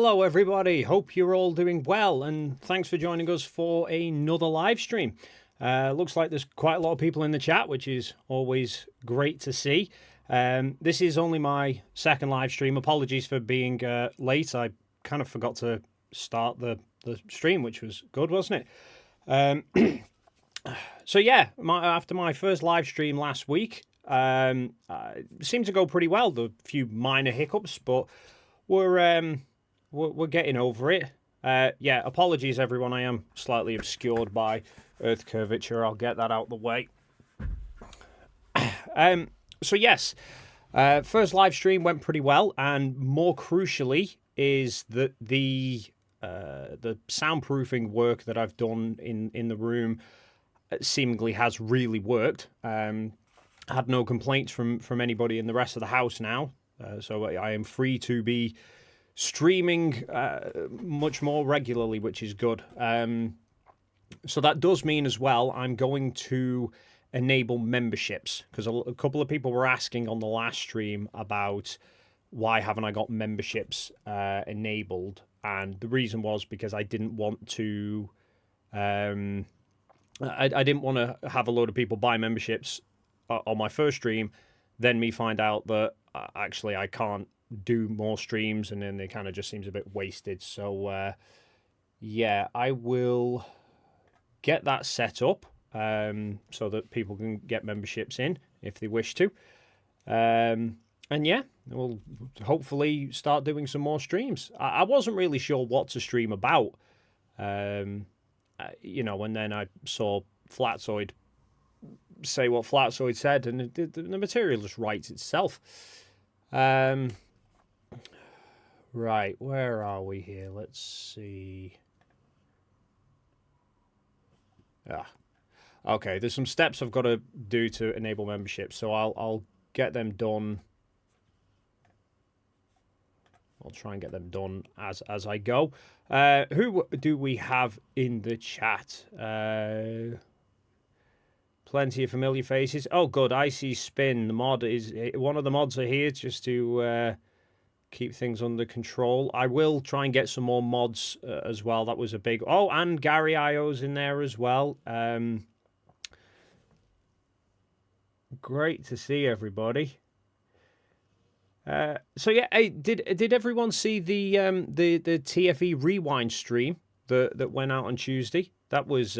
Hello, everybody. Hope you're all doing well, and thanks for joining us for another live stream. Looks like there's quite a lot of people in the chat, which is always great to see. This is only my second live stream. Apologies for being late. I kind of forgot to start the stream, which was good, wasn't it? So yeah, after my first live stream last week, seemed to go pretty well. There were a few minor hiccups, but we're getting over it. Yeah, apologies everyone. I am slightly obscured by Earth curvature. I'll get that out the way. So yes, first live stream went pretty well, and more crucially is that the soundproofing work that I've done in the room seemingly has really worked. Had no complaints from anybody in the rest of the house now, so I am free to be streaming much more regularly, which is good. So that does mean as well I'm going to enable memberships, because a couple of people were asking on the last stream about why haven't I got memberships enabled, and the reason was because I didn't want to I didn't want to have a load of people buy memberships on my first stream, then me find out that actually I can't do more streams, and then it kind of just seems a bit wasted. So yeah, I will get that set up so that people can get memberships in if they wish to. And yeah, we'll hopefully start doing some more streams. I wasn't really sure what to stream about, you know, and then I saw Flatzoid say what Flatzoid said, and the material just writes itself. Right, where are we here? Let's see. Okay, there's some steps I've got to do to enable membership, so I'll get them done. I'll try and get them done as I go. Who do we have in the chat? Plenty of familiar faces. Oh, good. Icy Spin. The mod is one of the mods are here just to keep things under control. I will try and get some more mods as well. That was a big... Oh, and Gary IO's in there as well. Great to see everybody. So yeah, hey, did everyone see the TFE Rewind stream that went out on Tuesday? That was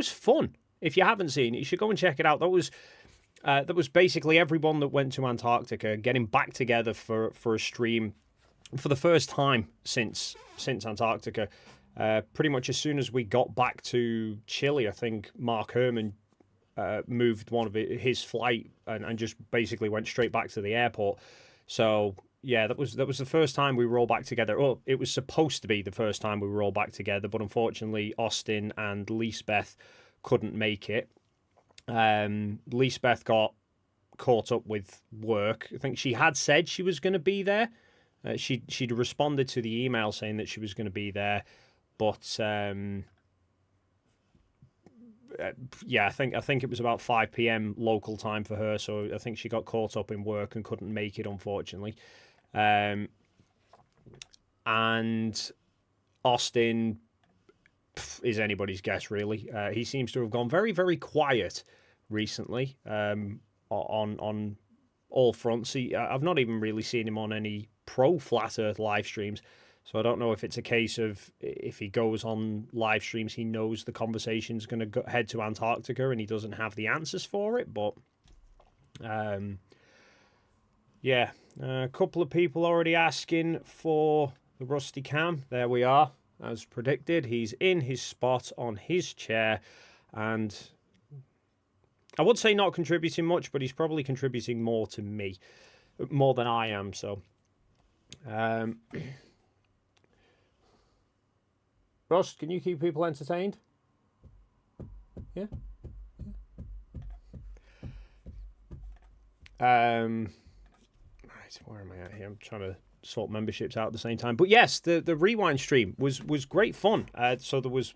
fun. If you haven't seen it, you should go and check it out. That was basically everyone that went to Antarctica getting back together for a stream for the first time since Antarctica. Pretty much as soon as we got back to Chile, I think Mark Herman moved one of his flight and just basically went straight back to the airport. So yeah, that was the first time we were all back together. Well, it was supposed to be the first time we were all back together, but unfortunately Austin and Lisbeth couldn't make it. Lisbeth got caught up with work. I think she had said she was going to be there. She'd responded to the email saying that she was going to be there, but yeah, I think it was about 5 p.m. local time for her, so I think she got caught up in work and couldn't make it, unfortunately. And Austin is anybody's guess, really. He seems to have gone very, very quiet recently on all fronts. I've not even really seen him on any pro Flat Earth live streams, so I don't know if it's a case of if he goes on live streams, he knows the conversation's going to head to Antarctica and he doesn't have the answers for it. But yeah, a couple of people already asking for the Rusty Cam. There we are. As predicted, he's in his spot on his chair, and I would say not contributing much, but he's probably contributing more to me, more than I am. So, Ross, can you keep people entertained? Yeah. Right, where am I at here? I'm trying to sort memberships out at the same time. But yes, the rewind stream was great fun. So there was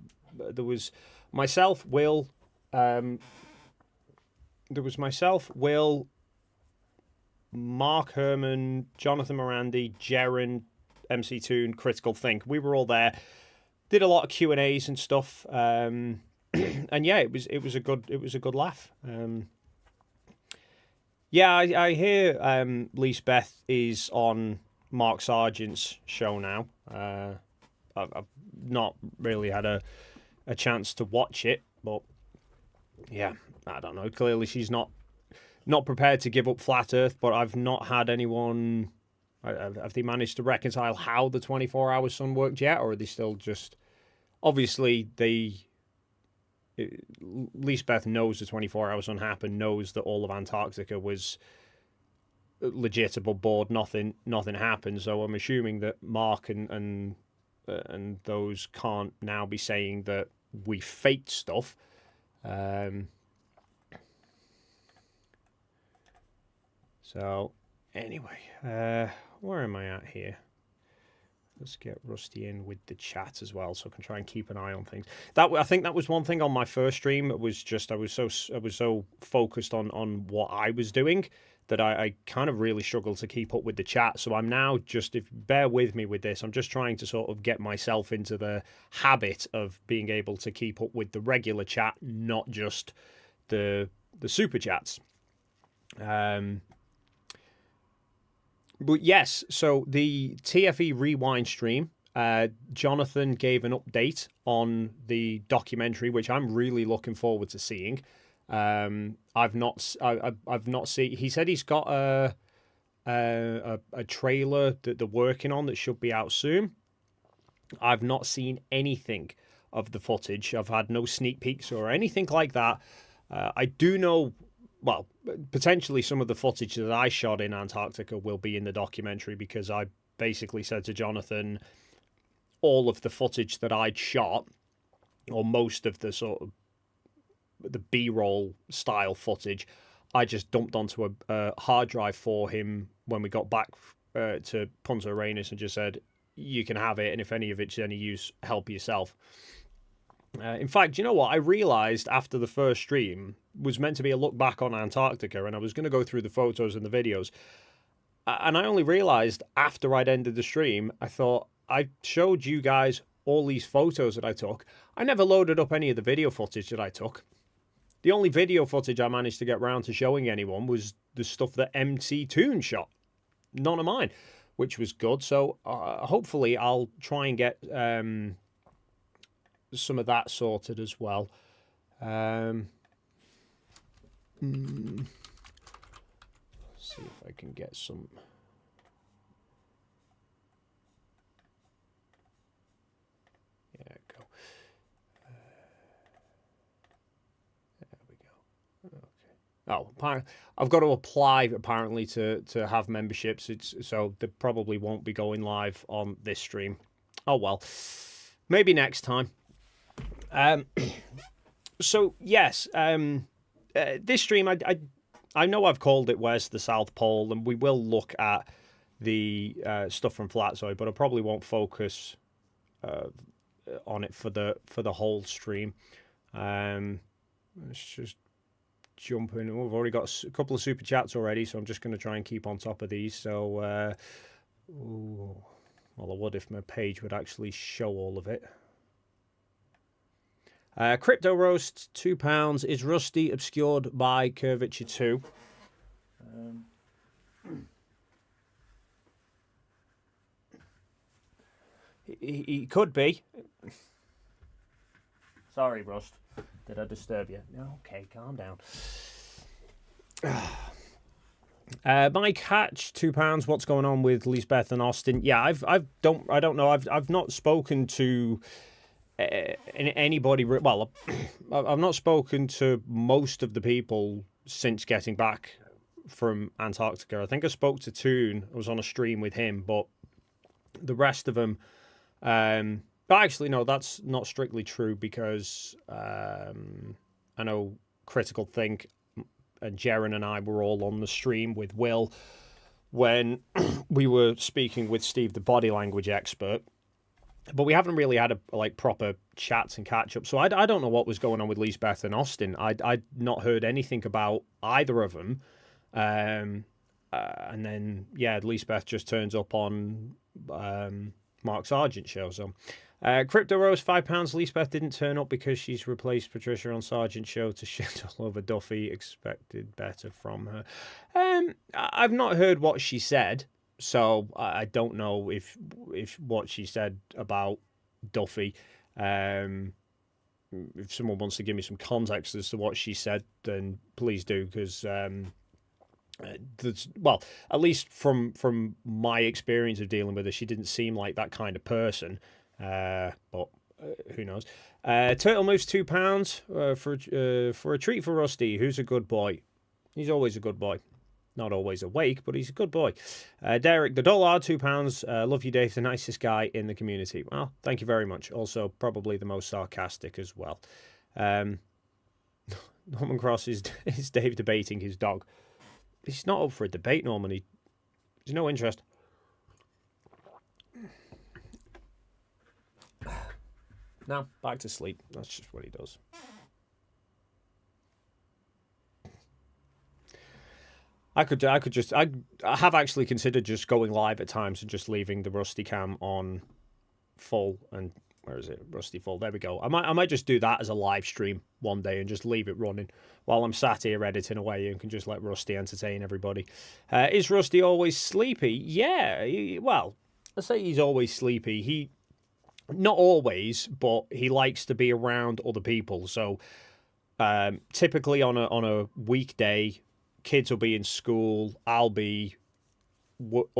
myself, Will, Mark Herman, Jonathan Morandi, Jaren, MC Toon, Critical Think. We were all there, did a lot of Q&As and stuff, and yeah, it was a good laugh. Yeah, I hear Lisbeth is on Mark Sargent's show now. I've not really had a chance to watch it, but yeah, I don't know. Clearly, she's not prepared to give up Flat Earth, but I've not had anyone. Have they managed to reconcile how the 24-hour sun worked yet, or are they still just? Obviously, Lisbeth knows the 24-hour sun happened, knows that all of Antarctica was legit above board. Nothing happened. So I'm assuming that Mark and those can't now be saying that we faked stuff. So anyway, where am I at here? Let's get Rusty in with the chat as well, so I can try and keep an eye on things. I think that was one thing on my first stream. It was just I was so focused on what I was doing that I kind of really struggled to keep up with the chat. So I'm now just, if bear with me with this, I'm just trying to sort of get myself into the habit of being able to keep up with the regular chat, not just the super chats. But yes, so the TFE Rewind stream, Jonathan gave an update on the documentary, which I'm really looking forward to seeing. I've not seen. He said he's got a trailer that they're working on that should be out soon. I've not seen anything of the footage. I've had no sneak peeks or anything like that. I do know. Well, potentially some of the footage that I shot in Antarctica will be in the documentary, because I basically said to Jonathan, all of the footage that I'd shot, or most of the sort of the B-roll style footage, I just dumped onto a hard drive for him when we got back to Punta Arenas and just said, you can have it, and if any of it's any use, help yourself. In fact, you know what? I realised after the first stream was meant to be a look back on Antarctica, and I was going to go through the photos and the videos. And I only realised after I'd ended the stream, I thought, I showed you guys all these photos that I took. I never loaded up any of the video footage that I took. The only video footage I managed to get round to showing anyone was the stuff that MC Toon shot. None of mine, which was good. So hopefully I'll try and get some of that sorted as well. Let's see if I can get some. Yeah, go. There we go. Okay. Oh, I've got to apply apparently to have memberships. So they probably won't be going live on this stream. Oh well, maybe next time. So yes, this stream I know I've called it Where's the South Pole, and we will look at the stuff from Flatzoid, but I probably won't focus on it for the whole stream. Let's just jump in. We've already got a couple of super chats already, so I'm just going to try and keep on top of these. So, well, I would if my page would actually show all of it. Crypto Roast, £2. Is Rusty obscured by Curvature 2? He could be. Sorry, Rust. Did I disturb you? No, okay, calm down. Mike Hatch, £2. What's going on with Lisbeth and Austin? Yeah, I don't know. I've not spoken to anybody. Well, I've not spoken to most of the people since getting back from Antarctica. I think I spoke to Toon. I was on a stream with him, but the rest of them. But actually, no, that's not strictly true, because I know Critical Think and Jaren and I were all on the stream with Will when we were speaking with Steve, the body language expert. But we haven't really had a proper chats and catch up. So I don't know what was going on with Lisbeth and Austin. I'd not heard anything about either of them. And then, yeah, Lisbeth just turns up on Mark Sargent show. So, Crypto Rose £5. Lisbeth didn't turn up because she's replaced Patricia on Sargent show to shit all over Duffy. Expected better from her. I've not heard what she said, so I don't know if what she said about Duffy. If someone wants to give me some context as to what she said, then please do, because well, at least from my experience of dealing with her, she didn't seem like that kind of person. But who knows? Turtle moves £2 for a treat for Rusty, who's a good boy. He's always a good boy. Not always awake, but he's a good boy. Derek the Dollar, £2. Love you, Dave, the nicest guy in the community. Well, thank you very much. Also, probably the most sarcastic as well. Norman Cross is Dave debating his dog. He's not up for a debate, Norman. He's no interest. No, back to sleep. That's just what he does. I have actually considered just going live at times and just leaving the Rusty cam on full. And where is it? Rusty full. There we go. I might just do that as a live stream one day and just leave it running while I'm sat here editing away and can just let Rusty entertain everybody. Is Rusty always sleepy? Yeah. Well, I say he's always sleepy. Not always, but he likes to be around other people. So typically on a weekday, kids will be in school, I'll be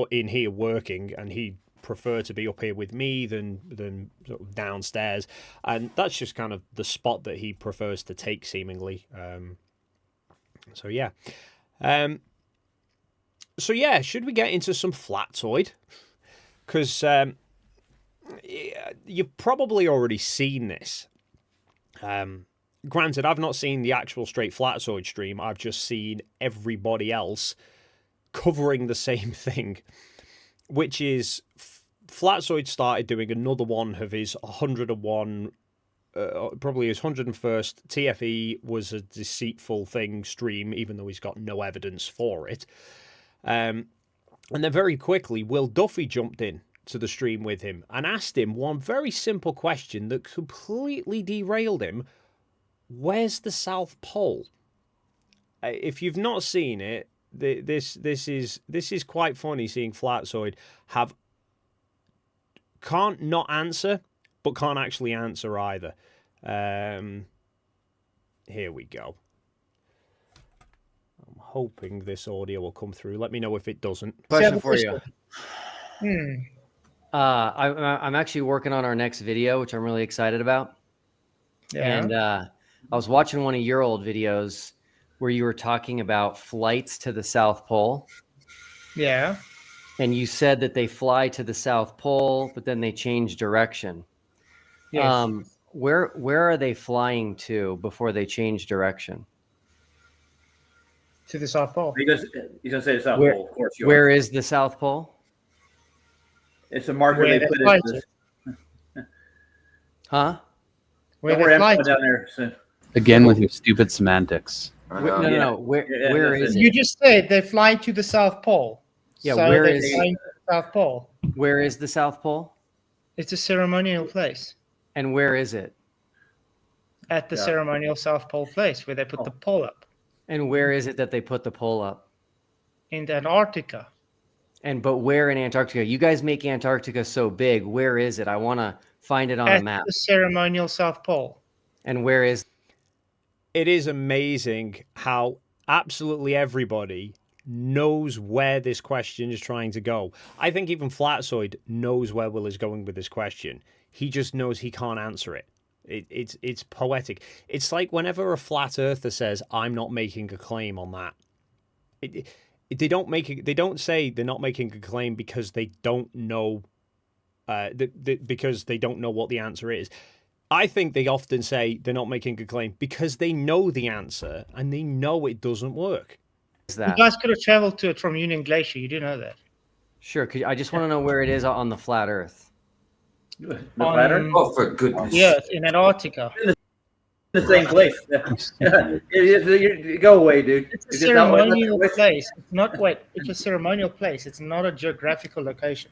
in here working, and he'd prefer to be up here with me than sort of downstairs. And that's just kind of the spot that he prefers to take, seemingly. So yeah. Should we get into some Flatoid? Because you've probably already seen this. Granted, I've not seen the actual straight Flatoid stream. I've just seen everybody else covering the same thing, which is Flatoid started doing another one of his 101, probably his 101st TFE was a deceitful thing stream, even though he's got no evidence for it. And then very quickly, Will Duffy jumped in to the stream with him and asked him one very simple question that completely derailed him. Where's the South Pole? If you've not seen it, this is quite funny seeing Flatoid can't not answer, but can't actually answer either. Here we go. I'm hoping this audio will come through. Let me know if it doesn't. Question for you. I'm actually working on our next video, which I'm really excited about. Yeah. And I was watching one of your old videos where you were talking about flights to the South Pole. Yeah. And you said that they fly to the South Pole, but then they change direction. Yes. Where are they flying to before they change direction? To the South Pole. He's gonna say the South Pole, of course. Where is the South Pole? It's a marker they put in. Huh? Don't worry, I'm down there soon. Again with your stupid semantics. No. Where is it? You just said they fly to the South Pole. Yeah, so where they're is flying to the South Pole? Where is the South Pole? It's a ceremonial place. And where is it? At the ceremonial South Pole place where they put the pole up. And where is it that they put the pole up? In Antarctica. But where in Antarctica? You guys make Antarctica so big. Where is it? I want to find it on a map. At the ceremonial South Pole. And where is? It is amazing how absolutely everybody knows where this question is trying to go. I think even Flatoid knows where Will is going with this question. He just knows he can't answer it. It's poetic. It's like whenever a flat earther says, "I'm not making a claim on that." They don't say they're not making a claim because they don't know, because they don't know what the answer is. I think they often say they're not making a claim because they know the answer and they know it doesn't work. You guys could have traveled to it from Union Glacier. You do know that. Sure. I just want to know where it is on the flat Earth. The flat Earth? Oh, for goodness. Yeah, in Antarctica. The same place. Go away, dude. It's a ceremonial place. It's a ceremonial place. It's not a geographical location.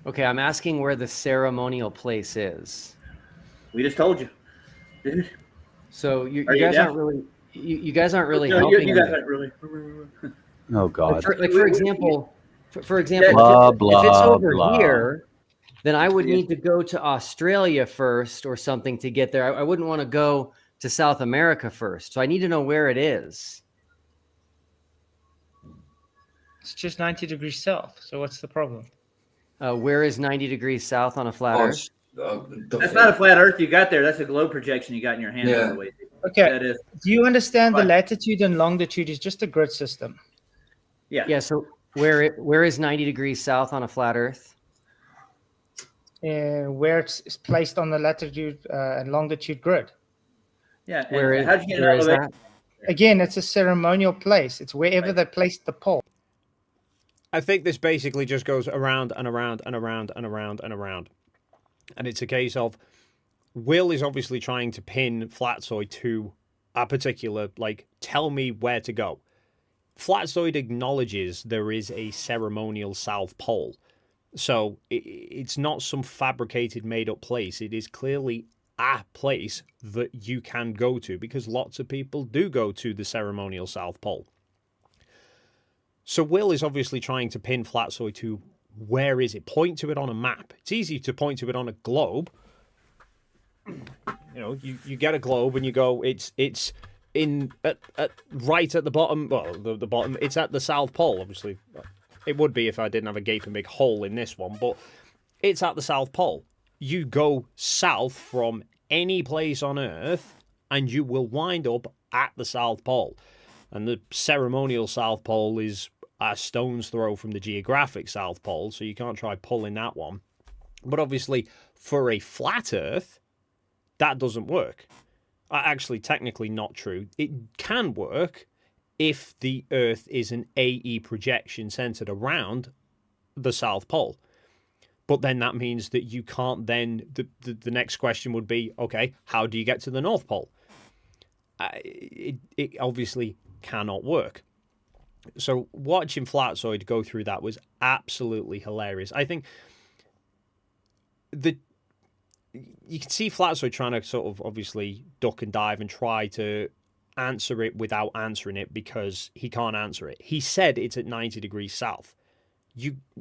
Okay, I'm asking where the ceremonial place is. We just told you, dude. So you Are you guys deaf? aren't really you guys aren't really No, helping you me. guys aren't really. Oh God. For example, Blah, if it's blah, over blah. here, then I would Yeah. need to go to Australia first or something to get there. I wouldn't want to go to South America first. So I need to know where it is. It's just 90 degrees south. So what's the problem? Where is 90 degrees south on a flat Earth? That's not a flat Earth you got there. That's a globe projection you got in your hand. Yeah. By the way. Okay. That is. Do you understand the Fine. latitude and longitude is just a grid system? Yeah. Yeah. So where is 90 degrees south on a flat Earth? Where it's placed on the latitude and longitude grid. Yeah. Where is, how'd you get an where is elevation? that? Again, it's a ceremonial place. It's wherever they placed the pole. I think this basically just goes around and around and around and around and around. And it's a case of Will is obviously trying to pin Flatzoid to a particular, like, tell me where to go. Flatzoid acknowledges there is a ceremonial South Pole. So it's not some fabricated, made-up place. It is clearly a place that you can go to, because lots of people do go to the ceremonial South Pole. So Will is obviously trying to pin Flatzoid to where is it? Point to it on a map. It's easy to point to it on a globe. You know, you get a globe and you go, it's in right at the bottom. Well, the bottom. It's at the South Pole. Obviously, it would be if I didn't have a gaping big hole in this one. But it's at the South Pole. You go south from any place on Earth, and you will wind up at the South Pole. And the ceremonial South Pole is a stone's throw from the geographic South Pole, so you can't try pulling that one. But obviously, for a flat Earth, that doesn't work. Actually, technically not true. It can work if the Earth is an AE projection centered around the South Pole. But then that means that you can't then... The next question would be, okay, how do you get to the North Pole? It obviously cannot work. So watching Flatzoid go through that was absolutely hilarious. I think you can see Flatzoid trying to sort of obviously duck and dive and try to answer it without answering it, because he can't answer it. He said it's at 90 degrees south.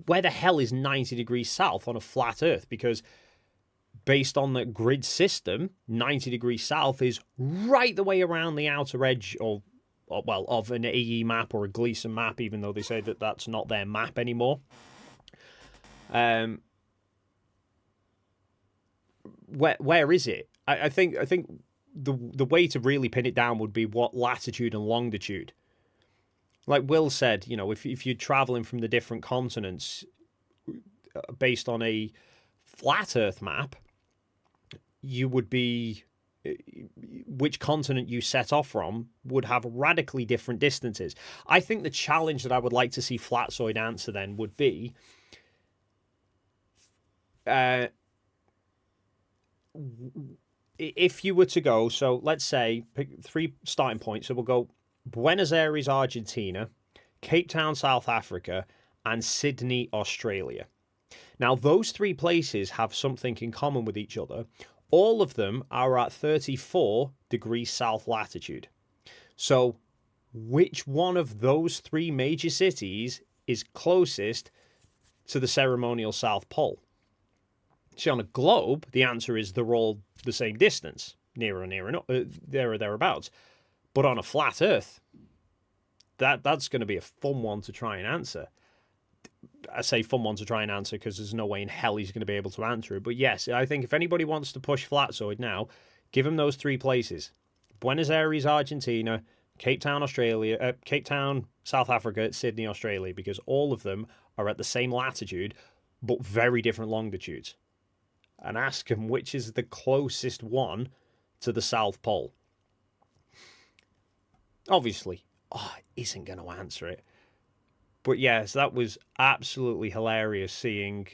Where the hell is 90 degrees south on a flat Earth? Because based on the grid system, 90 degrees south is right the way around the outer edge of an AE map or a Gleason map, even though they say that that's not their map anymore. Where is it? I think the way to really pin it down would be what latitude and longitude. Like Will said, you know, if you're traveling from the different continents based on a flat Earth map, you would be... which continent you set off from would have radically different distances. I think the challenge that I would like to see Flatzoid answer then would be if you were to go, so let's say pick 3 starting points. So we'll go Buenos Aires, Argentina, Cape Town, South Africa, and Sydney, Australia. Now, those 3 places have something in common with each other. All of them are at 34 degrees south latitude. So which one of those 3 major cities is closest to the ceremonial South Pole? See, on a globe, the answer is they're all the same distance, near or thereabouts. But on a flat Earth, that's going to be a fun one to try and answer. I say fun one to try and answer because there's no way in hell he's going to be able to answer it. But yes, I think if anybody wants to push Flatzoid now, give him those 3 places. Buenos Aires, Argentina, Cape Town, Australia, Cape Town, South Africa, Sydney, Australia, because all of them are at the same latitude, but very different longitudes. And ask him which is the closest one to the South Pole. Obviously, isn't going to answer it. But yes, that was absolutely hilarious seeing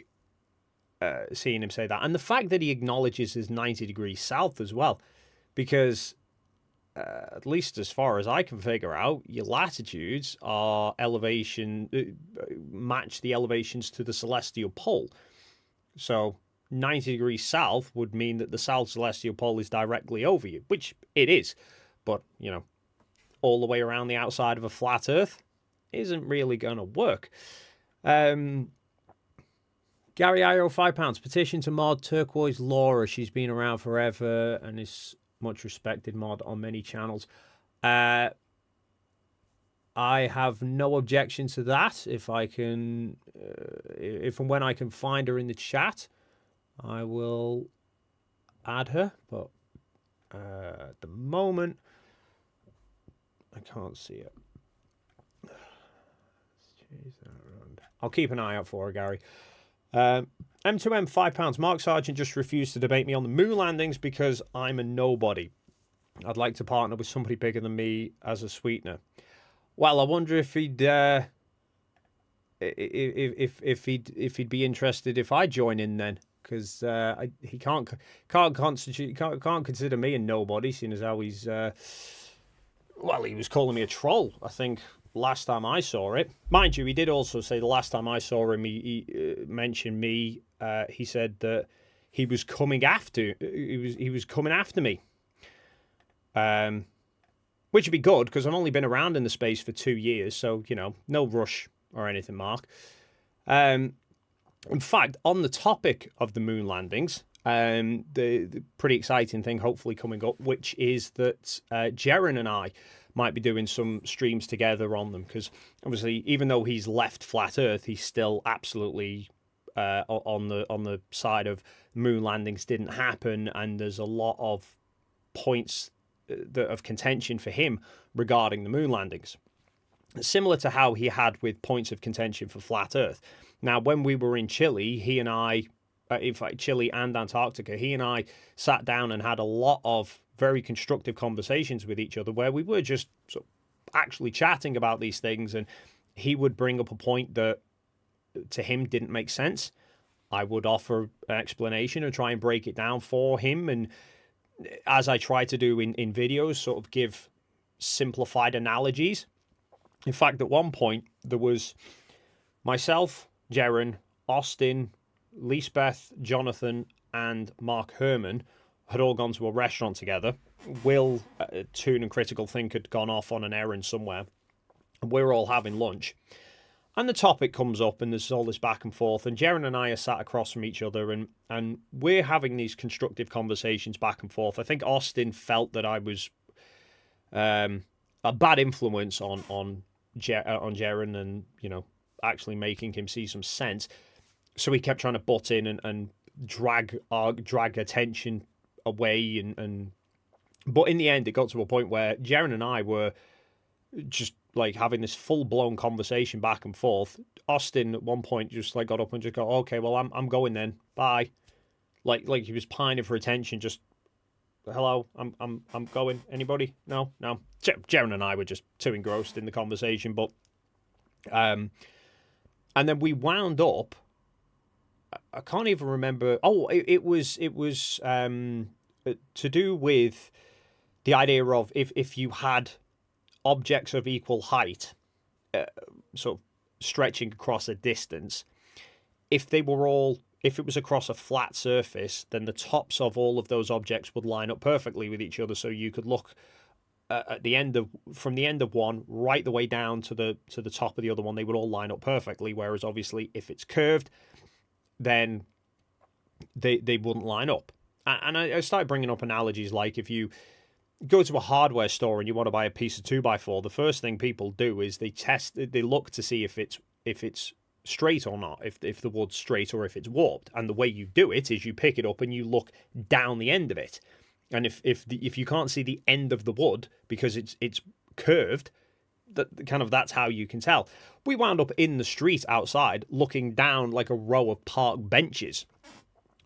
him say that. And the fact that he acknowledges his 90 degrees south as well. Because, at least as far as I can figure out, your latitudes are match the elevations to the celestial pole. So 90 degrees south would mean that the south celestial pole is directly over you, which it is. But, you know, all the way around the outside of a flat Earth isn't really going to work. Gary Io, £5. Petition to mod Turquoise Laura. She's been around forever and is much respected mod on many channels. I have no objection to that. If I can, if and when I can find her in the chat, I will add her. But at the moment, I can't see it. I'll keep an eye out for her, Gary. M2M, £5. Mark Sargent just refused to debate me on the moon landings because I'm a nobody. I'd like to partner with somebody bigger than me as a sweetener. Well, I wonder if he'd be interested if I join in then, because he can't consider me a nobody, seeing as how he's well, he was calling me a troll, I think, last time I saw it. Mind you, he did also say the last time I saw him, he mentioned me. He said that he was coming after me. Which would be good, because I've only been around in the space for 2 years, so, you know, no rush or anything, Mark. In fact, on the topic of the moon landings, the pretty exciting thing hopefully coming up, which is that Jaren and I might be doing some streams together on them, because obviously, even though he's left Flat Earth, he's still absolutely on the side of moon landings didn't happen, and there's a lot of points of contention for him regarding the moon landings, similar to how he had with points of contention for Flat Earth. Now, when we were in Chile, he and I, in fact, Chile and Antarctica, he and I sat down and had a lot of very constructive conversations with each other where we were just sort of actually chatting about these things, and he would bring up a point that to him didn't make sense. I would offer an explanation and try and break it down for him, and as I try to do in videos, sort of give simplified analogies. In fact, at one point, there was myself, Jaren, Austin, Lisbeth, Jonathan, and Mark Herman had all gone to a restaurant together. Will, Toon and Critical Think had gone off on an errand somewhere. And we're all having lunch. And the topic comes up, and there's all this back and forth, and Jaren and I are sat across from each other, and we're having these constructive conversations back and forth. I think Austin felt that I was a bad influence on Jaren, and, you know, actually making him see some sense. So he kept trying to butt in and drag attention away, but in the end, it got to a point where Jaren and I were just like having this full-blown conversation back and forth. Austin at one point just like got up and just go, okay, well, I'm going then, bye. Like he was pining for attention. Just hello, I'm going. Anybody? No. Jaren and I were just too engrossed in the conversation, but and then we wound up. I can't even remember. Oh, it was to do with the idea of if you had objects of equal height, sort of stretching across a distance, if it was across a flat surface, then the tops of all of those objects would line up perfectly with each other, so you could look from the end of one right the way down to the top of the other one. They would all line up perfectly. Whereas obviously, if it's curved, then they wouldn't line up. And I started bringing up analogies like if you go to a hardware store and you want to buy a piece of 2x4, the first thing people do is they look to see if it's straight or not, if the wood's straight or if it's warped. And the way you do it is you pick it up and you look down the end of it. And if you can't see the end of the wood because it's curved, that's how you can tell. We wound up in the street outside looking down like a row of park benches.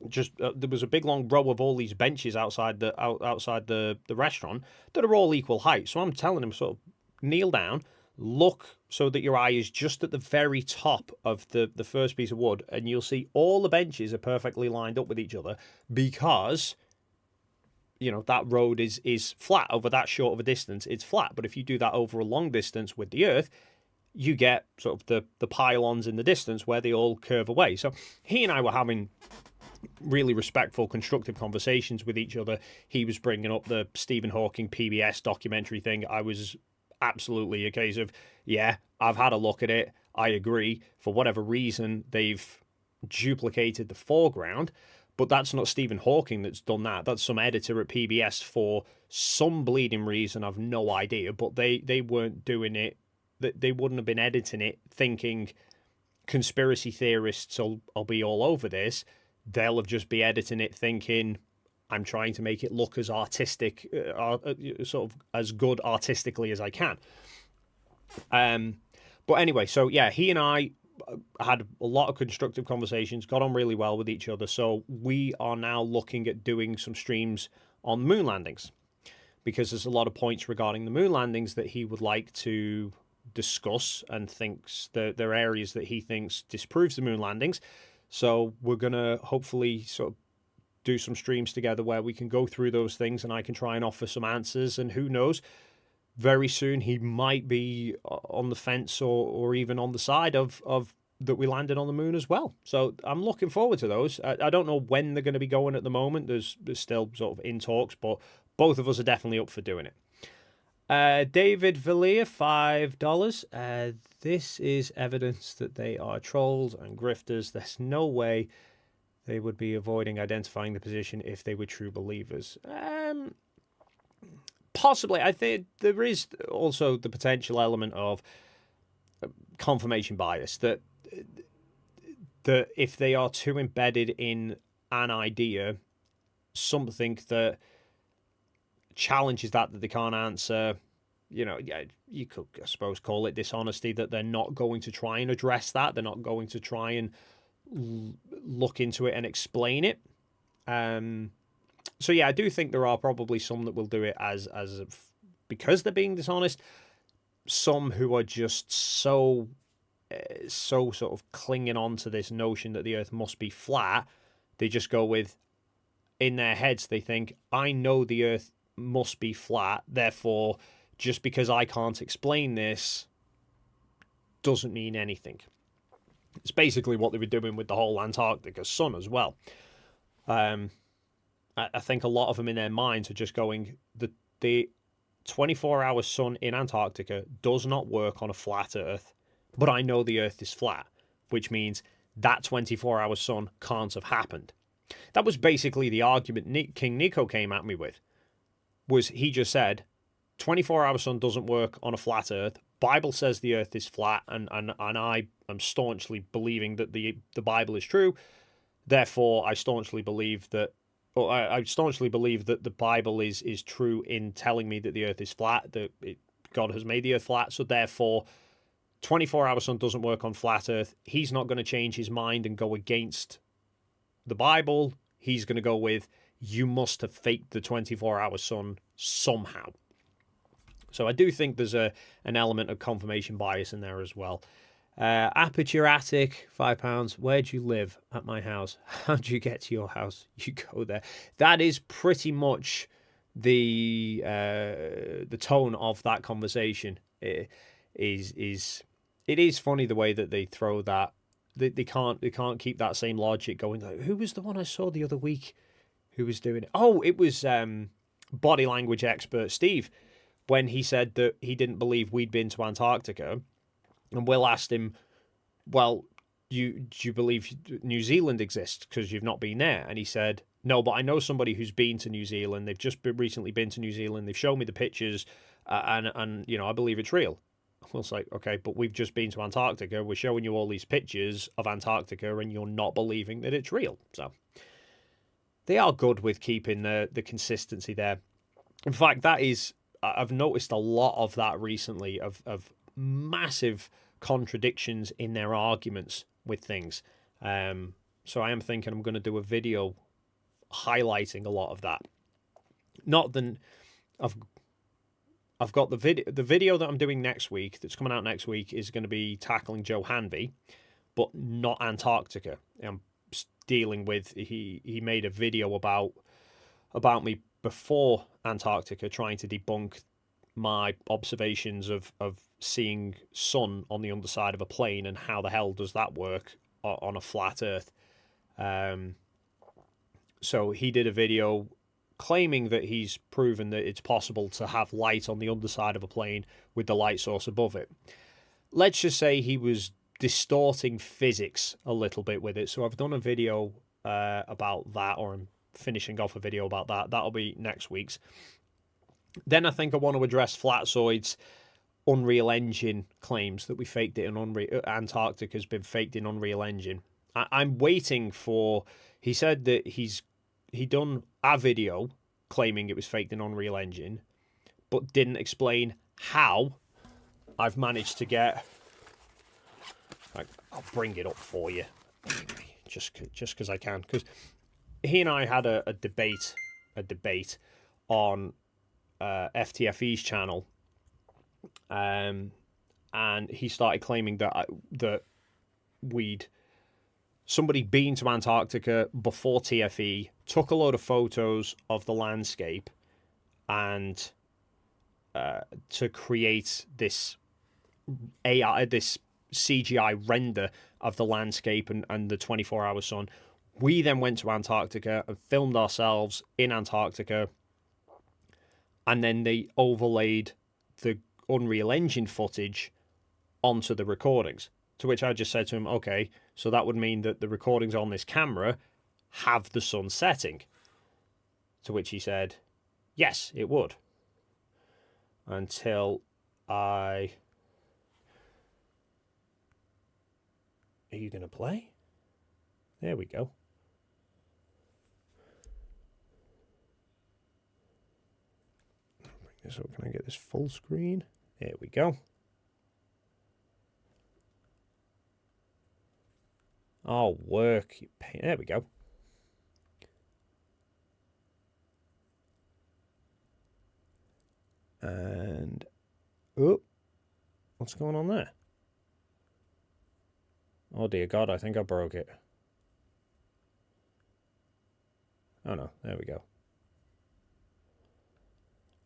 Just there was a big long row of all these benches outside the restaurant that are all equal height. So I'm telling him, sort of kneel down, look so that your eye is just at the very top of the first piece of wood, and you'll see all the benches are perfectly lined up with each other because, you know, that road is flat over that short of a distance. It's flat, but if you do that over a long distance with the Earth, you get sort of the pylons in the distance where they all curve away. So he and I were having really respectful, constructive conversations with each other. He was bringing up the Stephen Hawking PBS documentary thing. I was absolutely a case of, yeah, I've had a look at it. I agree. For whatever reason, they've duplicated the foreground, but that's not Stephen Hawking that's done that. That's some editor at PBS for some bleeding reason. I've no idea, but they weren't doing it. They wouldn't have been editing it thinking conspiracy theorists will be all over this. They'll have just be editing it thinking I'm trying to make it look as artistic, sort of as good artistically as I can. But anyway, so yeah, he and I had a lot of constructive conversations, got on really well with each other. So we are now looking at doing some streams on moon landings, because there's a lot of points regarding the moon landings that he would like to discuss and thinks that there are areas that he thinks disproves the moon landings. So we're going to hopefully sort of do some streams together where we can go through those things and I can try and offer some answers. And who knows, very soon he might be on the fence or even on the side of that we landed on the moon as well. So I'm looking forward to those. I don't know when they're going to be going at the moment. There's still sort of in talks, but both of us are definitely up for doing it. David Villier, $5. This is evidence that they are trolls and grifters. There's no way they would be avoiding identifying the position if they were true believers. Possibly. I think there is also the potential element of confirmation bias, that if they are too embedded in an idea, something that challenges that they can't answer, you could, I suppose, call it dishonesty, that they're not going to try and address that. They're not going to try and look into it and explain it. So yeah, I do think there are probably some that will do it because they're being dishonest. Some who are just so sort of clinging on to this notion that the earth must be flat. They just go with, in their heads, they think, I know the earth must be flat, therefore just because I can't explain this doesn't mean anything. It's basically what they were doing with the whole Antarctica sun as well. I think a lot of them in their minds are just going, the 24-hour sun in Antarctica does not work on a flat earth, but I know the earth is flat, which means that 24-hour sun can't have happened. That was basically the argument King Nico came at me with. Was he just said, 24-hour sun doesn't work on a flat earth. Bible says the earth is flat, and I am staunchly believing that the Bible is true. Therefore, I staunchly believe that the Bible is true in telling me that the earth is flat, God has made the earth flat. So therefore, 24-hour sun doesn't work on flat earth. He's not going to change his mind and go against the Bible. He's going to go with, you must have faked the 24-hour sun somehow. So I do think there's an element of confirmation bias in there as well. Aperture Attic, £5. Where do you live? At my house. How do you get to your house? You go there. That is pretty much the tone of that conversation. It is funny the way that they throw that. They can't keep that same logic going. Like, who was the one I saw the other week who was doing it? Oh, it was body language expert Steve, when he said that he didn't believe we'd been to Antarctica. And Will asked him, well, do you believe New Zealand exists because you've not been there? And he said, no, but I know somebody who's been to New Zealand. They've just recently been to New Zealand. They've shown me the pictures, and I believe it's real. Will's like, okay, but we've just been to Antarctica. We're showing you all these pictures of Antarctica, and you're not believing that it's real. So they are good with keeping the consistency there. In fact, I've noticed a lot of that recently, of massive contradictions in their arguments with things. So I am thinking I'm going to do a video highlighting a lot of that. Not that I've got the video that I'm doing next week, that's coming out next week, is going to be tackling Joe Hanvey, but not Antarctica. I'm dealing with, he made a video about me before Antarctica, trying to debunk my observations of seeing sun on the underside of a plane and how the hell does that work on a flat Earth. So he did a video claiming that he's proven that it's possible to have light on the underside of a plane with the light source above it. Let's just say he was distorting physics a little bit with it. So I've done a video about that, or I'm finishing off a video about that. That'll be next week's. Then I think I want to address Flatzoid's Unreal Engine claims that we faked it in Antarctica has been faked in Unreal Engine. I'm waiting for. He said that he done a video claiming it was faked in Unreal Engine, but didn't explain how I've managed to get. I'll bring it up for you, anyway, just because I can. Because he and I had a debate on FTFE's channel, and he started claiming that somebody been to Antarctica before TFE, took a load of photos of the landscape, and to create this CGI render of the landscape and the 24-hour sun. We then went to Antarctica and filmed ourselves in Antarctica, and then they overlaid the Unreal Engine footage onto the recordings. To which I just said to him, okay, so that would mean that the recordings on this camera have the sun setting. To which he said, yes, it would. Until I... Are you going to play? There we go. Bring this up. Can I get this full screen? There we go. Oh, work. There we go. And... oh, what's going on there? Oh dear God, I think I broke it. Oh no, there we go.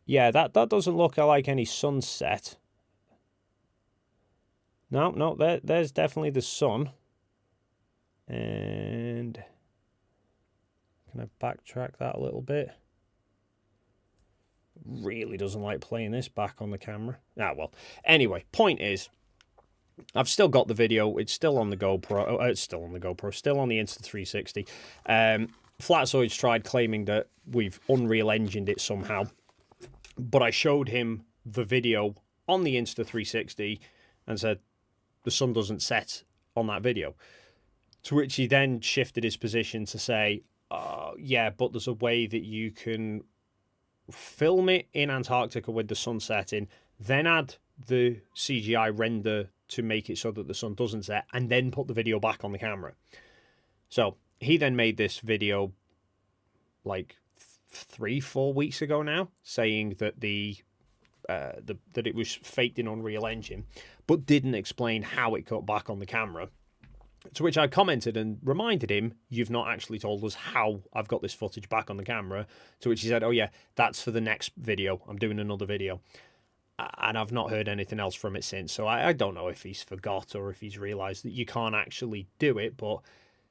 Yeah, that doesn't look like any sunset. No, there's definitely the sun. And can I backtrack that a little bit? Really doesn't like playing this back on the camera. Ah, well. Anyway, point is, I've still got the video. It's still on the GoPro. It's still on the GoPro. Still on the Insta360. Flatzoid's tried claiming that we've Unreal Engined it somehow, but I showed him the video on the Insta360 and said the sun doesn't set on that video. To which he then shifted his position to say, yeah, but there's a way that you can film it in Antarctica with the sun setting, then add the CGI render to make it so that the sun doesn't set, and then put the video back on the camera. So he then made this video like 3-4 weeks ago now, saying that that it was faked in Unreal Engine, but didn't explain how it cut back on the camera. To which I commented and reminded him, you've not actually told us how I've got this footage back on the camera. To which he said, oh yeah, that's for the next video. I'm doing another video. And I've not heard anything else from it since. So I don't know if he's forgot or if he's realised that you can't actually do it. But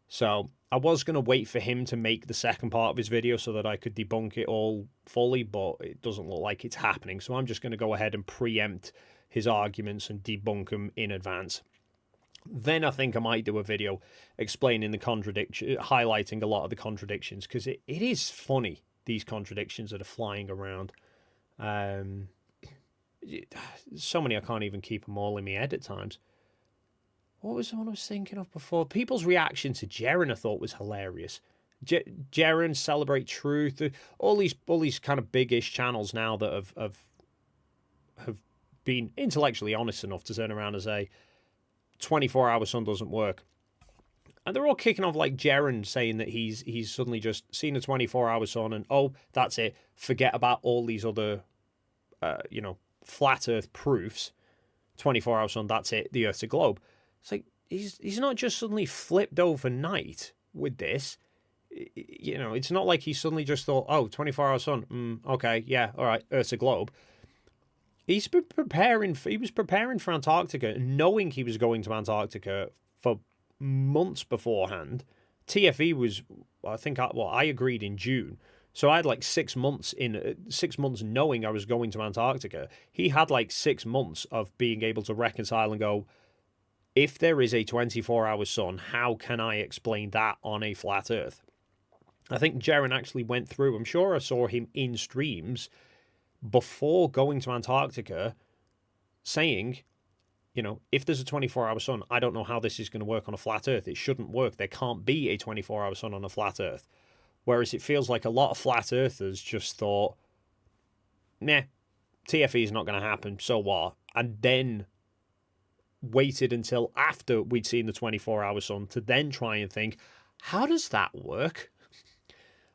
so I was going to wait for him to make the second part of his video so that I could debunk it all fully, but it doesn't look like it's happening. So I'm just going to go ahead and preempt his arguments and debunk them in advance. Then I think I might do a video explaining the contradiction, highlighting a lot of the contradictions, because it is funny, these contradictions that are flying around. So many I can't even keep them all in my head at times. What was the one I was thinking of before? People's reaction to Jaren I thought was hilarious. Jaren, Celebrate Truth, all these kind of big-ish channels now that have been intellectually honest enough to turn around and say 24-hour sun doesn't work. And they're all kicking off like Jaren, saying that he's suddenly just seen a 24-hour sun and, oh, that's it. Forget about all these other, flat Earth proofs. 24-hour sun, that's it. The Earth's a globe. It's like, he's not just suddenly flipped overnight with this. You know, it's not like he suddenly just thought, oh, 24-hour sun. Okay, yeah, all right, Earth's a globe. He's been preparing. He was preparing for Antarctica, knowing he was going to Antarctica for months beforehand. TFE was, I think, I agreed in June, so I had like 6 months 6 months knowing I was going to Antarctica. He had like 6 months of being able to reconcile and go, if there is a 24-hour sun, how can I explain that on a flat Earth? I think Jaren actually went through. I'm sure I saw him in streams before going to Antarctica saying, you know, if there's a 24-hour sun, I don't know how this is going to work on a flat Earth. It shouldn't work. There can't be a 24-hour sun on a flat Earth. Whereas it feels like a lot of flat Earthers just thought, nah, TFE is not going to happen, so what? And then waited until after we'd seen the 24-hour sun to then try and think, how does that work?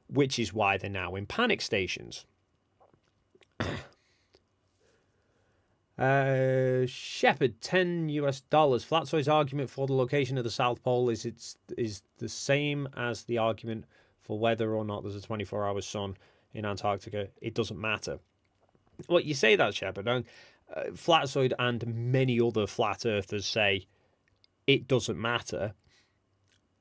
Which is why they're now in panic stations. Shepard, $10 US. Flatsoy's argument for the location of the South Pole is the same as the argument for whether or not there's a 24-hour sun in Antarctica. It doesn't matter. Well, you say that, Shepard, and Flatsoid and many other flat earthers say it doesn't matter,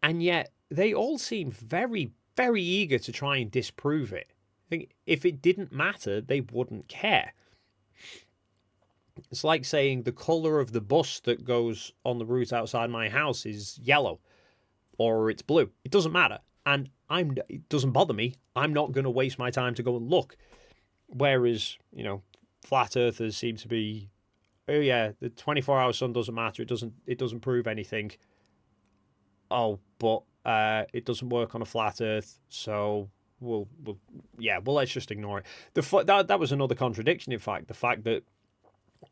and yet they all seem very, very eager to try and disprove it. I think if it didn't matter, they wouldn't care. It's like saying the colour of the bus that goes on the route outside my house is yellow or it's blue. It doesn't matter. And it doesn't bother me. I'm not going to waste my time to go and look. Whereas, you know, flat earthers seem to be, oh yeah, the 24-hour sun doesn't matter. It doesn't prove anything. Oh, but it doesn't work on a flat earth, so we'll let's just ignore it. That was another contradiction, in fact. The fact that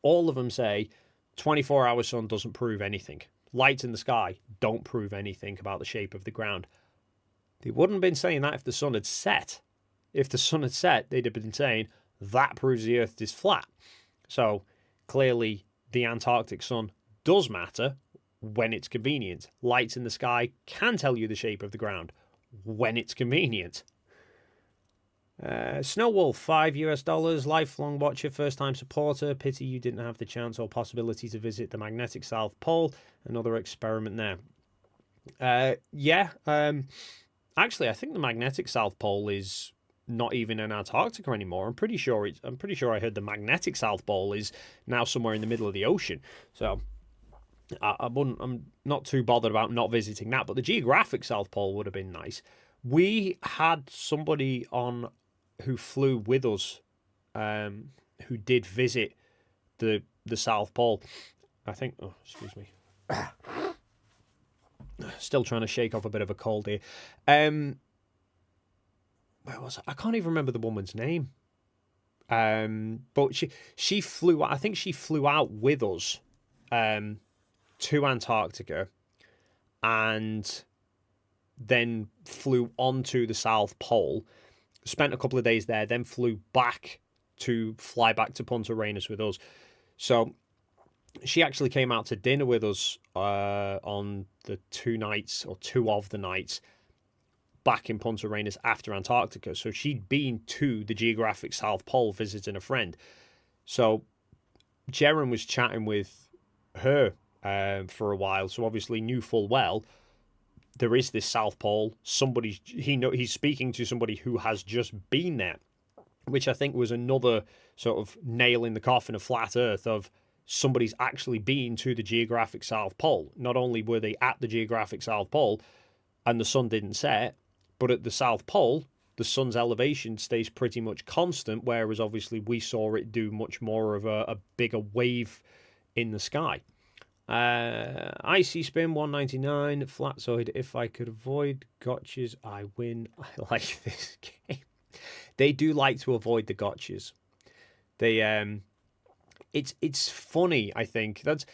all of them say 24-hour sun doesn't prove anything. Lights in the sky don't prove anything about the shape of the ground. They wouldn't have been saying that if the sun had set. If the sun had set, they'd have been saying that proves the Earth is flat. So clearly the Antarctic sun does matter when it's convenient. Lights in the sky can tell you the shape of the ground when it's convenient. Snowwolf, $5 US, lifelong watcher, first time supporter. Pity you didn't have the chance or possibility to visit the magnetic South Pole. Another experiment there. Actually, I think the magnetic South Pole is not even in Antarctica anymore. I'm pretty sure I heard the magnetic South Pole is now somewhere in the middle of the ocean. So I'm not too bothered about not visiting that, but the geographic South Pole would have been nice. We had somebody on who flew with us, who did visit the South Pole. I think. Oh, excuse me. Still trying to shake off a bit of a cold here. Where was it? I can't even remember the woman's name. But she flew. I think she flew out with us, to Antarctica, and then flew onto the South Pole. Spent a couple of days there, then flew back to Punta Arenas with us. So she actually came out to dinner with us on the two of the nights back in Punta Arenas after Antarctica. So she'd been to the geographic South Pole visiting a friend. So Jaren was chatting with her for a while, so obviously knew full well there is this South Pole. He's speaking to somebody who has just been there, which I think was another sort of nail in the coffin of flat Earth, of somebody's actually been to the geographic South Pole. Not only were they at the geographic South Pole and the sun didn't set, but at the South Pole, the sun's elevation stays pretty much constant, whereas obviously we saw it do much more of a bigger wave in the sky. Icy Spin 199, Flatsoid. If I could avoid gotchas, I win. I like this game. They do like to avoid the gotchas. They it's funny. I think that's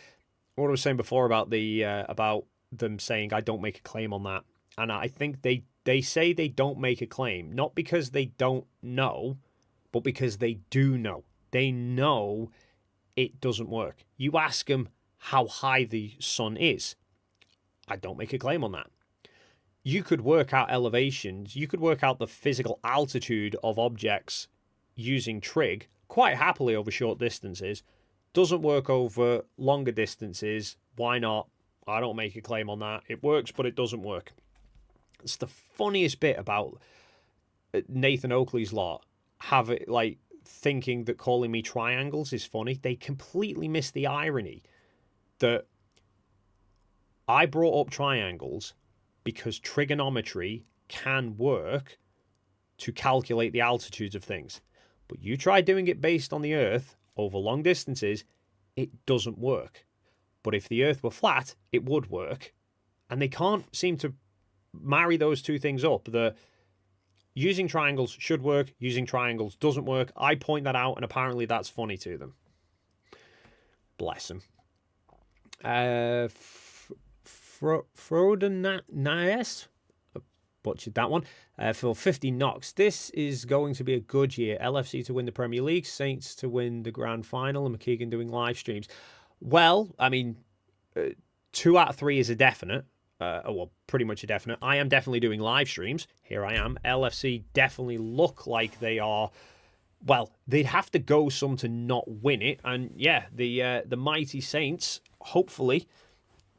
what I was saying before about about them saying I don't make a claim on that, and I think they say they don't make a claim not because they don't know, but because they do know. They know it doesn't work. You ask them how high the sun is. I don't make a claim on that. You could work out elevations. You could work out the physical altitude of objects using trig quite happily over short distances. Doesn't work over longer distances. Why not? I don't make a claim on that. It works, but it doesn't work. It's the funniest bit about Nathan Oakley's lot. Have it like thinking that calling me triangles is funny. They completely miss the irony that I brought up triangles because trigonometry can work to calculate the altitudes of things. But you try doing it based on the Earth over long distances, it doesn't work. But if the Earth were flat, it would work. And they can't seem to marry those two things up. The using triangles should work, using triangles doesn't work. I point that out, and apparently that's funny to them. Bless them. Frodenias, butchered that one, for 50 knocks. This is going to be a good year. LFC to win the Premier League, Saints to win the Grand Final, and McKeegan doing live streams. Well, I mean, 2 out of 3 is a definite. Well, pretty much a definite. I am definitely doing live streams. Here I am. LFC definitely look like they are. Well, they'd have to go some to not win it. And yeah, the mighty Saints hopefully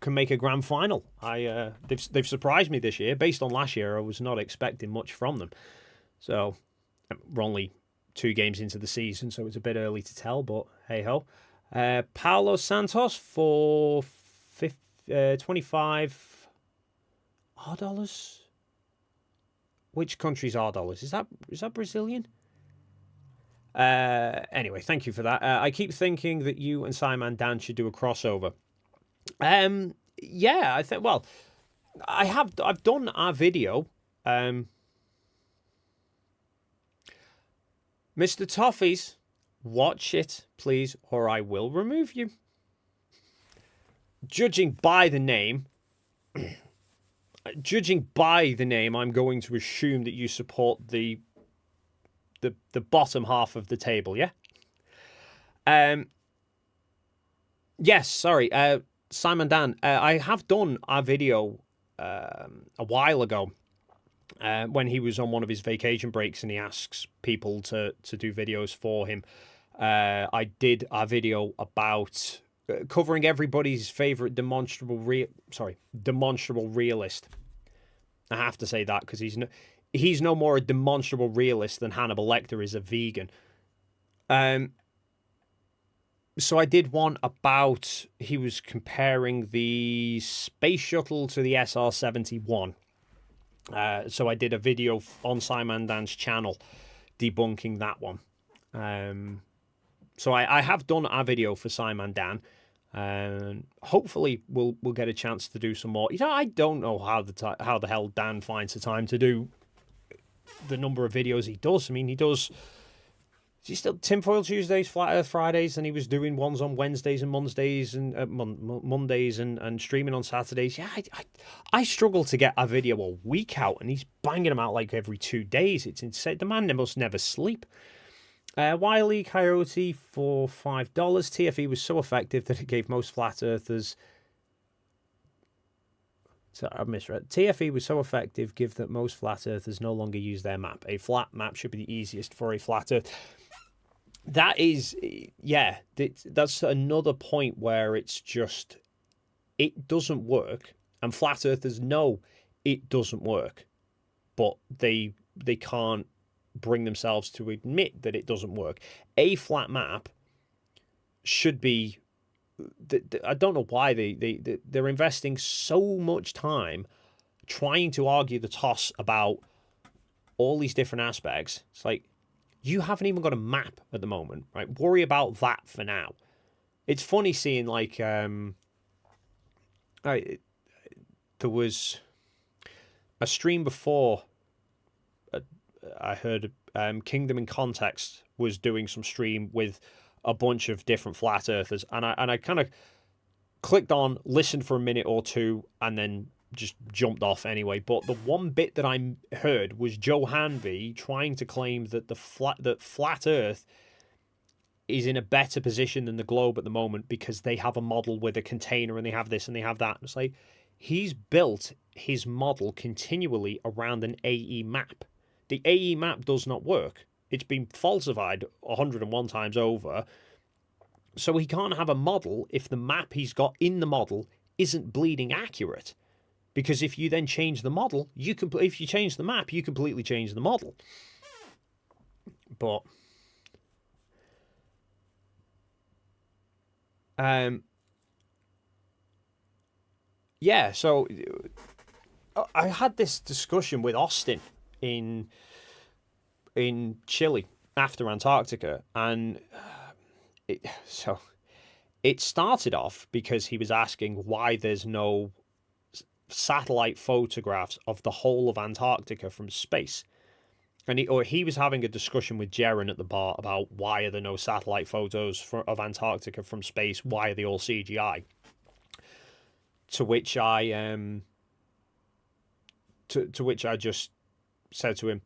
can make a grand final. They've surprised me this year. Based on last year, I was not expecting much from them. So we're only 2 games into the season, so it's a bit early to tell. But hey ho. Paulo Santos for 25 R dollars. Which country's R dollars? Is that Brazilian? Anyway, thank you for that. I keep thinking that you and Simon Dan should do a crossover. Yeah, I think. Well, I've done our video. Mr. Toffees, watch it, please, or I will remove you. Judging by the name, I'm going to assume that you support the bottom half of the table, yeah? Yes, sorry. Simon Dan, I have done a video a while ago when he was on one of his vacation breaks and he asks people to do videos for him. I did a video about covering everybody's favorite demonstrable realist. I have to say that because he's no more a demonstrable realist than Hannibal Lecter is a vegan. So I did one about, he was comparing the space shuttle to the SR-71. So I did a video on Simon Dan's channel debunking that one. So I have done a video for Simon Dan. And hopefully we'll get a chance to do some more. You know, I don't know how the hell Dan finds the time to do the number of videos he does. I mean, he does. Is he still Tinfoil Tuesdays, Flat Earth Fridays, and he was doing ones on Wednesdays and Mondays and Mondays and streaming on Saturdays. Yeah, I struggle to get a video a week out, and he's banging them out like every 2 days. It's insane. The man must never sleep. Wile Coyote for $5. TFE was so effective that it gave most flat earthers. So I misread. TFE was so effective, given that most flat earthers no longer use their map. A flat map should be the easiest for a flat earth. That is, yeah, that's another point where it's just, it doesn't work. And flat earthers know it doesn't work. But they can't bring themselves to admit that it doesn't work. A flat map should be, I don't know why they're investing so much time trying to argue the toss about all these different aspects. It's like, you haven't even got a map at the moment, right? Worry about that for now. It's funny seeing like there was a stream before. I heard Kingdom in Context was doing some stream with a bunch of different flat earthers, and I kind of clicked on, listened for a minute or two, and then just jumped off anyway. But the one bit that I heard was Joe Hanvey trying to claim that that flat Earth is in a better position than the globe at the moment because they have a model with a container and they have this and they have that. And it's like, he's built his model continually around an AE map. The AE map does not work. It's been falsified 101 times over. So he can't have a model if the map he's got in the model isn't bleeding accurate. Because if you then change the model, if you change the map, you completely change the model. But yeah, so I had this discussion with Austin in Chile after Antarctica, and it started off because he was asking why there's no satellite photographs of the whole of Antarctica from space. And he was having a discussion with Jaren at the bar about why are there no satellite photos of Antarctica from space? Why are they all CGI? To which I to which I just said to him,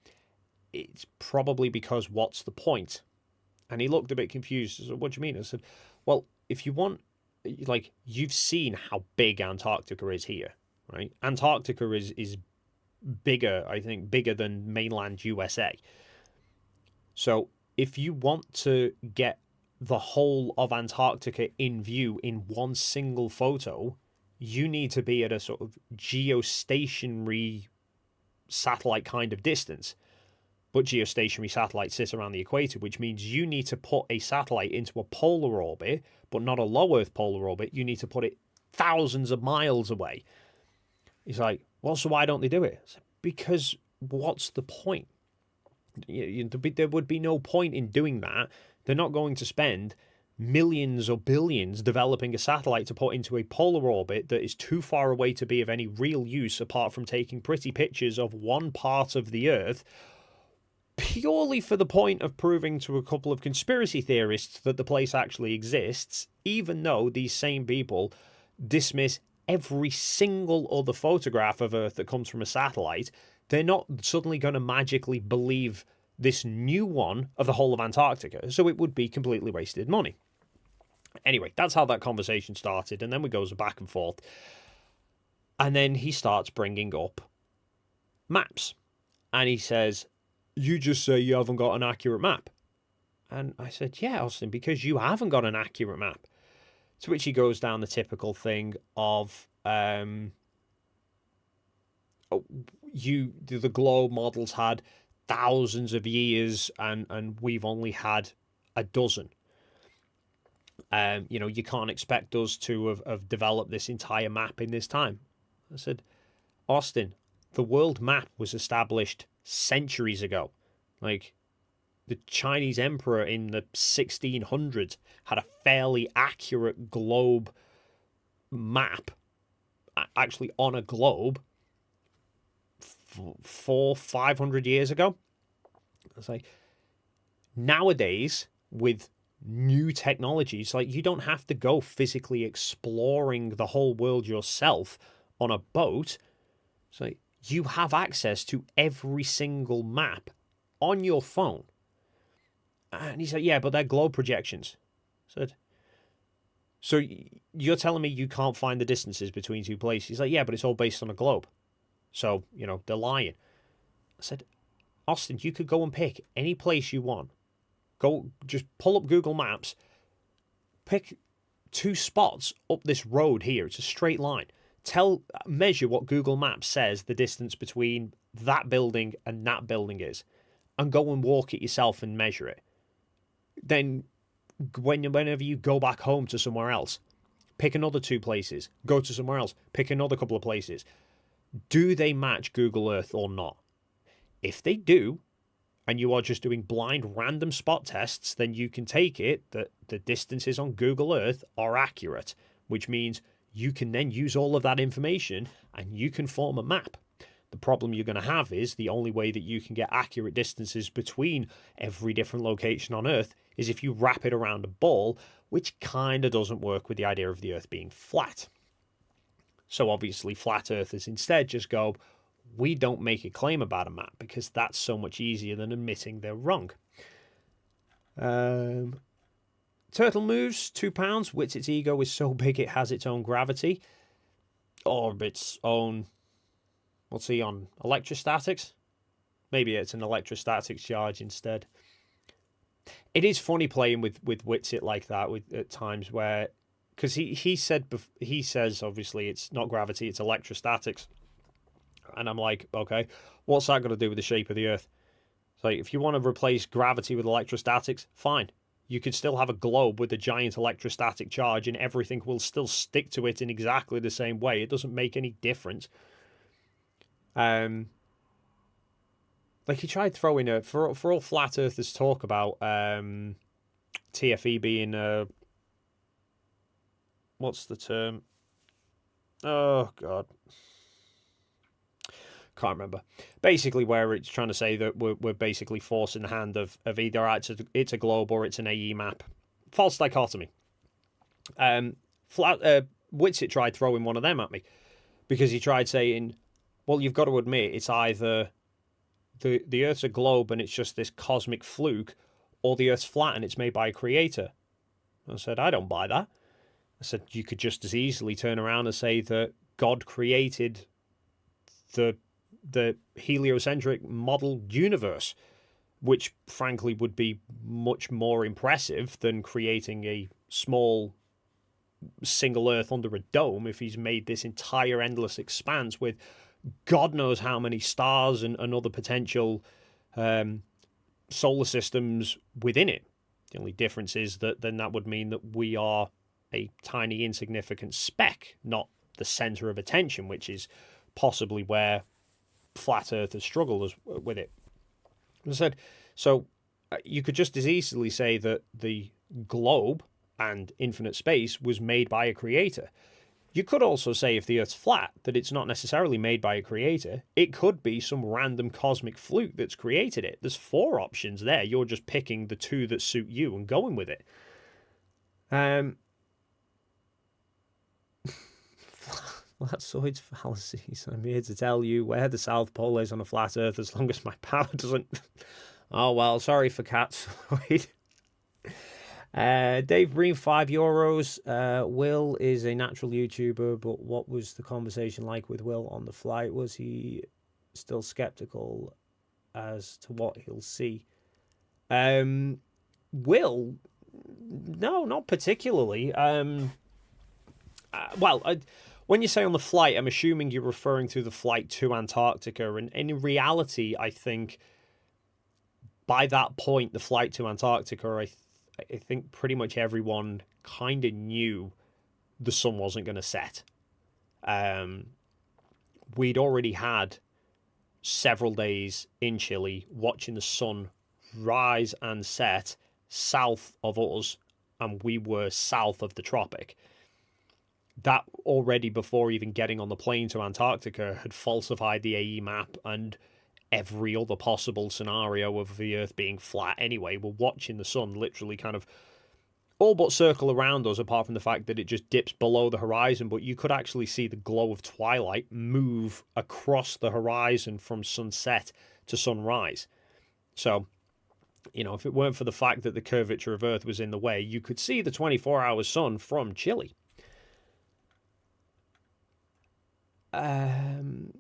it's probably because what's the point? And he looked a bit confused. I said, what do you mean? I said, well, if you want, like, you've seen how big Antarctica is here, right? Antarctica is bigger, I think, bigger than mainland USA. So if you want to get the whole of Antarctica in view in one single photo, you need to be at a sort of geostationary satellite kind of distance. But geostationary satellites sit around the equator, which means you need to put a satellite into a polar orbit, but not a low Earth polar orbit. You need to put it thousands of miles away. He's like, well, so why don't they do it? Said, because what's the point? There would be no point in doing that. They're not going to spend millions or billions developing a satellite to put into a polar orbit that is too far away to be of any real use apart from taking pretty pictures of one part of the Earth, purely for the point of proving to a couple of conspiracy theorists that the place actually exists, even though these same people dismiss every single other photograph of Earth that comes from a satellite. They're not suddenly going to magically believe this new one of the whole of Antarctica, so it would be completely wasted money. Anyway, that's how that conversation started, and then we goes back and forth. And then he starts bringing up maps. And he says, you just say you haven't got an accurate map. And I said, yeah, Austin, because you haven't got an accurate map. To which he goes down the typical thing of the globe models had thousands of years and we've only had a dozen. You can't expect us to have developed this entire map in this time. I said, Austin, the world map was established centuries ago. Like, the Chinese emperor in the 1600s had a fairly accurate globe map, actually on a globe, 400-500 years ago. It's like, nowadays, with new technologies, like, you don't have to go physically exploring the whole world yourself on a boat. It's like, you have access to every single map on your phone. And he said, yeah, but they're globe projections. I said, so you're telling me you can't find the distances between two places? He's like, yeah, but it's all based on a globe. So, they're lying. I said, Austin, you could go and pick any place you want. Go, just pull up Google Maps, pick two spots up this road here. It's a straight line. Measure what Google Maps says the distance between that building and that building is, and go and walk it yourself and measure it. Then whenever you go back home to somewhere else, pick another two places, go to somewhere else, pick another couple of places. Do they match Google Earth or not? If they do, and you are just doing blind random spot tests, then you can take it that the distances on Google Earth are accurate, which means you can then use all of that information and you can form a map. The problem you're going to have is the only way that you can get accurate distances between every different location on Earth is if you wrap it around a ball, which kind of doesn't work with the idea of the Earth being flat. So obviously flat earthers instead just go, we don't make a claim about a map because that's so much easier than admitting they're wrong. Turtle moves, £2. Wits its ego is so big it has its own gravity. Or its own... What's he on? Electrostatics? Maybe it's an electrostatics charge instead. It is funny playing with Witsit like that at times where, because he says obviously it's not gravity, it's electrostatics, and I'm like, okay, what's that got to do with the shape of the Earth? It's like, if you want to replace gravity with electrostatics, fine. You could still have a globe with a giant electrostatic charge, and everything will still stick to it in exactly the same way. It doesn't make any difference. Like, he tried throwing for all flat earthers talk about TFE being what's the term? Oh God, can't remember. Basically, where it's trying to say that we're basically forcing the hand of either it's a globe or it's an AE map. False dichotomy. Witsit tried throwing one of them at me because he tried saying, well, you've got to admit it's either the Earth's a globe and it's just this cosmic fluke, or the Earth's flat and it's made by a creator. I said, I don't buy that. I said, you could just as easily turn around and say that God created the heliocentric model universe, which frankly would be much more impressive than creating a small single Earth under a dome if he's made this entire endless expanse with God knows how many stars and other potential solar systems within it. The only difference is that then that would mean that we are a tiny insignificant speck, not the center of attention, which is possibly where flat earthers struggle with it. As I said, so you could just as easily say that the globe and infinite space was made by a creator. You could also say, if the Earth's flat, that it's not necessarily made by a creator. It could be some random cosmic fluke that's created it. There's 4 options there. You're just picking the 2 that suit you and going with it. Flatsoids fallacies. I'm here to tell you where the South Pole is on a flat Earth as long as my power doesn't... Oh, well, sorry for Catsoid. Dave Breen, €5. Will is a natural YouTuber, but what was the conversation like with Will on the flight? Was he still skeptical as to what he'll see? Will, no, not particularly. When you say on the flight, I'm assuming you're referring to the flight to Antarctica, and in reality, I think by that point, the flight to Antarctica, I think pretty much everyone kind of knew the sun wasn't going to set. We'd already had several days in Chile watching the sun rise and set south of us, and we were south of the tropic. That already, before even getting on the plane to Antarctica, had falsified the AE map and every other possible scenario of the Earth being flat anyway. We're watching the sun literally kind of all but circle around us, apart from the fact that it just dips below the horizon, but you could actually see the glow of twilight move across the horizon from sunset to sunrise. So, you know, if it weren't for the fact that the curvature of Earth was in the way, you could see the 24-hour sun from Chile.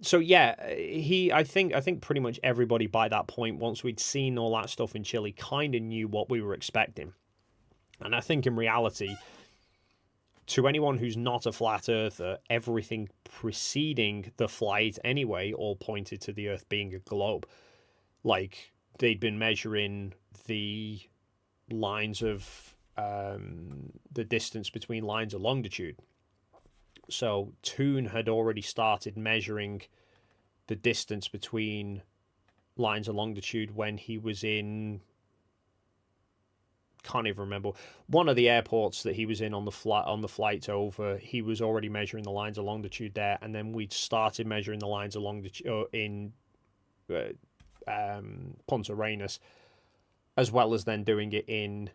So yeah, I think pretty much everybody by that point, once we'd seen all that stuff in Chile, kind of knew what we were expecting. And I think in reality, to anyone who's not a flat earther, everything preceding the flight anyway all pointed to the Earth being a globe. Like, they'd been measuring the lines of the distance between lines of longitude. So Toon had already started measuring the distance between lines of longitude when he was in, can't even remember, one of the airports that he was in on the flight over. He was already measuring the lines of longitude there, and then we'd started measuring the lines of longitude in Punta Arenas, as well as then doing it in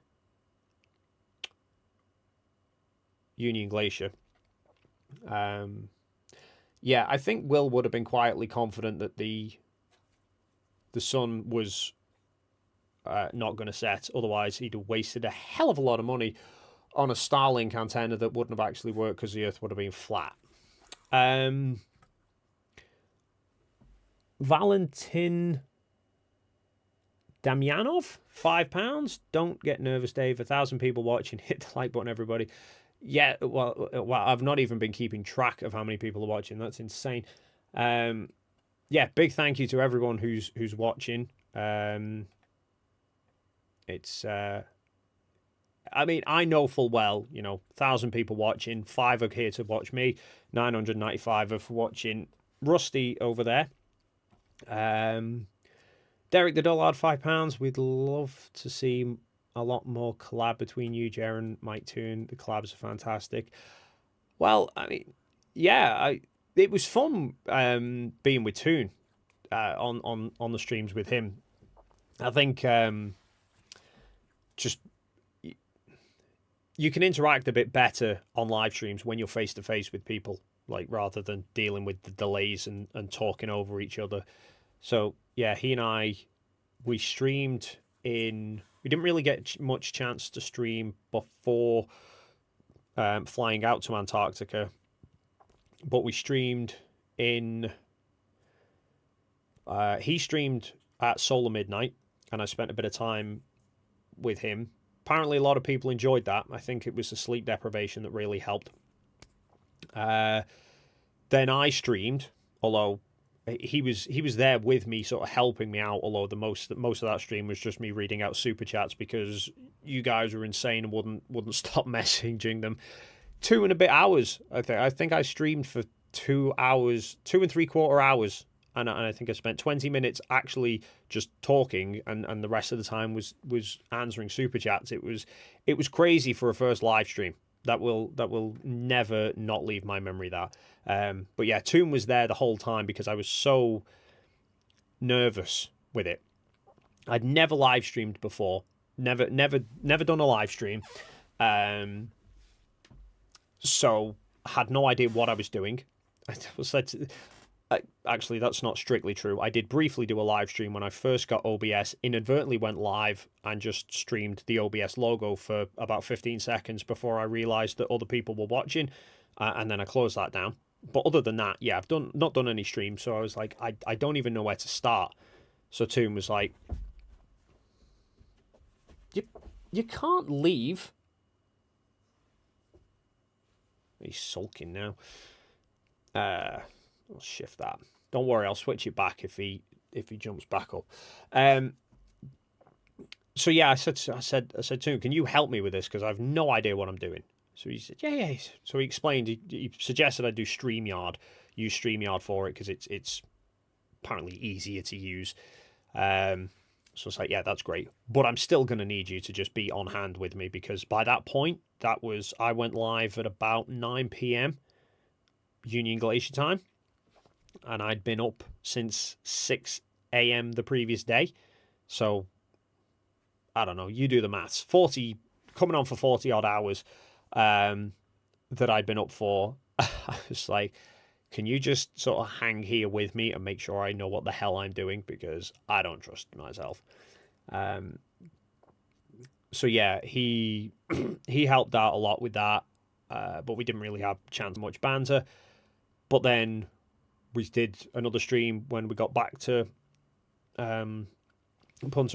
Union Glacier. Yeah, I think Will would have been quietly confident that the sun was not going to set. Otherwise, he'd have wasted a hell of a lot of money on a Starlink antenna that wouldn't have actually worked because the Earth would have been flat. Valentin Damyanov, £5. Don't get nervous, Dave. 1,000 people watching. Hit the like button, everybody. Yeah, well, I've not even been keeping track of how many people are watching. That's insane. Yeah, big thank you to everyone who's watching. It's I mean, I know full well, 1,000 people watching, 5 are here to watch me, 995 are for watching Rusty over there. Derek the Dullard, £5. We'd love to see a lot more collab between you, Jaren, Mike Toon. The collabs are fantastic. Well, I mean, yeah, it was fun being with Toon on the streams with him. I think just you can interact a bit better on live streams when you're face to face with people, like rather than dealing with the delays and talking over each other. So yeah, he and I, we streamed in. We didn't really get much chance to stream before flying out to Antarctica, but we streamed in. He streamed at Solar Midnight, and I spent a bit of time with him. Apparently, a lot of people enjoyed that. I think it was the sleep deprivation that really helped. Then I streamed, although he was there with me, sort of helping me out. Although the most of that stream was just me reading out super chats because you guys were insane and wouldn't stop messaging them. 2 and a bit hours. I think I streamed for 2 hours, 2 3/4 hours. And I think I spent 20 minutes actually just talking, and the rest of the time was answering super chats. It was crazy for a first live stream. That will never not leave my memory. That, but yeah, Toon was there the whole time because I was so nervous with it. I'd never live streamed before. Never done a live stream. So I had no idea what I was doing. I was said to. Actually, that's not strictly true. I did briefly do a live stream when I first got OBS, inadvertently went live and just streamed the OBS logo for about 15 seconds before I realized that other people were watching, and then I closed that down. But other than that, yeah, I've not done any streams, so I was like, I don't even know where to start. So Toon was like, you can't leave. He's sulking now. I'll shift that. Don't worry, I'll switch it back if he jumps back up. So yeah, I said to him, can you help me with this because I have no idea what I'm doing. So he said, yeah. So he explained. He suggested I do StreamYard, use StreamYard for it because it's apparently easier to use. So it's like, yeah, that's great. But I'm still gonna need you to just be on hand with me because by that point, I went live at about 9 p.m. Union Glacier time. And I'd been up since 6 a.m. the previous day. So, I don't know, you do the maths. Coming on for 40 odd hours that I'd been up for. I was like, can you just sort of hang here with me and make sure I know what the hell I'm doing? Because I don't trust myself. So yeah, he helped out a lot with that. But we didn't really have a chance much banter. But then we did another stream when we got back to Punta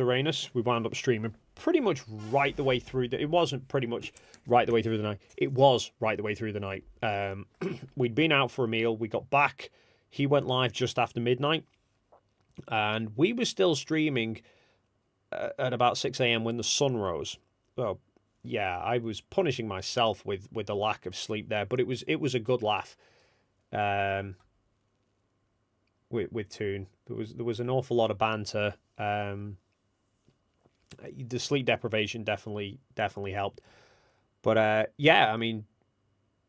Arenas. We wound up streaming pretty much right the way through. It wasn't pretty much right the way through the night. It was right the way through the night. We'd been out for a meal. We got back. He went live just after midnight. And we were still streaming at about 6 a.m. when the sun rose. Well, yeah, I was punishing myself with the lack of sleep there. But it was a good laugh. With Toon, there was an awful lot of banter. The sleep deprivation definitely helped, but yeah, I mean,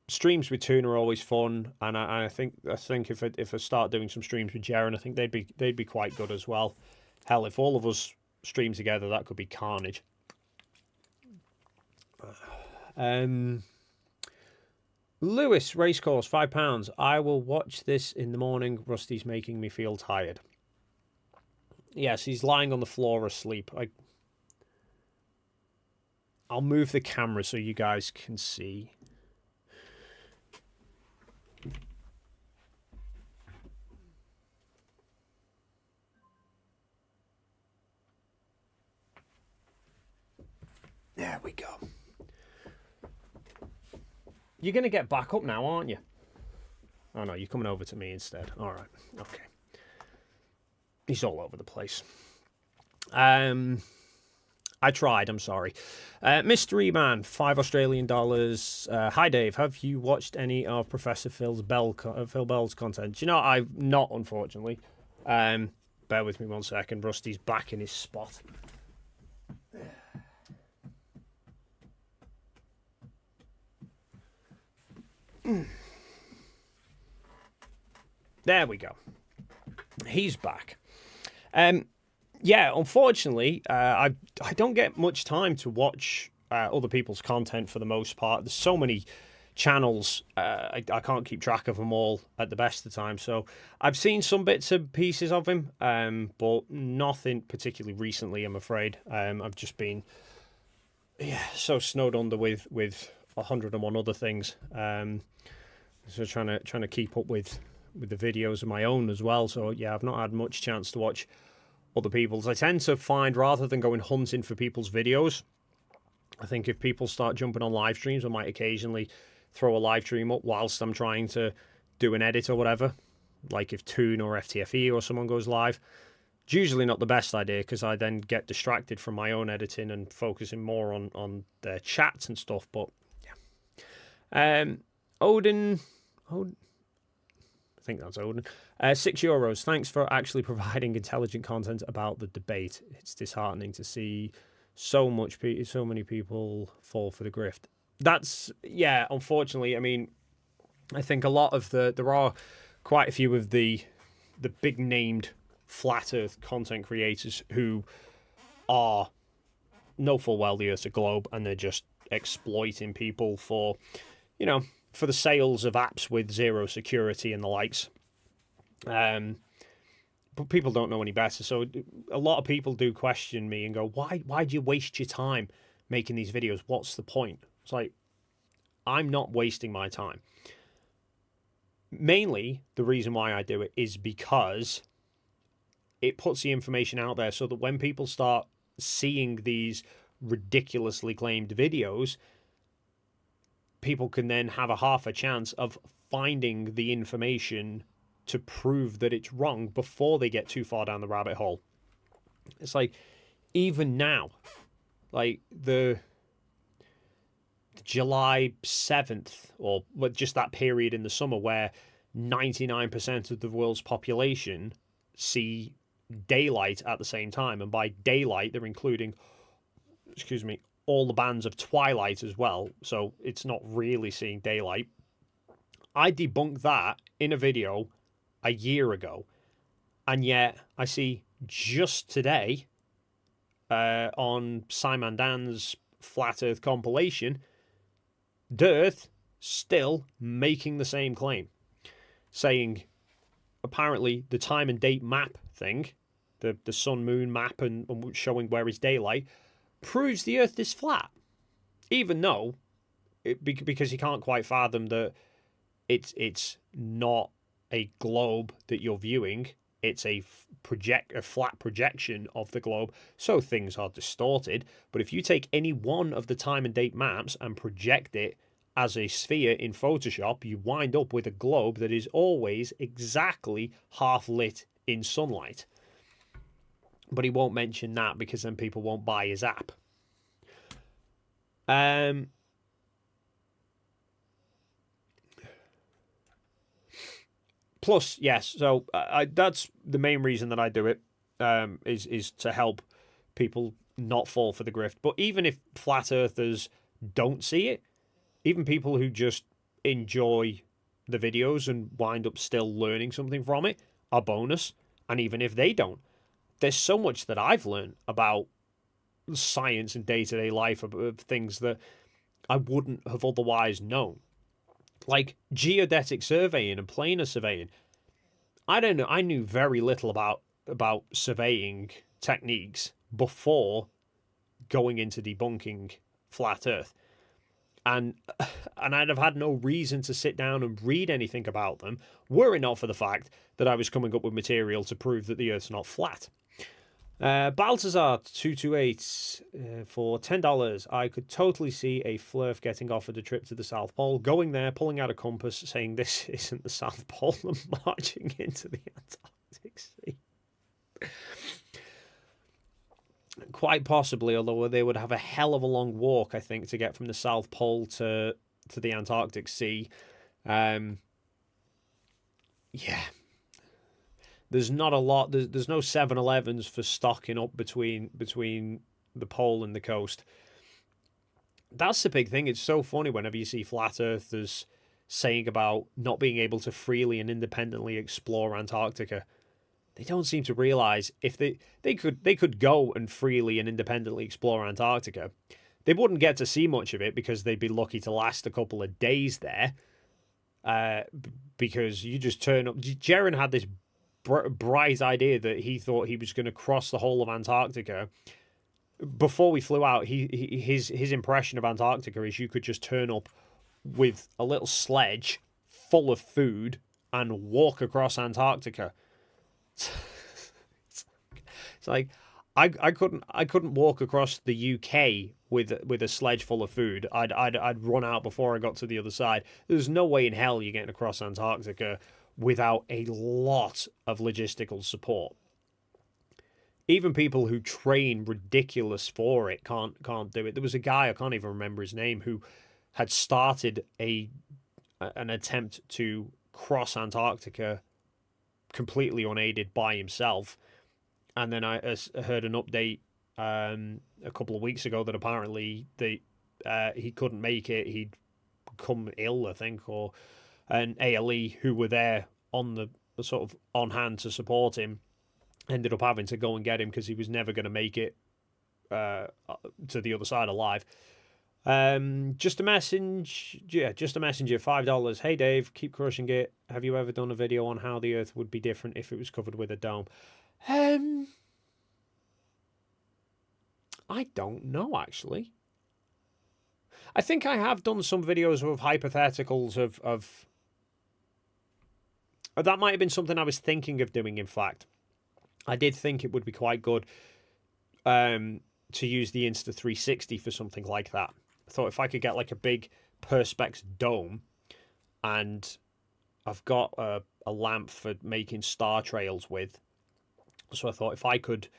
streams with Toon are always fun, and I think if I start doing some streams with Jaren, I think they'd be quite good as well. Hell, if all of us stream together, that could be carnage. Lewis Racecourse, £5. I will watch this in the morning. Rusty's making me feel tired. Yes, he's lying on the floor asleep. I'll move the camera so you guys can see. You're going to get back up now, aren't you? Oh, no, you're coming over to me instead. All right. Okay. He's all over the place. I tried, I'm sorry. Mystery Man, $5 Australian. Hi, Dave. Have you watched any of Professor Phil Bell's content? Do you know, I've not, unfortunately. Bear with me 1 second. Rusty's back in his spot. There we go. He's back. Yeah, unfortunately, I don't get much time to watch other people's content for the most part. There's so many channels, I can't keep track of them all at the best of time. So I've seen some bits and pieces of him, but nothing particularly recently, I'm afraid. I've just been so snowed under with 101 other things. So trying to keep up with the videos of my own as well. So yeah, I've not had much chance to watch other people's. I tend to find, rather than going hunting for people's videos, I think if people start jumping on live streams, I might occasionally throw a live stream up whilst I'm trying to do an edit or whatever. Like if Toon or FTFE or someone goes live. It's usually not the best idea because I then get distracted from my own editing and focusing more on their chats and stuff. But yeah. Odin, I think that's Odin. €6. Thanks for actually providing intelligent content about the debate. It's disheartening to see so many people fall for the grift. That's, yeah, unfortunately. I mean, I think a lot of there are quite a few of the big named flat Earth content creators who know full well the Earth's a globe, and they're just exploiting people for, for the sales of apps with zero security and the likes. But people don't know any better. So a lot of people do question me and go, why do you waste your time making these videos? What's the point? It's like, I'm not wasting my time. Mainly, the reason why I do it is because it puts the information out there so that when people start seeing these ridiculously claimed videos, people can then have a half a chance of finding the information to prove that it's wrong before they get too far down the rabbit hole. It's like, even now, like the July 7th, or just that period in the summer where 99% of the world's population see daylight at the same time. And by daylight, they're including, all the bands of twilight as well. So it's not really seeing daylight. I debunked that in a video a year ago. And yet I see just today on Simon Dan's Flat Earth compilation, Dearth still making the same claim, saying apparently the time and date map thing, the sun moon map and showing where is daylight, proves the Earth is flat, even though because you can't quite fathom that it's not a globe that you're viewing. It's a flat projection of the globe, so things are distorted. But if you take any one of the time and date maps and project it as a sphere in Photoshop, you wind up with a globe that is always exactly half lit in sunlight. But he won't mention that because then people won't buy his app. Plus, yes, so that's the main reason that I do it, is to help people not fall for the grift. But even if flat earthers don't see it, even people who just enjoy the videos and wind up still learning something from it, are bonus. And even if they don't, there's so much that I've learned about science and day-to-day life of things that I wouldn't have otherwise known. Like geodetic surveying and planar surveying. I don't know. I knew very little about surveying techniques before going into debunking flat Earth. And I'd have had no reason to sit down and read anything about them were it not for the fact that I was coming up with material to prove that the Earth's not flat. Baltazar 228 for $10. I could totally see a Flurf getting offered a trip to the South Pole, going there, pulling out a compass, saying this isn't the South Pole, and marching into the Antarctic Sea. Quite possibly, although they would have a hell of a long walk, I think, to get from the South Pole to the Antarctic Sea. Yeah. There's not a lot. There's no 7-Elevens for stocking up between the pole and the coast. That's the big thing. It's so funny whenever you see flat earthers saying about not being able to freely and independently explore Antarctica. They don't seem to realize if they could go and freely and independently explore Antarctica. They wouldn't get to see much of it because they'd be lucky to last a couple of days there. Because you just turn up. Jaren had this bright idea that he thought he was going to cross the whole of Antarctica. Before we flew out, his impression of Antarctica is you could just turn up with a little sledge full of food and walk across Antarctica. It's like I couldn't walk across the UK with a sledge full of food. I'd run out before I got to the other side. There's no way in hell you're getting across Antarctica without a lot of logistical support. Even people who train ridiculous for it can't do it. There was a guy, I can't even remember his name, who had started an attempt to cross Antarctica completely unaided by himself. And then I heard an update a couple of weeks ago that apparently he couldn't make it. He'd become ill, I think, or an ALE who were there on the sort of on hand to support him ended up having to go and get him because he was never going to make it to the other side alive. Just a messenger, $5. Hey Dave, keep crushing it. Have you ever done a video on how the Earth would be different if it was covered with a dome? I don't know, actually. I think I have done some videos with hypotheticals of that might have been something I was thinking of doing, in fact. I did think it would be quite good to use the Insta360 for something like that. I thought if I could get like a big Perspex dome, and I've got a lamp for making star trails with, so I thought if I could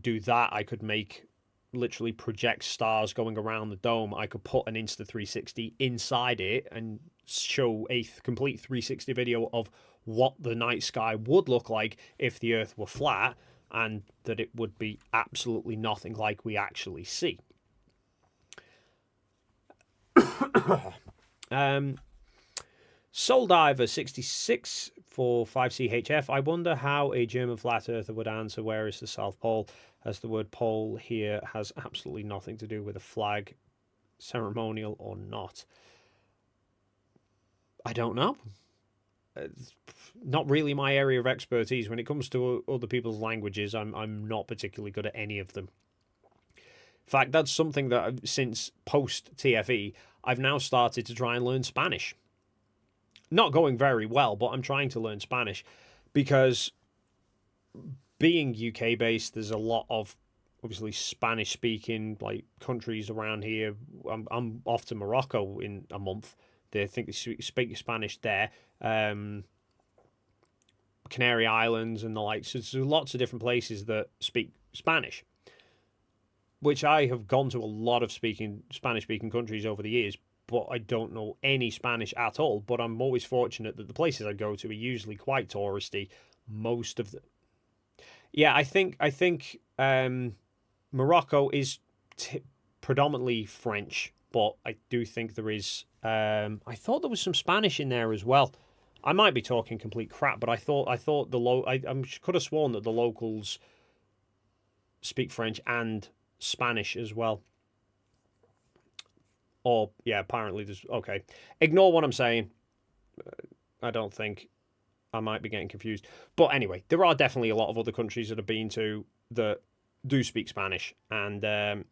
do that, I could make literally project stars going around the dome. I could put an Insta360 inside it and show a complete 360 video of what the night sky would look like if the Earth were flat, and that it would be absolutely nothing like we actually see. Soul Diver 66 for 5CHF. I wonder how a German flat earther would answer where is the South Pole, as the word pole here has absolutely nothing to do with a flag, ceremonial or not. I don't know. It's not really my area of expertise. When it comes to other people's languages, I'm not particularly good at any of them. In fact, that's something that since post TFE, I've now started to try and learn Spanish. Not going very well, but I'm trying to learn Spanish because being UK based, there's a lot of obviously Spanish speaking like countries around here. I'm off to Morocco in a month. They think they speak Spanish there. Canary Islands and the like. So there's lots of different places that speak Spanish, which I have gone to a lot of Spanish-speaking countries over the years, but I don't know any Spanish at all. But I'm always fortunate that the places I go to are usually quite touristy. Most of the, yeah, I think Morocco is predominantly French, but I do think there is. I thought there was some Spanish in there as well. I might be talking complete crap, but I thought I could have sworn that the locals speak French and Spanish as well. Or yeah, apparently there's okay. Ignore what I'm saying. I don't think I might be getting confused. But anyway, there are definitely a lot of other countries that I've been to that do speak Spanish, and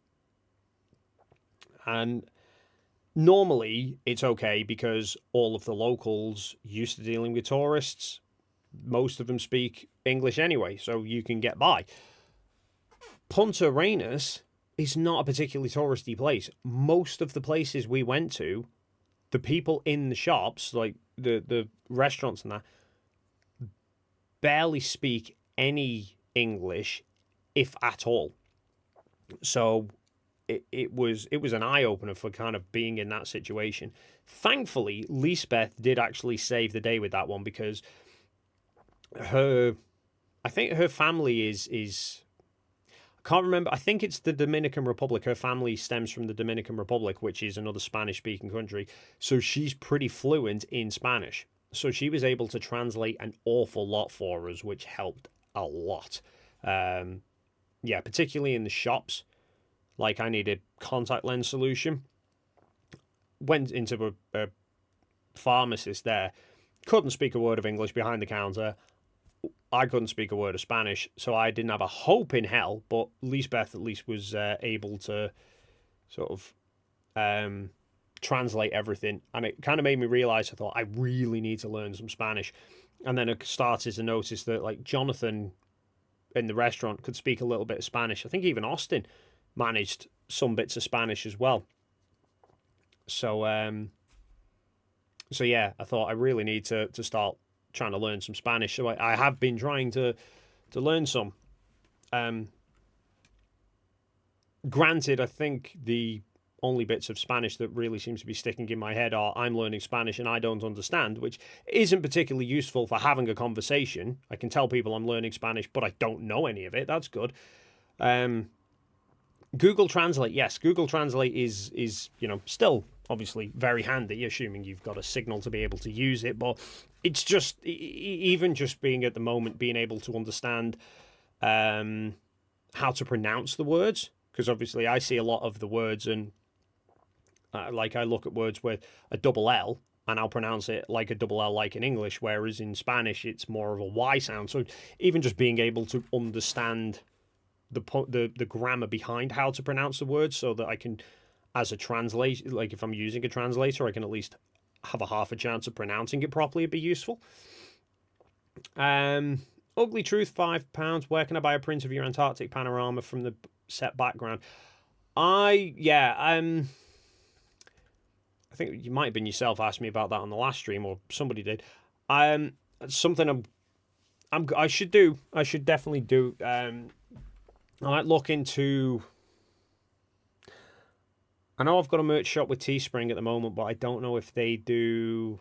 normally it's okay because all of the locals used to dealing with tourists. Most of them speak English anyway, so you can get by. Punta Arenas is not a particularly touristy place. Most of the places we went to, the people in the shops, like the restaurants and that, barely speak any English, if at all. So it was an eye opener for kind of being in that situation. Thankfully, Lisbeth did actually save the day with that one, because I think her family is I can't remember. I think it's the Dominican Republic. Her family stems from the Dominican Republic, which is another Spanish-speaking country. So she's pretty fluent in Spanish. So she was able to translate an awful lot for us, which helped a lot. Yeah, particularly in the shops. Like, I needed contact lens solution. Went into a pharmacist there. Couldn't speak a word of English behind the counter. I couldn't speak a word of Spanish, so I didn't have a hope in hell, but Lisbeth at least was able to sort of translate everything. And it kind of made me realize, I thought, I really need to learn some Spanish. And then I started to notice that, like, Jonathan in the restaurant could speak a little bit of Spanish. I think even Austin managed some bits of Spanish as well. So yeah, I thought I really need to start trying to learn some Spanish. So I have been trying to learn some. Granted, I think the only bits of Spanish that really seems to be sticking in my head are I'm learning Spanish and I don't understand, which isn't particularly useful for having a conversation. I can tell people I'm learning Spanish, but I don't know any of it. That's good. Google Translate, yes, Google Translate is still obviously very handy, assuming you've got a signal to be able to use it. But it's just even just being at the moment being able to understand how to pronounce the words, because obviously I see a lot of the words and like I look at words with a double L and I'll pronounce it like a double L like in English, whereas in Spanish it's more of a Y sound. So even just being able to understand the grammar behind how to pronounce the words, so that I can, as a translator, like if I'm using a translator, I can at least have a half a chance of pronouncing it properly, it'd be useful. Ugly Truth, £5. Where can I buy a print of your Antarctic panorama from the set background? I think you might have been yourself asked me about that on the last stream, or somebody did. Something I should do. I should definitely do. I might look into. I know I've got a merch shop with Teespring at the moment, but I don't know if they do.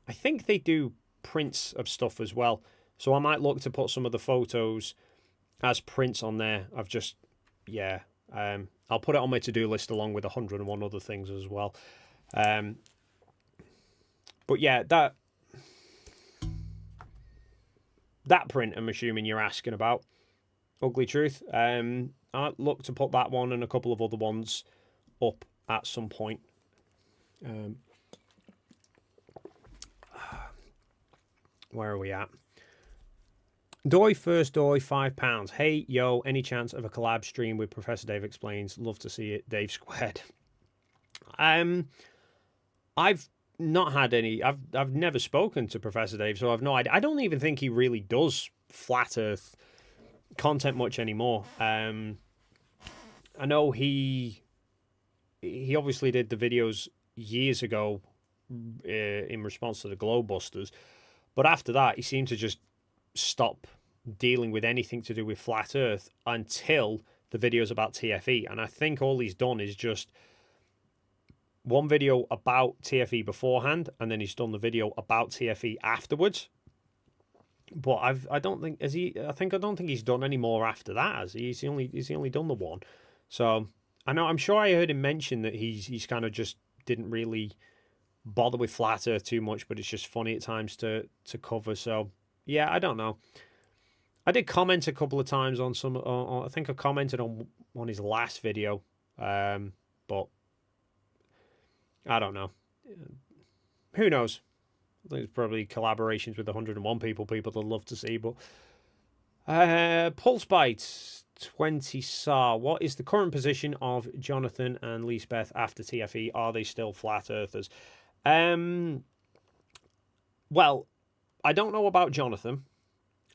I think they do prints of stuff as well. So I might look to put some of the photos as prints on there. I'll put it on my to-do list along with 101 other things as well. But yeah, that print I'm assuming you're asking about, Ugly Truth. I'll look to put that one and a couple of other ones up at some point. Where are we at? Doy First Doy, £5. Hey, yo, any chance of a collab stream with Professor Dave Explains? Love to see it, Dave Squared. I've not had any. I've never spoken to Professor Dave, so I've no idea. I don't even think he really does flat Earth content much anymore. I know he obviously did the videos years ago in response to the Globebusters, but after that he seemed to just stop dealing with anything to do with flat Earth until the videos about TFE. And I think all he's done is just one video about TFE beforehand, and then he's done the video about TFE afterwards. But I don't think he's done any more after that. Has he? He's only done the one. So I'm sure I heard him mention that he's kind of just didn't really bother with flat Earth too much, but it's just funny at times to cover. So yeah, I don't know. I did comment a couple of times on some. I think I commented on his last video, but I don't know. Who knows? I think it's probably collaborations with 101 people that love to see. But Pulse Bites 20 SAR. What is the current position of Jonathan and Lisbeth after TFE? Are they still flat earthers? Well, I don't know about Jonathan.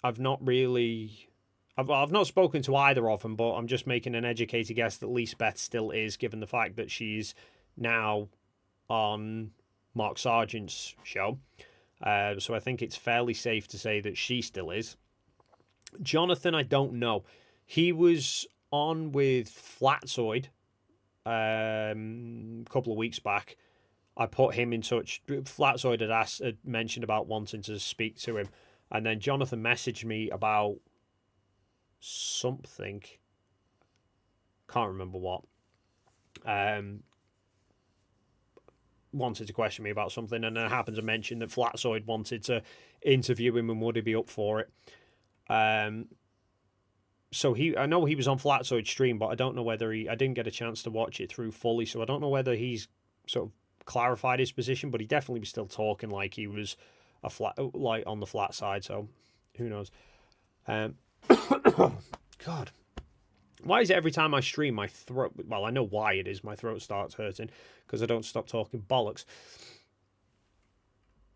I've not really. I've not spoken to either of them, but I'm just making an educated guess that Lise Beth still is, given the fact that she's now on Mark Sargent's show. So I think it's fairly safe to say that she still is. Jonathan, I don't know. He was on with Flatzoid a couple of weeks back. I put him in touch. Flatzoid had mentioned about wanting to speak to him, and then Jonathan messaged me about something. Can't remember what. Wanted to question me about something, and I happened to mention that Flatzoid wanted to interview him and would he be up for it. So I know he was on Flatzoid's stream, but I don't know whether I didn't get a chance to watch it through fully, so I don't know whether he's sort of clarified his position, but he definitely was still talking like he was on the flat side, so who knows. God, why is it every time I stream my throat, well, I know why it is, my throat starts hurting because I don't stop talking bollocks.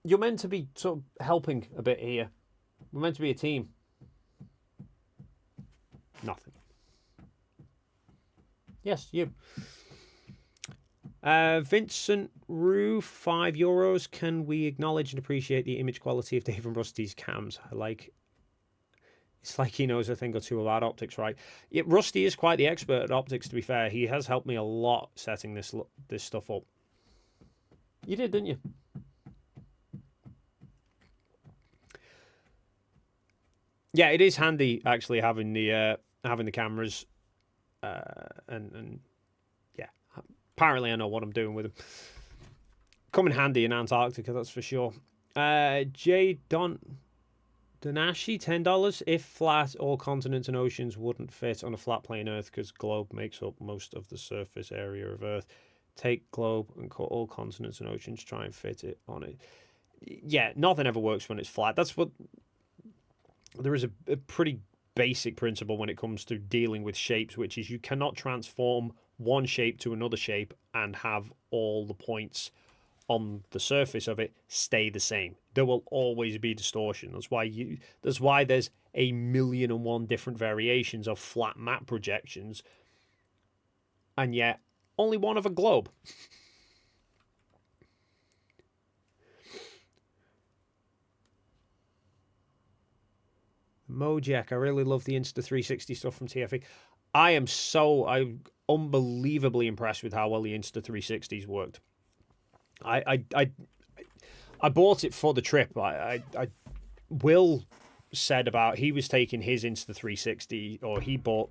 You're meant to be sort of helping a bit here. We're meant to be a team. Nothing. Yes, you. Vincent Rue, €5. Can we acknowledge and appreciate the image quality of Dave and Rusty's cams? It's like he knows a thing or two about optics, right? Yeah, Rusty is quite the expert at optics, to be fair. He has helped me a lot setting this stuff up. You did, didn't you? Yeah, it is handy actually having the cameras, and yeah. Apparently, I know what I'm doing with them. Come in handy in Antarctica, that's for sure. J. Donashi, $10. If flat, all continents and oceans wouldn't fit on a flat plane Earth because globe makes up most of the surface area of Earth. Take globe and cut all continents and oceans, try and fit it on it. Yeah, nothing ever works when it's flat. That's what... There is a pretty basic principle when it comes to dealing with shapes, which is you cannot transform one shape to another shape and have all the points on the surface of it stay the same. There will always be distortion. That's why there's 1,000,001 different variations of flat map projections, and yet only one of a globe. Mojak, I really love the Insta360 stuff from TFE. I'm unbelievably impressed with how well the Insta360s worked. I bought it for the trip. Will said about he was taking his Insta360, or he bought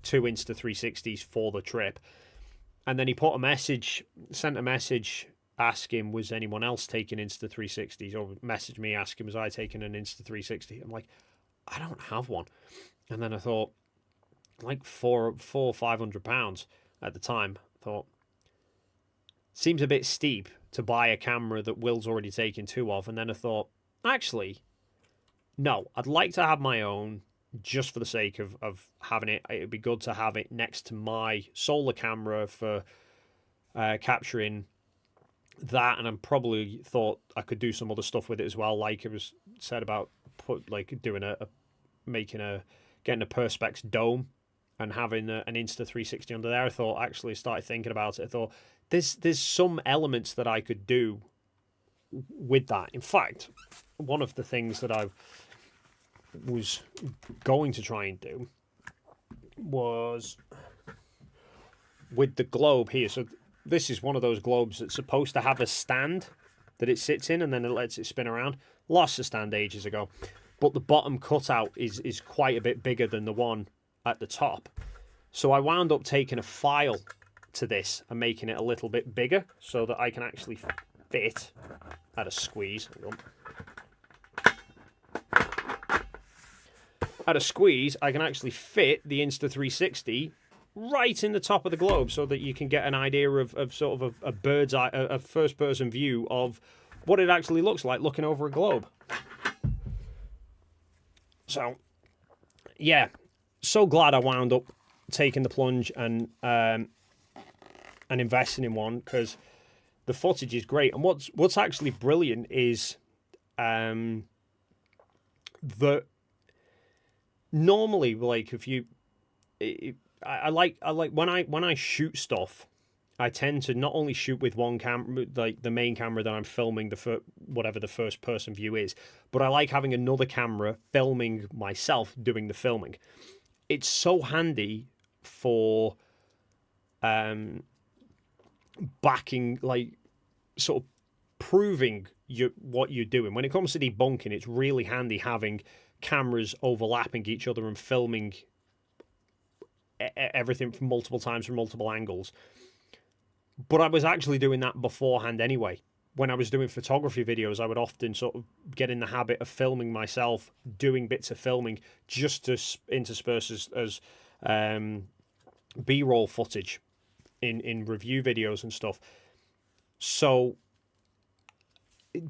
2 Insta360s for the trip, and then he sent a message asking was anyone else taking Insta360s, or messaged me asking was I taking an Insta360. I'm like, I don't have one. And then I thought, like £400 or £500 at the time. I thought, seems a bit steep to buy a camera that Will's already taken 2 of. And then I thought, actually, no, I'd like to have my own just for the sake of having it. It would be good to have it next to my solar camera for capturing that. And I probably thought I could do some other stuff with it as well. Like it was said about getting a Perspex dome and having an Insta360 under there. I thought, actually started thinking about it. I thought there's some elements that I could do with that. In fact, one of the things that I was going to try and do was with the globe here. So this is one of those globes that's supposed to have a stand that it sits in and then it lets it spin around. Lost the stand ages ago. But the bottom cutout is quite a bit bigger than the one at the top. So I wound up taking a file to this and making it a little bit bigger so that I can actually fit at a squeeze. At a squeeze, I can actually fit the Insta360 right in the top of the globe so that you can get an idea of sort of a bird's eye, a first-person view of what it actually looks like looking over a globe. So, yeah, so glad I wound up taking the plunge and investing in one because the footage is great. And what's actually brilliant is that normally, like if you, I like when I shoot stuff, I tend to not only shoot with one camera, like the main camera that I'm filming whatever the first person view is, but I like having another camera filming myself doing the filming. It's so handy for backing, like sort of proving what you're doing. When it comes to debunking, it's really handy having cameras overlapping each other and filming everything from multiple times from multiple angles. But I was actually doing that beforehand anyway. When I was doing photography videos, I would often sort of get in the habit of filming myself, doing bits of filming just to intersperse as B-roll footage in review videos and stuff. So,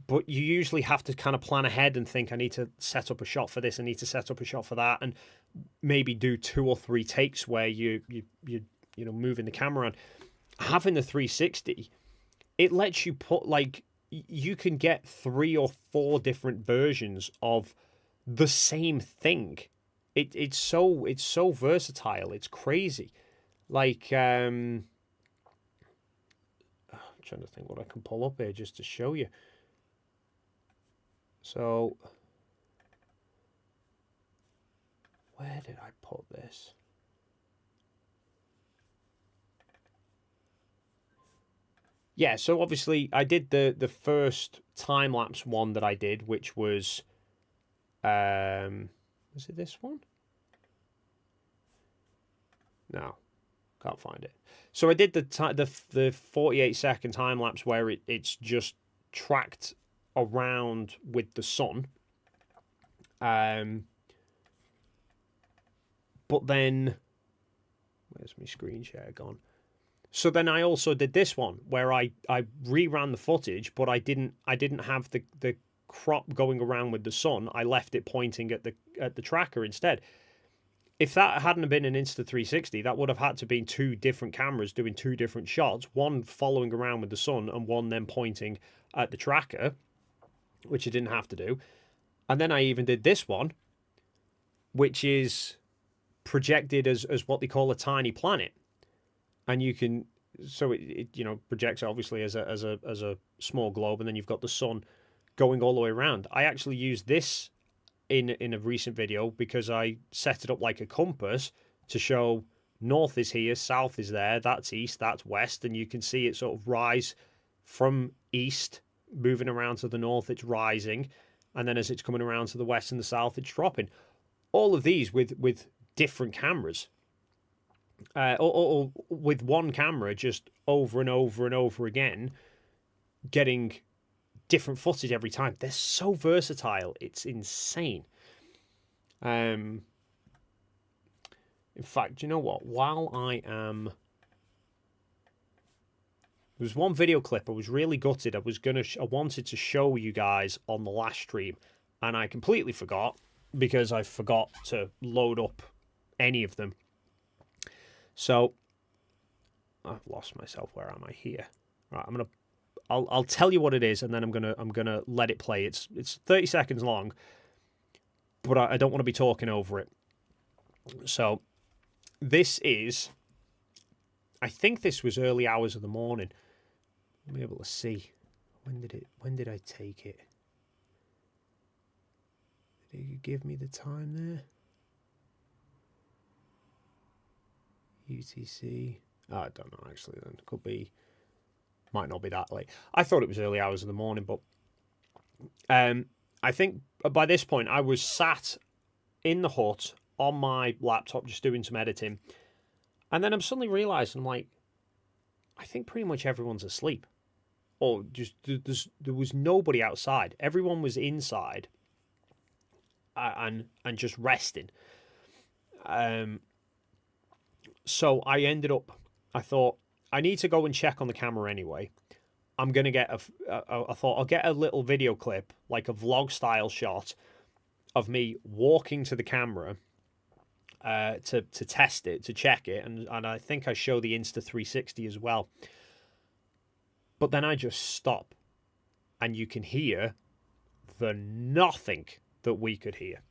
but you usually have to kind of plan ahead and think, I need to set up a shot for this, I need to set up a shot for that, and maybe do 2 or 3 takes where you moving the camera on. Having the 360, it lets you put, like, you can get 3 or 4 different versions of the same thing. It's so versatile. It's crazy. Like, I'm trying to think what I can pull up here just to show you. So, where did I put this? Yeah, so obviously I did the first time-lapse one that I did, which was it this one? No, can't find it. So I did the 48-second time-lapse where it's just tracked around with the sun. But then, where's my screen share gone? So then I also did this one where I reran the footage, but I didn't have the crop going around with the sun. I left it pointing at the tracker instead. If that hadn't been an Insta360, that would have had to be 2 different cameras doing 2 different shots, one following around with the sun and one then pointing at the tracker, which I didn't have to do. And then I even did this one, which is projected as what they call a tiny planet. And you can, so it projects obviously as a small globe, and then you've got the sun going all the way around. I actually used this in a recent video because I set it up like a compass to show north is here, south is there, that's east, that's west, and you can see it sort of rise from east, moving around to the north, it's rising, and then as it's coming around to the west and the south, it's dropping. All of these with different cameras. Or with one camera just over and over and over again, getting different footage every time. They're so versatile. It's insane. In fact, you know what? While I am... There was one video clip I was really gutted. I wanted to show you guys on the last stream, and I completely forgot because I forgot to load up any of them. So I've lost myself. Where am I here? Right, I'll tell you what it is, and then I'm gonna let it play. It's 30 seconds long, but I don't want to be talking over it. So this is, I think this was early hours of the morning. I'll be able to see. When did I take it? Did you give me the time there? UTC. Oh, I don't know, actually. Then could be, might not be that late. I thought it was early hours of the morning, but I think by this point I was sat in the hut on my laptop just doing some editing, and then I'm suddenly realising, I'm like, I think pretty much everyone's asleep, or just there was nobody outside. Everyone was inside and just resting. So I ended up, I thought, I need to go and check on the camera anyway. I'm going to get I thought I'll get a little video clip, like a vlog style shot of me walking to the camera to test it, to check it. And I think I show the Insta360 as well. But then I just stop and you can hear the nothing that we could hear.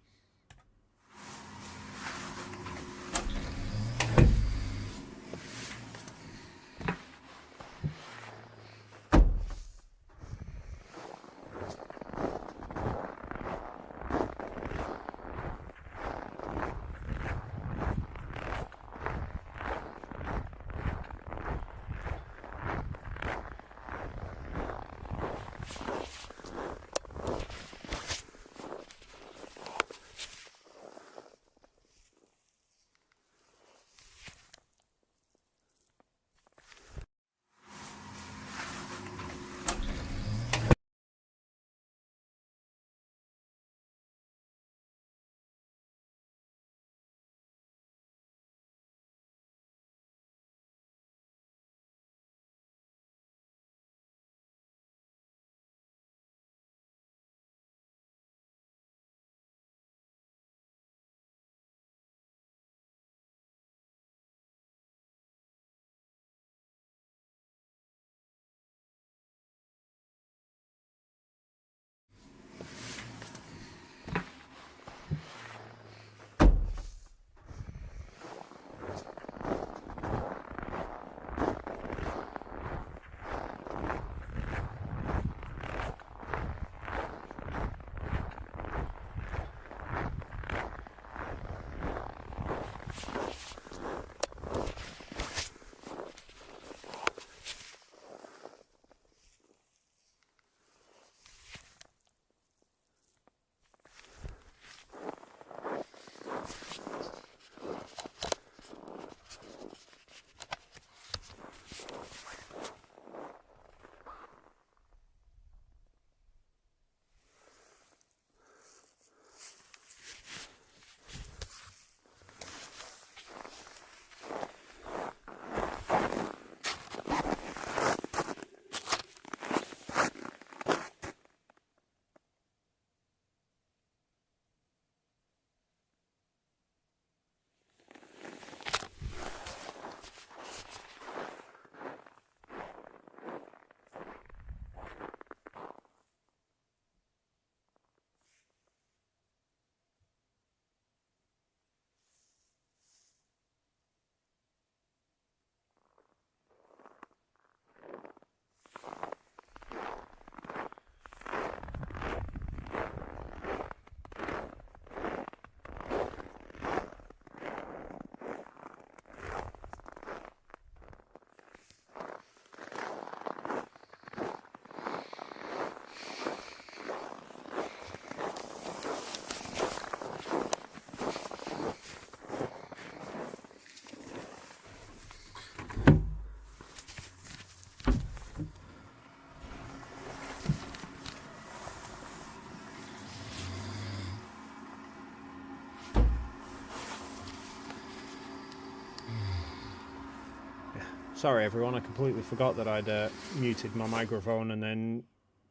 Sorry, everyone. I completely forgot that I'd muted my microphone, and then,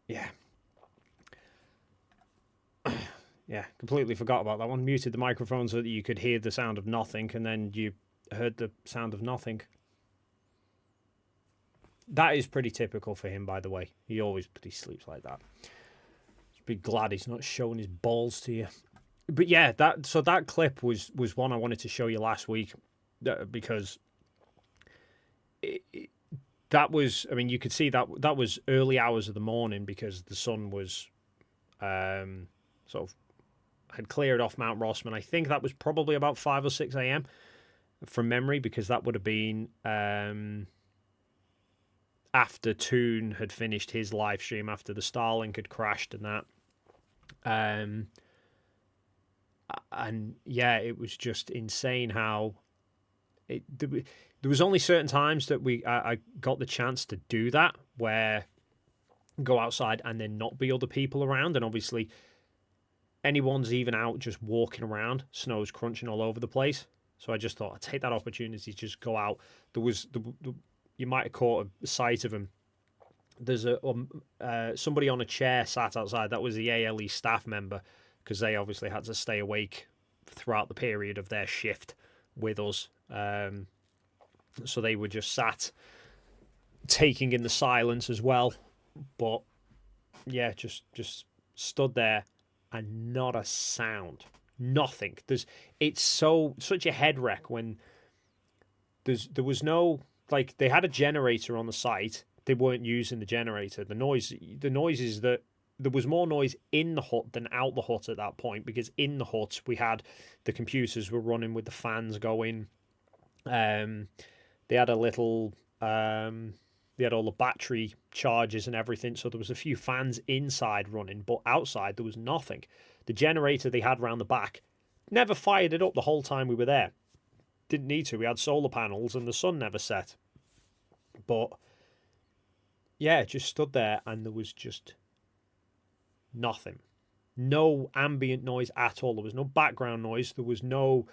yeah. Yeah, completely forgot about that one. Muted the microphone so that you could hear the sound of nothing, and then you heard the sound of nothing. That is pretty typical for him, by the way. He sleeps like that. Just be glad he's not showing his balls to you. But yeah, that clip was one I wanted to show you last week, because that was, I mean, you could see that was early hours of the morning, because the sun was sort of had cleared off Mount Rossman. I think that was probably about 5 or 6 a.m. from memory, because that would have been after Toon had finished his live stream, after the Starlink had crashed and that. And yeah, it was just insane how there was only certain times that I got the chance to do that, where go outside and then not be other people around. And obviously anyone's even out just walking around, snow's crunching all over the place. So I just thought I'd take that opportunity to just go out. There was you might have caught a sight of him. There's somebody on a chair sat outside. That was the ALE staff member, because they obviously had to stay awake throughout the period of their shift with us. So they were just sat taking in the silence as well. But yeah, just stood there and not a sound. Nothing. It's such a head wreck when there was no, like, they had a generator on the site. They weren't using the generator. The noise is that there was more noise in the hut than out the hut at that point, because in the hut we had the computers were running with the fans going. They had a little they had all the battery charges and everything, so there was a few fans inside running, but outside there was nothing. The generator they had round the back never fired it up the whole time we were there. Didn't need to. We had solar panels and the sun never set. But yeah, just stood there and there was just nothing. No ambient noise at all. There was no background noise. There was no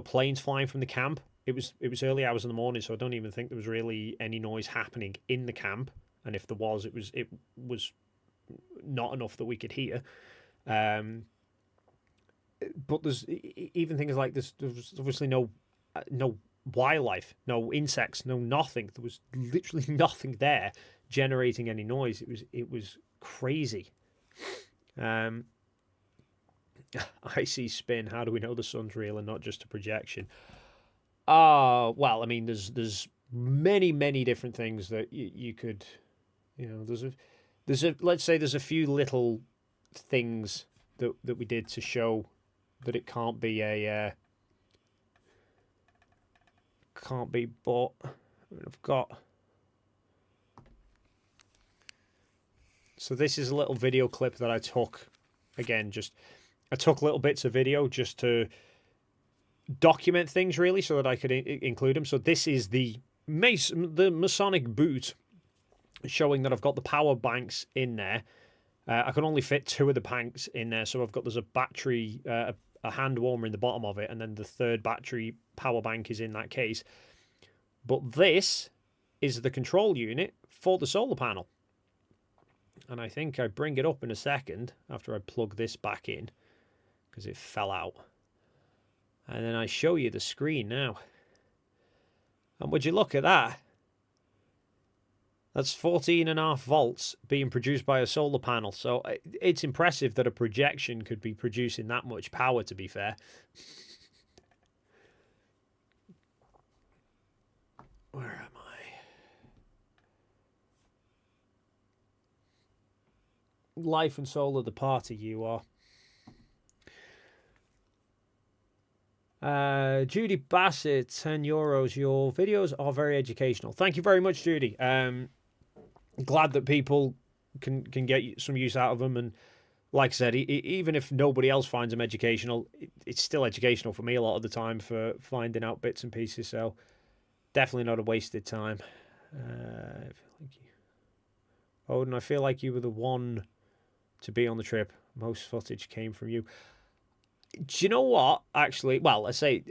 planes flying from the camp. It was early hours in the morning, so I don't even think there was really any noise happening in the camp. And if there was, it was not enough that we could hear. But there's even things like this. There was obviously no wildlife, no insects, no nothing. There was literally nothing there generating any noise. It was crazy. I see spin. How do we know the sun's real and not just a projection? Well, I mean, there's many different things that you could, let's say there's a few little things that we did to show that it can't be bought. I mean, I've got. So this is a little video clip that I took. Again, I took little bits of video just to document things, really, so that I could include them. So this is the Masonic boot, showing that I've got the power banks in there. I can only fit 2 of the banks in there, so there's a battery, a hand warmer in the bottom of it, and then the third battery power bank is in that case. But this is the control unit for the solar panel. And I think I bring it up in a second after I plug this back in, because it fell out. And then I show you the screen now. And would you look at that? That's 14.5 volts being produced by a solar panel. So it's impressive that a projection could be producing that much power, to be fair. Where am I? Life and Solar, the party you are. Judy Bassett, €10. Your videos are very educational. Thank you very much, Judy. Glad that people can get some use out of them. And like I said, even if nobody else finds them educational, it's still educational for me a lot of the time for finding out bits and pieces. So definitely not a wasted time. Odin, I feel like you were the one to be on the trip. Most footage came from you. Do you know what? Actually, well, I say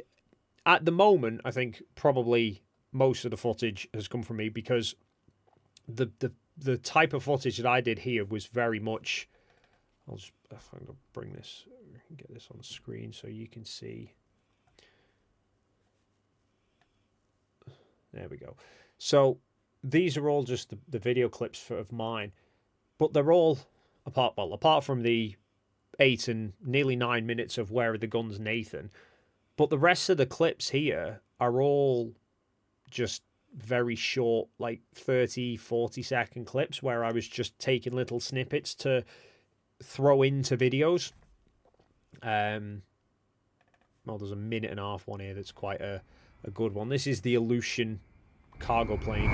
at the moment, I think probably most of the footage has come from me, because the type of footage that I did here was very much. I'll just, if I can bring this, get this on the screen so you can see. There we go. So these are all just the video clips of mine, but they're all apart from the 8 and nearly 9 minutes of Where Are the Guns, Nathan. But the rest of the clips here are all just very short, like 30, 40-second clips where I was just taking little snippets to throw into videos. Well, there's a 1.5-minute one here that's quite a good one. This is the Aleutian cargo plane.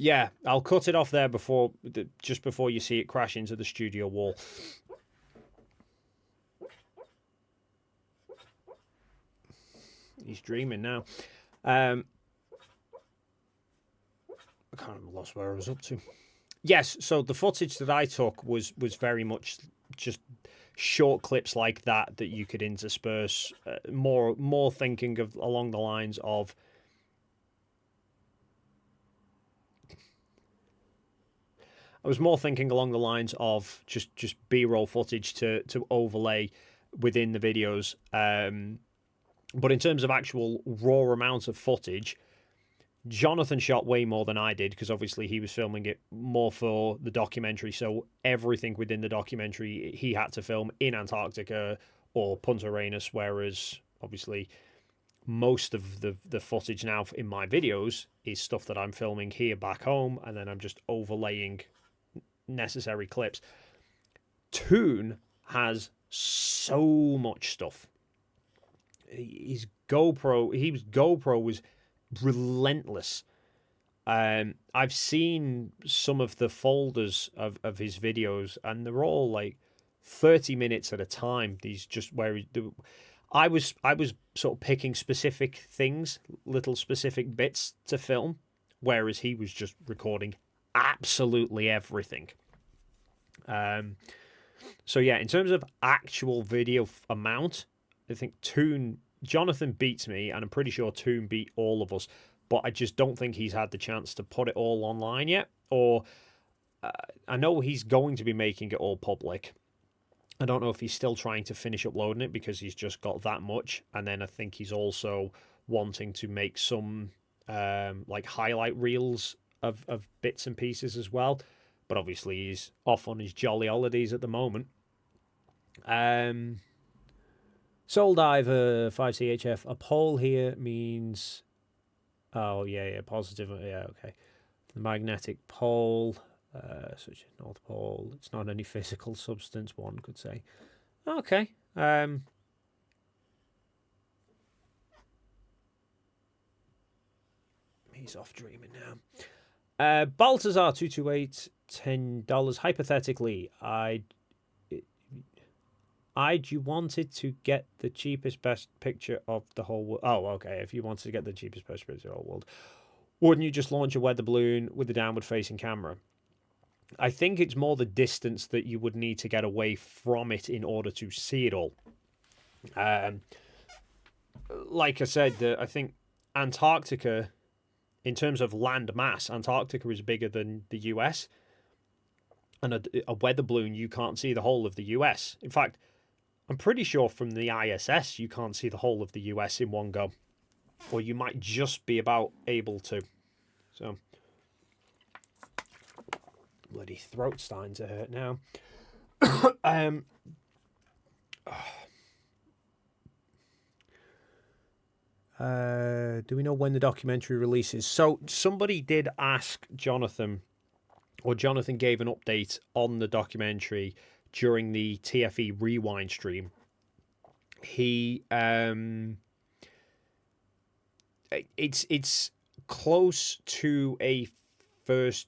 Yeah, I'll cut it off there just before you see it crash into the studio wall. He's dreaming now. I kind of lost where I was up to. Yes, so the footage that I took was very much just short clips like that you could intersperse. More thinking of along the lines of. I was more thinking along the lines of just B-roll footage to overlay within the videos. But in terms of actual raw amounts of footage, Jonathan shot way more than I did, because obviously he was filming it more for the documentary. So everything within the documentary he had to film in Antarctica or Punta Arenas, whereas obviously most of the footage now in my videos is stuff that I'm filming here back home, and then I'm just overlaying necessary clips. Toon has so much stuff. His GoPro was relentless. I've seen some of the folders of his videos, and they're all like 30 minutes at a time. These just where I was sort of picking specific things, little specific bits to film, whereas he was just recording absolutely everything. So yeah, in terms of actual video amount, I think Jonathan beats me, and I'm pretty sure Toon beat all of us, but I just don't think he's had the chance to put it all online yet. Or I know he's going to be making it all public. I don't know if he's still trying to finish uploading it because he's just got that much, and then I think he's also wanting to make some like highlight reels of bits and pieces as well. But obviously he's off on his jolly holidays at the moment. Soul Diver 5CHF. A pole here means... Oh, yeah, positive. Yeah, okay. The magnetic pole, such as North Pole. It's not any physical substance, one could say. Okay. He's off dreaming now. Baltazar 228, $10. Hypothetically, you wanted to get the cheapest best picture of the whole world. Oh, okay. If you wanted to get the cheapest best picture of the whole world, wouldn't you just launch a weather balloon with a downward facing camera? I think it's more the distance that you would need to get away from it in order to see it all. Like I said, I think Antarctica, in terms of land mass, Antarctica is bigger than the US. And a weather balloon, you can't see the whole of the US. In fact, I'm pretty sure from the ISS, you can't see the whole of the US in one go. Or you might just be about able to. So, bloody throat's starting to hurt now. um, do we know when the documentary releases? So somebody did ask Jonathan, or Jonathan gave an update on the documentary during the TFE Rewind stream. He it's close to a first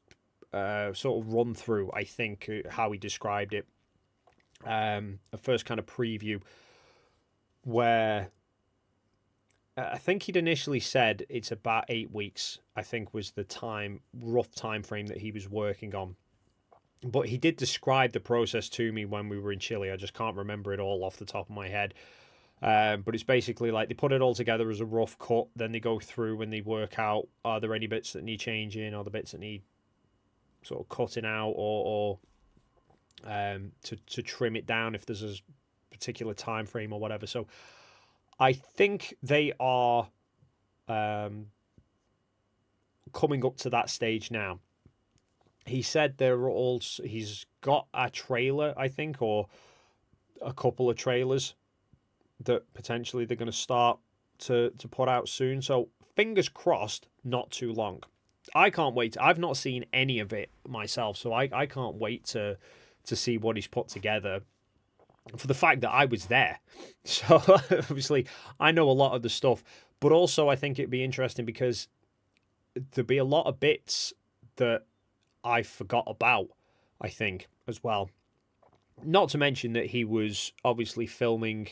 sort of run through, I think, how he described it. A first kind of preview where I think he'd initially said it's about 8 weeks, I think was the rough time frame that he was working on. But he did describe the process to me when we were in Chile. I just can't remember it all off the top of my head. But it's basically like they put it all together as a rough cut, then they go through and they work out, are there any bits that need changing, or the bits that need sort of cutting out, or to trim it down if there's a particular time frame or whatever. So I think they are coming up to that stage now. He said he's got a trailer, I think, or a couple of trailers that potentially they're going to start to put out soon. So fingers crossed, not too long. I can't wait. I've not seen any of it myself, so I can't wait to see what he's put together, for the fact that I was there. So obviously I know a lot of the stuff, but also I think it'd be interesting because there'd be a lot of bits that I forgot about, I think, as well. Not to mention that he was obviously filming,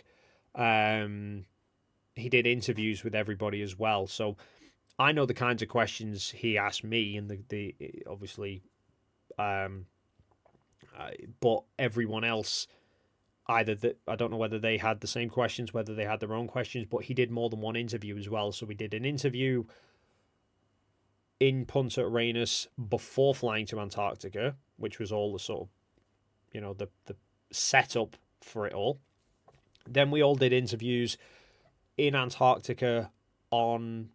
he did interviews with everybody as well. So I know the kinds of questions he asked me, and the obviously, but everyone else, either that, I don't know whether they had the same questions, whether they had their own questions, but he did more than one interview as well. So we did an interview in Punta Arenas before flying to Antarctica, which was all the sort of, the setup for it all. Then we all did interviews in Antarctica on,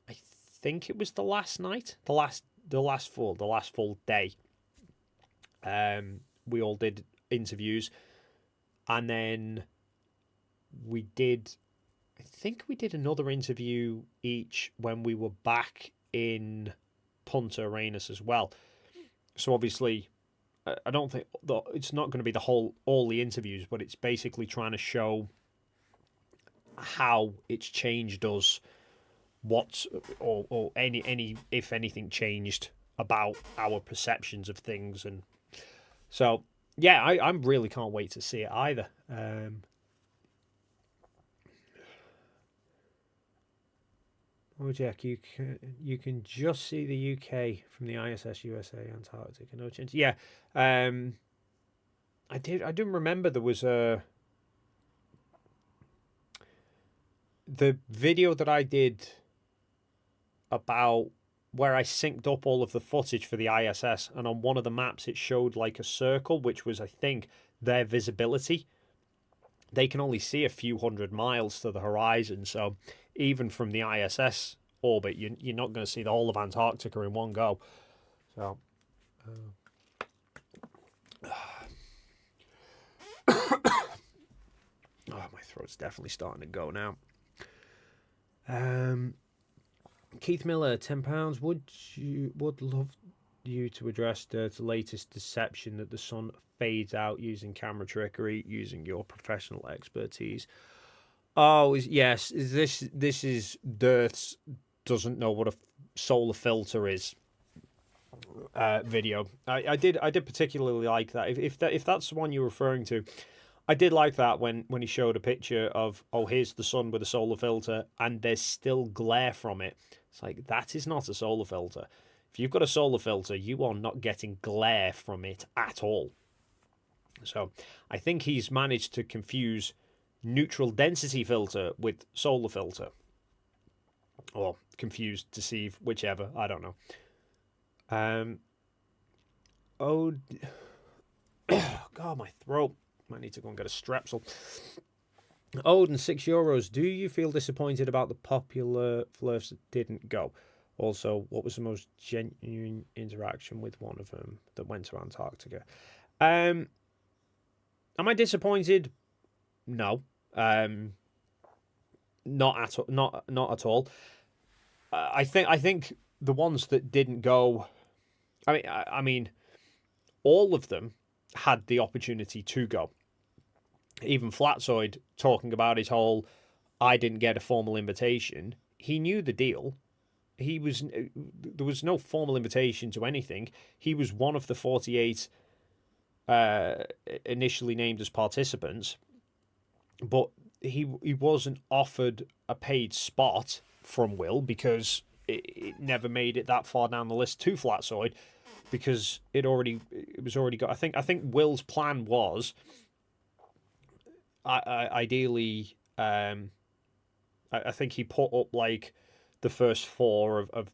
I think it was the last night, the last full day. We all did interviews, and then I think we did another interview each when we were back in Punta Arenas as well. So obviously, I don't think it's not going to be all the interviews, but it's basically trying to show how it's changed us, or any if anything changed about our perceptions of things. And so yeah, I really can't wait to see it either. Oh, Jack, you can just see the UK from the ISS USA Antarctica. No chance. Yeah, I didn't remember there was the video that I did about where I synced up all of the footage for the ISS, and on one of the maps it showed like a circle, which was, I think, their visibility. They can only see a few hundred miles to the horizon, so even from the ISS orbit, you're not going to see the whole of Antarctica in one go. So, my throat's definitely starting to go now. Keith Miller, £10. Would love you to address the latest deception that the sun fades out using camera trickery, using your professional expertise. Oh, yes. This is Dirth's doesn't know what a solar filter is video. I did particularly like that. If that's the one you're referring to, I did like that when he showed a picture of, here's the sun with a solar filter and there's still glare from it. It's like, that is not a solar filter. If you've got a solar filter, you are not getting glare from it at all. So I think he's managed to confuse neutral density filter with solar filter, or confuse, deceive, whichever. I don't know. God, my throat. I need to go and get a Strepsil. Odin, €6. Do you feel disappointed about the popular flirts that didn't go? Also, what was the most genuine interaction with one of them that went to Antarctica? Am I disappointed? No. Not at all. I think the ones that didn't go, I mean, all of them had the opportunity to go. Even Flatzoid talking about his whole, I didn't get a formal invitation. He knew the deal. There was no formal invitation to anything. He was one of the 48 initially named as participants, but he wasn't offered a paid spot from Will because it never made it that far down the list to Flatzoid, because it was already got. I think Will's plan was ideally. I think he put up like the first four of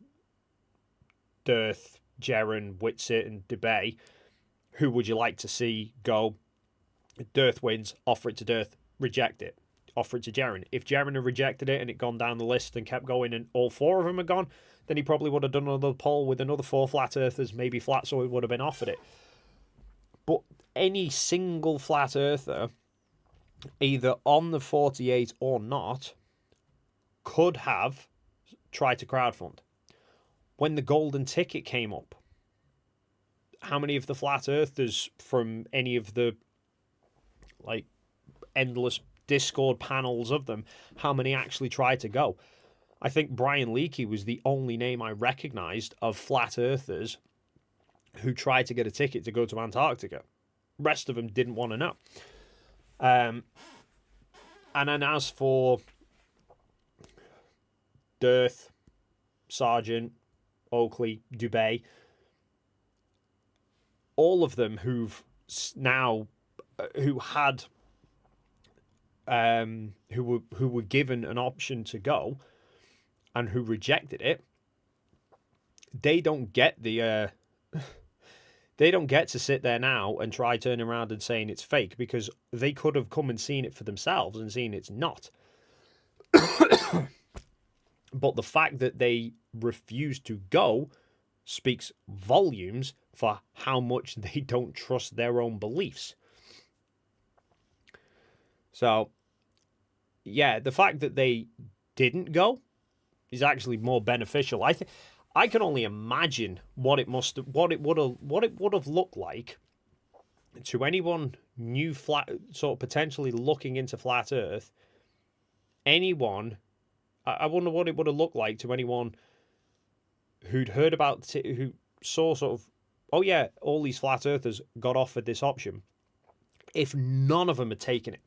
Dearth, Jaren, Whitsit, and DeBay. Who would you like to see go? Dearth wins, offer it to Dearth, reject it, offer it to Jaren. If Jaren had rejected it and it gone down the list and kept going and all four of them had gone, then he probably would have done another poll with another 4 Flat Earthers. Maybe Flatzoid would have been offered it. But any single Flat Earther, either on the 48 or not, could have tried to crowdfund. When the golden ticket came up, how many of the Flat Earthers from any of the like endless Discord panels of them, how many actually tried to go? I think Brian Leakey was the only name I recognized of Flat Earthers who tried to get a ticket to go to Antarctica. Rest of them didn't want to know. And then as for Dearth, Sargent, Oakley, Dubé, all of them who were given an option to go and who rejected it, they don't get the they don't get to sit there now and try turning around and saying it's fake, because they could have come and seen it for themselves and seen it's not. But the fact that they refused to go speaks volumes for how much they don't trust their own beliefs. So, yeah, the fact that they didn't go is actually more beneficial. I think I can only imagine what it would have looked like to anyone new sort of potentially looking into Flat Earth. Anyone, I wonder what it would have looked like to anyone who'd heard about who saw sort of, oh yeah, all these Flat Earthers got offered this option, if none of them had taken it.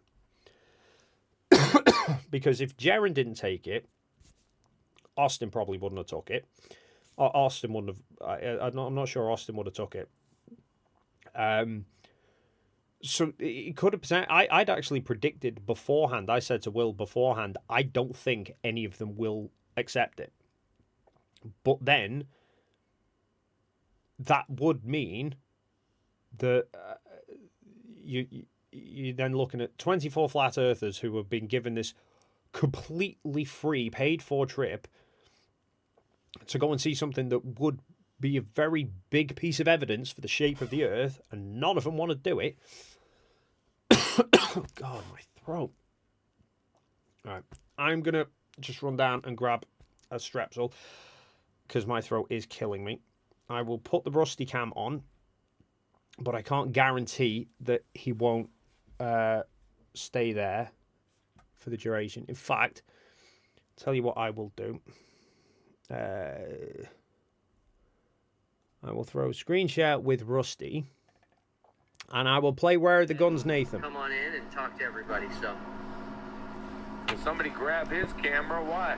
Because if Jaren didn't take it, Austin probably wouldn't have took it. Or Austin wouldn't have. I'm not sure Austin would have took it. So it could have. I'd actually predicted beforehand. I said to Will beforehand, I don't think any of them will accept it. But then that would mean that you're then looking at 24 Flat Earthers who have been given this completely free, paid-for trip to go and see something that would be a very big piece of evidence for the shape of the Earth, and none of them want to do it. Oh, God, my throat. All right, I'm going to just run down and grab a Strepsil because my throat is killing me. I will put the Rusty Cam on, but I can't guarantee that he won't stay there for the duration. In fact, tell you what I will do. I will throw a screen share with Rusty, and I will play Where Are the Guns, Nathan. Come on in and talk to everybody. So, will somebody grab his camera? Why?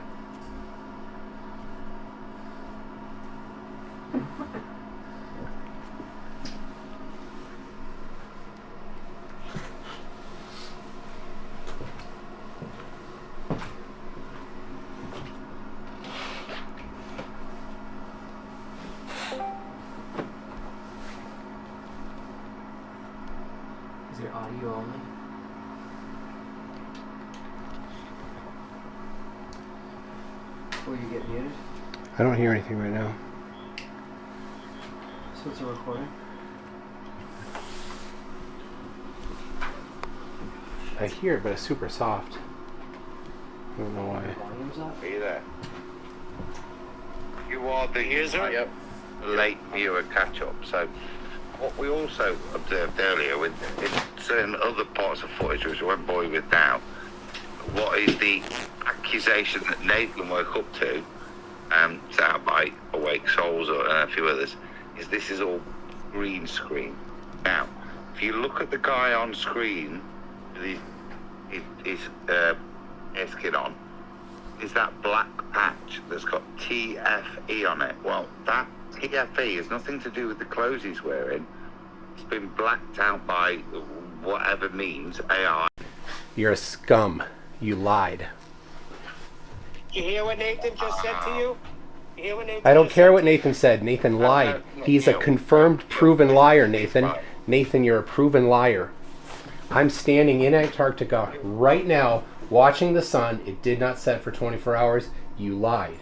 Is there audio only? Will you get muted? I don't hear anything right now. So it's a recording? I hear it, but it's super soft. I don't know why. Are you there? You are the user? Late viewer catch-up. So what we also observed earlier with in certain other parts of footage, which I won't bore you with now, what is the accusation that Nathan woke up to, set out by Awake Souls or a few others, is this is all green screen. Now, if you look at the guy on screen with his skin on, is that black patch that's got TFE on it. Well, that TFE has nothing to do with the clothes he's wearing. It's been blacked out by whatever means, AI. You're a scum. You lied. You hear what Nathan just said to you? You hear what Nathan I don't just care said what to you? Nathan said. Nathan lied. no, He's a no. confirmed, proven liar, Nathan. Nathan, you're a proven liar. I'm standing in Antarctica right now, watching the sun. It did not set for 24 hours. You lied.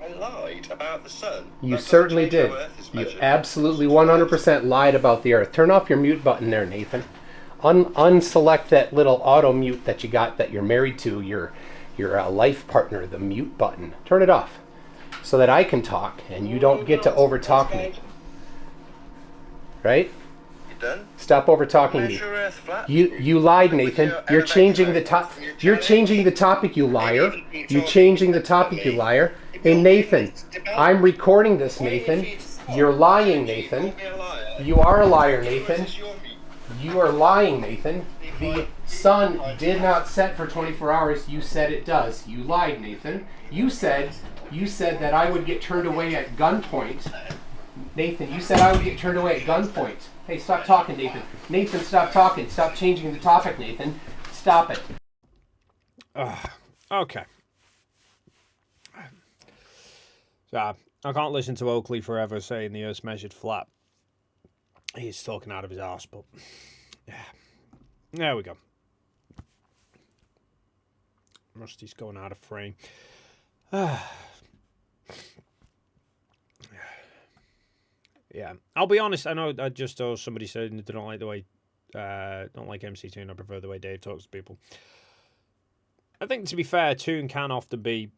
I lied about the sun. You That doesn't certainly change how did. Earth is You measured. absolutely 100% lied about the Earth. Turn off your mute button there, Nathan. Unselect that little auto mute that you got that you're married to, your life partner, the mute button. Turn it off so that I can talk and you don't get to overtalk me. Right? You done? Stop overtalking me. Measure Earth flat. You lied, Nathan. You're changing the top. You're changing the topic, you liar. You're changing the topic, you liar. Hey, Nathan, I'm recording this, Nathan. You're lying, Nathan. You are a liar, Nathan. You are lying, Nathan. The sun did not set for 24 hours. You said it does. You lied, Nathan. You said that I would get turned away at gunpoint. Nathan, you said I would get turned away at gunpoint. Hey, stop talking, Nathan. Nathan, stop talking. Stop changing the topic, Nathan. Stop it. Okay. So, I can't listen to Oakley forever saying the Earth's measured flat. He's talking out of his arse, but yeah. There we go. Rusty's going out of frame. Yeah, I'll be honest. I know I just saw somebody saying they don't like the way, don't like MC Toon. I prefer the way Dave talks to people. I think, to be fair, Toon can often be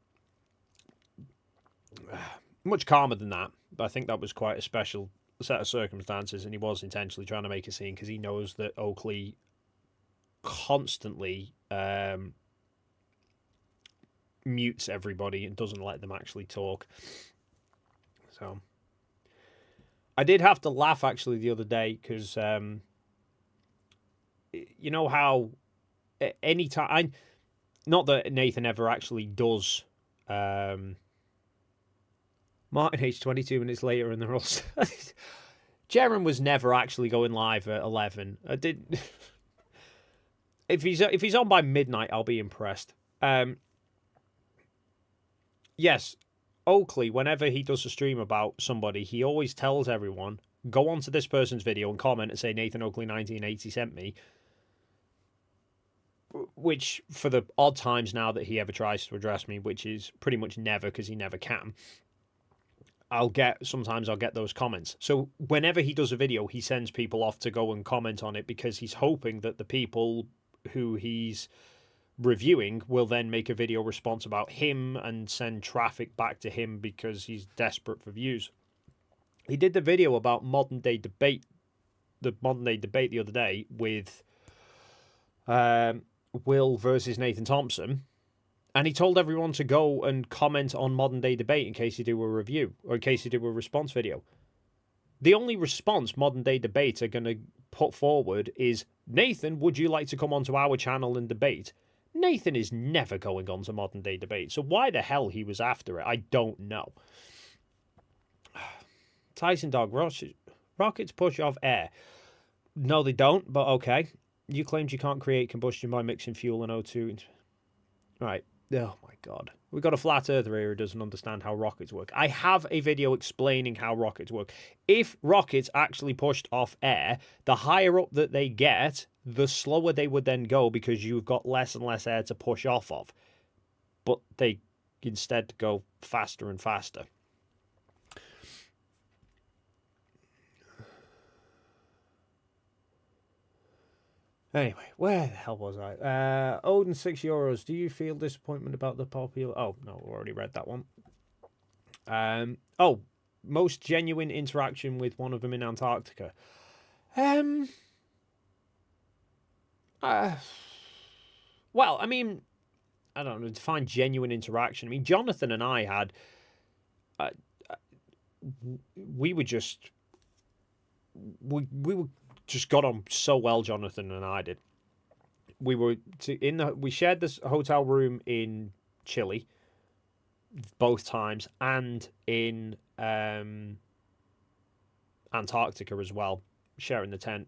much calmer than that, but I think that was quite a special set of circumstances, and he was intentionally trying to make a scene because he knows that Oakley constantly mutes everybody and doesn't let them actually talk. So I did have to laugh actually the other day because you know how anytime, not that Nathan ever actually does. Martin H 22 minutes later, and they're all. Jaren was never actually going live at 11. I did. If he's on by midnight, I'll be impressed. Yes, Oakley, whenever he does a stream about somebody, he always tells everyone, go onto this person's video and comment and say Nathan Oakley 1980 sent me. Which, for the odd times now that he ever tries to address me, which is pretty much never because he never can, sometimes I'll get those comments. So whenever he does a video, he sends people off to go and comment on it because he's hoping that the people who he's reviewing will then make a video response about him and send traffic back to him because he's desperate for views. He did the video about the modern day debate the other day with Will versus Nathan Thompson. And he told everyone to go and comment on Modern Day Debate in case you do a review or in case you do a response video. The only response Modern Day Debate are going to put forward is, Nathan, would you like to come onto our channel and debate? Nathan is never going on to Modern Day Debate, so why the hell he was after it, I don't know. Tyson Dog, rockets push off air. No, they don't, but okay. You claimed you can't create combustion by mixing fuel and O2. Right. Oh my God. We've got a flat earther here who doesn't understand how rockets work. I have a video explaining how rockets work. If rockets actually pushed off air, the higher up that they get, the slower they would then go because you've got less and less air to push off of. But they instead go faster and faster. Anyway, where the hell was I? Odin, €6. Do you feel disappointment about the popular? Oh no, we already read that one. Oh, most genuine interaction with one of them in Antarctica. Well, I mean, I don't know, define genuine interaction. I mean, Jonathan and I had, we were just, we were just got on so well. Jonathan and I did. We were we shared this hotel room in Chile, both times, and in Antarctica as well, sharing the tent.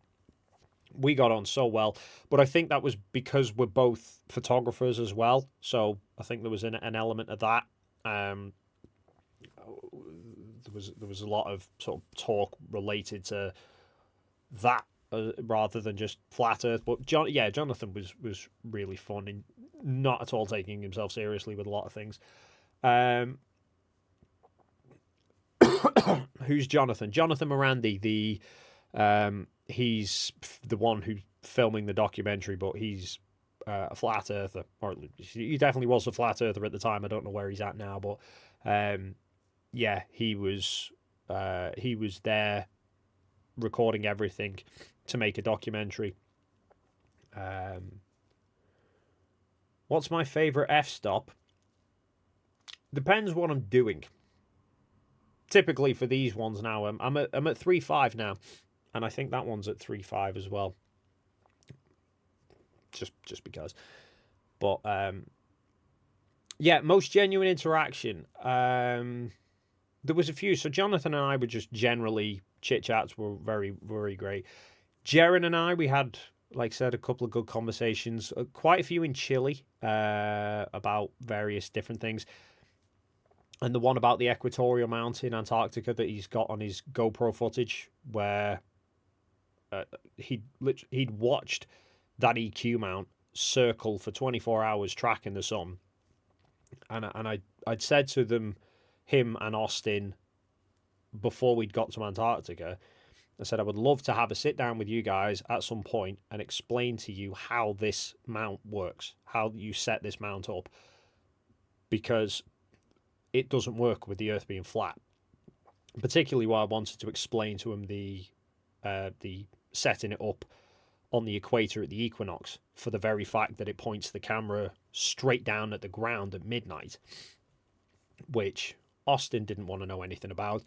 We got on so well, but I think that was because we're both photographers as well. So I think there was an element of that. There was a lot of sort of talk related to that rather than just flat Earth. But Jonathan was really fun and not at all taking himself seriously with a lot of things. Who's Jonathan? Jonathan Morandi, he's the one who's filming the documentary, but he's a flat earther, or he definitely was a flat earther at the time. I don't know where he's at now, but yeah, he was there recording everything to make a documentary. What's my favorite f-stop? Depends what I'm doing. Typically for these ones now, I'm at 3.5 now, and I think that one's at 3.5 as well. Just because, but yeah, most genuine interaction. There was a few. So Jonathan and I were just generally chit chats were very, very great. Jaren and I, we had, like I said, a couple of good conversations. Quite a few in Chile about various different things. And the one about the equatorial mount in Antarctica that he's got on his GoPro footage, where he'd watched that EQ mount circle for 24 hours tracking the sun. And I'd said to him and Austin, before we'd got to Antarctica, I said I would love to have a sit down with you guys at some point and explain to you how this mount works, how you set this mount up, because it doesn't work with the Earth being flat. Particularly why I wanted to explain to him the setting it up on the equator at the equinox, for the very fact that it points the camera straight down at the ground at midnight, which Austin didn't want to know anything about.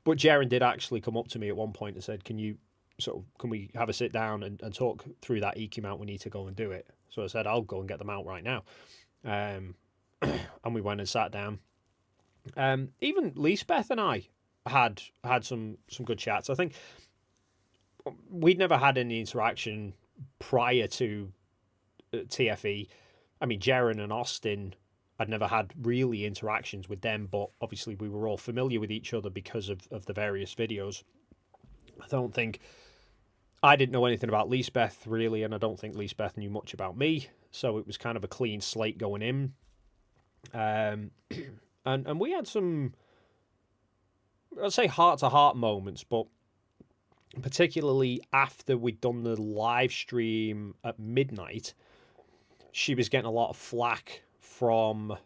But Jaren did actually come up to me at one point and said, can we have a sit down and talk through that EQ mount? We need to go and do it. So I said, I'll go and get them out right now. And we went and sat down. Even Lisbeth and I had some good chats. I think we'd never had any interaction prior to TFE. I mean, Jaren and Austin, I'd never had really interactions with them, but obviously we were all familiar with each other because of the various videos. I didn't know anything about Lisbeth really, and I don't think Lisbeth knew much about me, so it was kind of a clean slate going in. And we had some, I'd say, heart-to-heart moments, but particularly after we'd done the live stream at midnight, she was getting a lot of flack from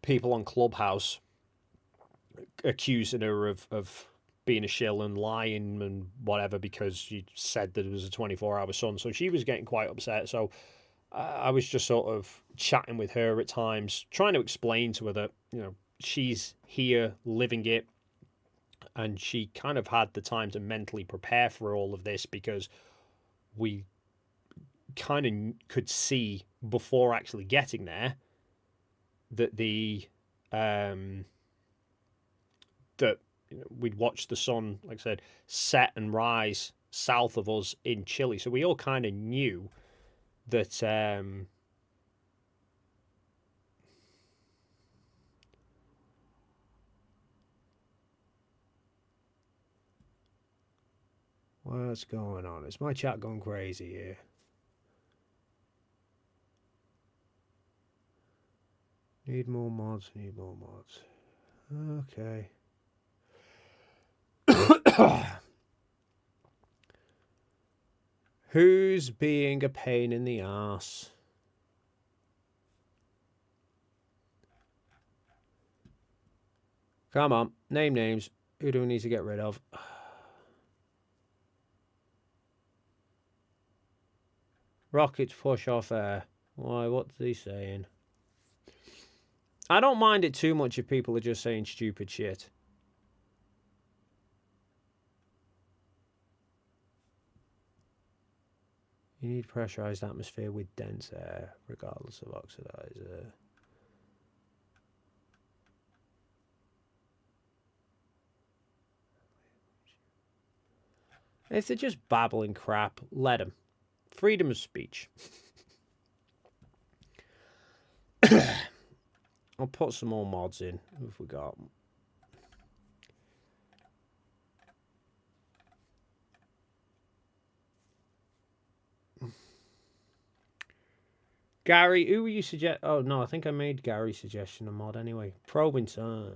people on Clubhouse, accusing her of being a shill and lying and whatever, because she said that it was a 24-hour sun. So she was getting quite upset. So I was just sort of chatting with her at times, trying to explain to her that, she's here living it, and she kind of had the time to mentally prepare for all of this, because we kind of could see before actually getting there that we'd watch the sun, like I said, set and rise south of us in Chile. So we all kind of knew that what's going on? Is my chat going crazy here? Need more mods. Okay. Who's being a pain in the ass? Come on, name names. Who do we need to get rid of? Rockets push off air. Why, what's he saying? I don't mind it too much if people are just saying stupid shit. You need pressurized atmosphere with dense air, regardless of oxidizer. If they're just babbling crap, let them. Freedom of speech. I'll put some more mods in if we got them. Gary, who were you suggest? Oh no, I think I made Gary's suggestion a mod anyway. Probing time.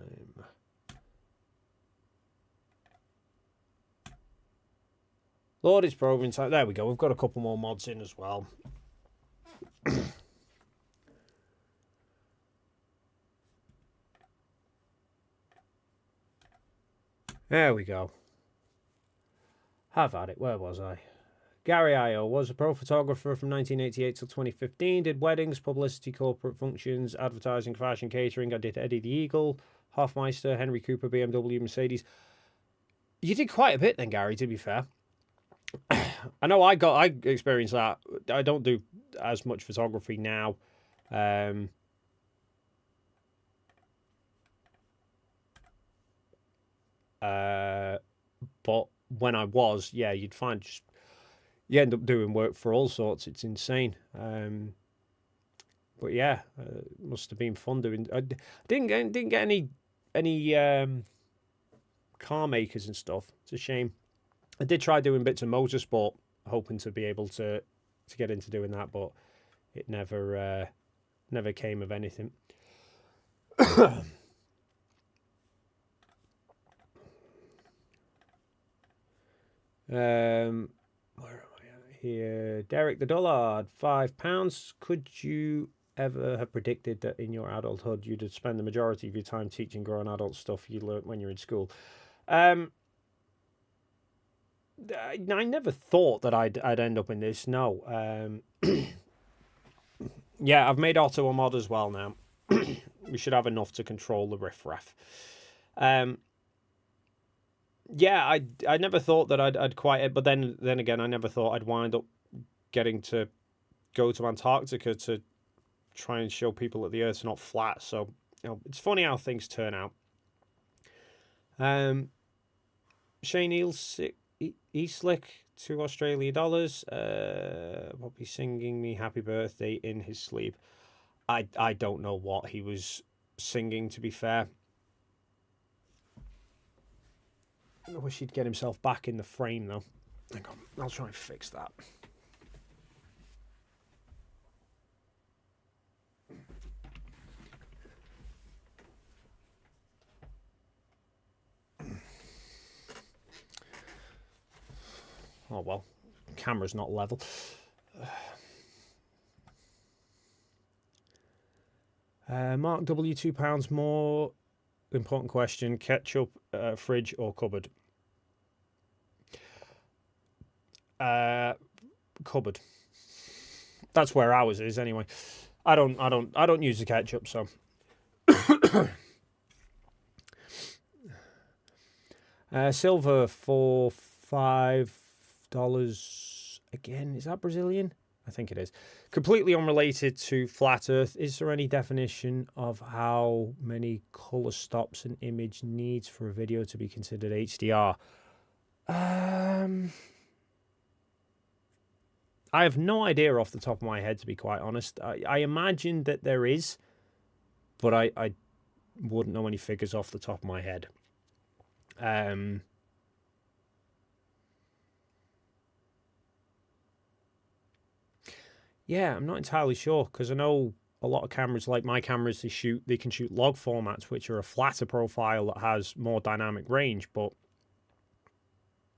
Lord, it's probing time. There we go. We've got a couple more mods in as well. There we go. Have at it. Where was I? Gary Io was a pro photographer from 1988 till 2015. Did weddings, publicity, corporate functions, advertising, fashion, catering. I did Eddie the Eagle, Hofmeister, Henry Cooper, BMW, Mercedes. You did quite a bit then, Gary, to be fair. I know I experienced that. I don't do as much photography now. But when I was, yeah, you'd find just you end up doing work for all sorts. It's insane. But yeah, it must have been fun doing. I didn't get any car makers and stuff. It's a shame. I did try doing bits of motorsport, hoping to be able to get into doing that, but it never came of anything. Where am I at here? Derek the Dullard, £5. Could you ever have predicted that in your adulthood you'd spend the majority of your time teaching grown adult stuff you learnt when you're in school? I never thought that I'd end up in this. No. Yeah, I've made Otto a mod as well now. We should have enough to control the riffraff. Yeah, I never thought that I'd quite, but then again, I never thought I'd wind up getting to go to Antarctica to try and show people that the Earth's not flat. So, you know, it's funny how things turn out. Shane Eastlick, $2 Australia. Will be singing me happy birthday in his sleep. I don't know what he was singing, to be fair. I wish he'd get himself back in the frame, though. Hang on, I'll try and fix that. Oh, well, camera's not level. Mark W, £2 more. Important question. Ketchup, fridge or cupboard? Cupboard. That's where ours is anyway. I don't use the ketchup, so. Silver for $5 again. Is that Brazilian? I think it is. Completely unrelated to flat Earth. Is there any definition of how many color stops an image needs for a video to be considered HDR? I have no idea off the top of my head, to be quite honest. I imagine that there is, but I wouldn't know any figures off the top of my head. Yeah, I'm not entirely sure, because I know a lot of cameras, like my cameras, they can shoot log formats, which are a flatter profile that has more dynamic range, but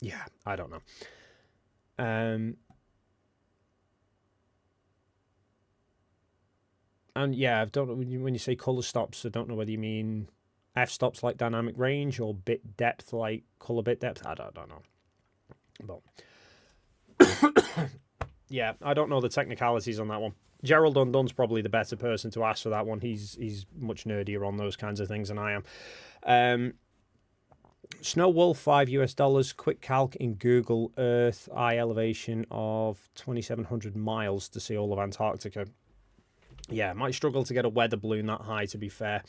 yeah, I don't know. And yeah, I don't know when you say color stops. I don't know whether you mean f-stops like dynamic range or bit depth like color bit depth. I don't know. But yeah, I don't know the technicalities on that one. Gerald Undun's probably the better person to ask for that one. He's much nerdier on those kinds of things than I am. Snow Wolf, $5 quick calc in Google Earth, eye elevation of 2,700 miles to see all of Antarctica. Yeah, might struggle to get a weather balloon that high, to be fair.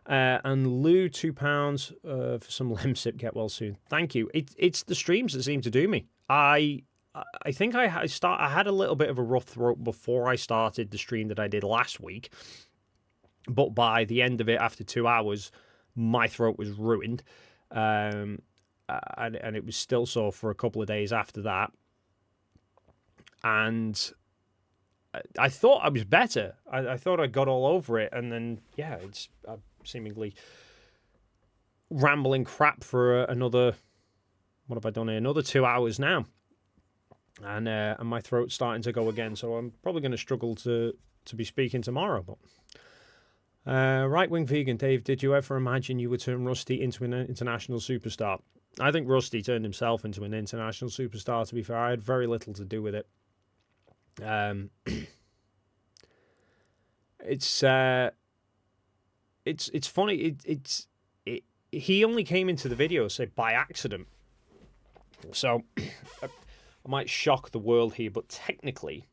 And Lou, £2 for some Lemsip. Get well soon. Thank you. It's the streams that seem to do me. I think I had a little bit of a rough throat before I started the stream that I did last week, but by the end of it, after 2 hours, my throat was ruined, and it was still sore for a couple of days after that. And I thought I was better. I thought I got all over it, and then yeah, it's seemingly rambling crap for another. What have I done here? Another 2 hours now. And my throat's starting to go again, so I'm probably going to struggle to be speaking tomorrow. But right-wing vegan Dave, did you ever imagine you would turn Rusty into an international superstar? I think Rusty turned himself into an international superstar. To be fair, I had very little to do with it. It's funny. He only came into the video, say, by accident. So I might shock the world here, but technically,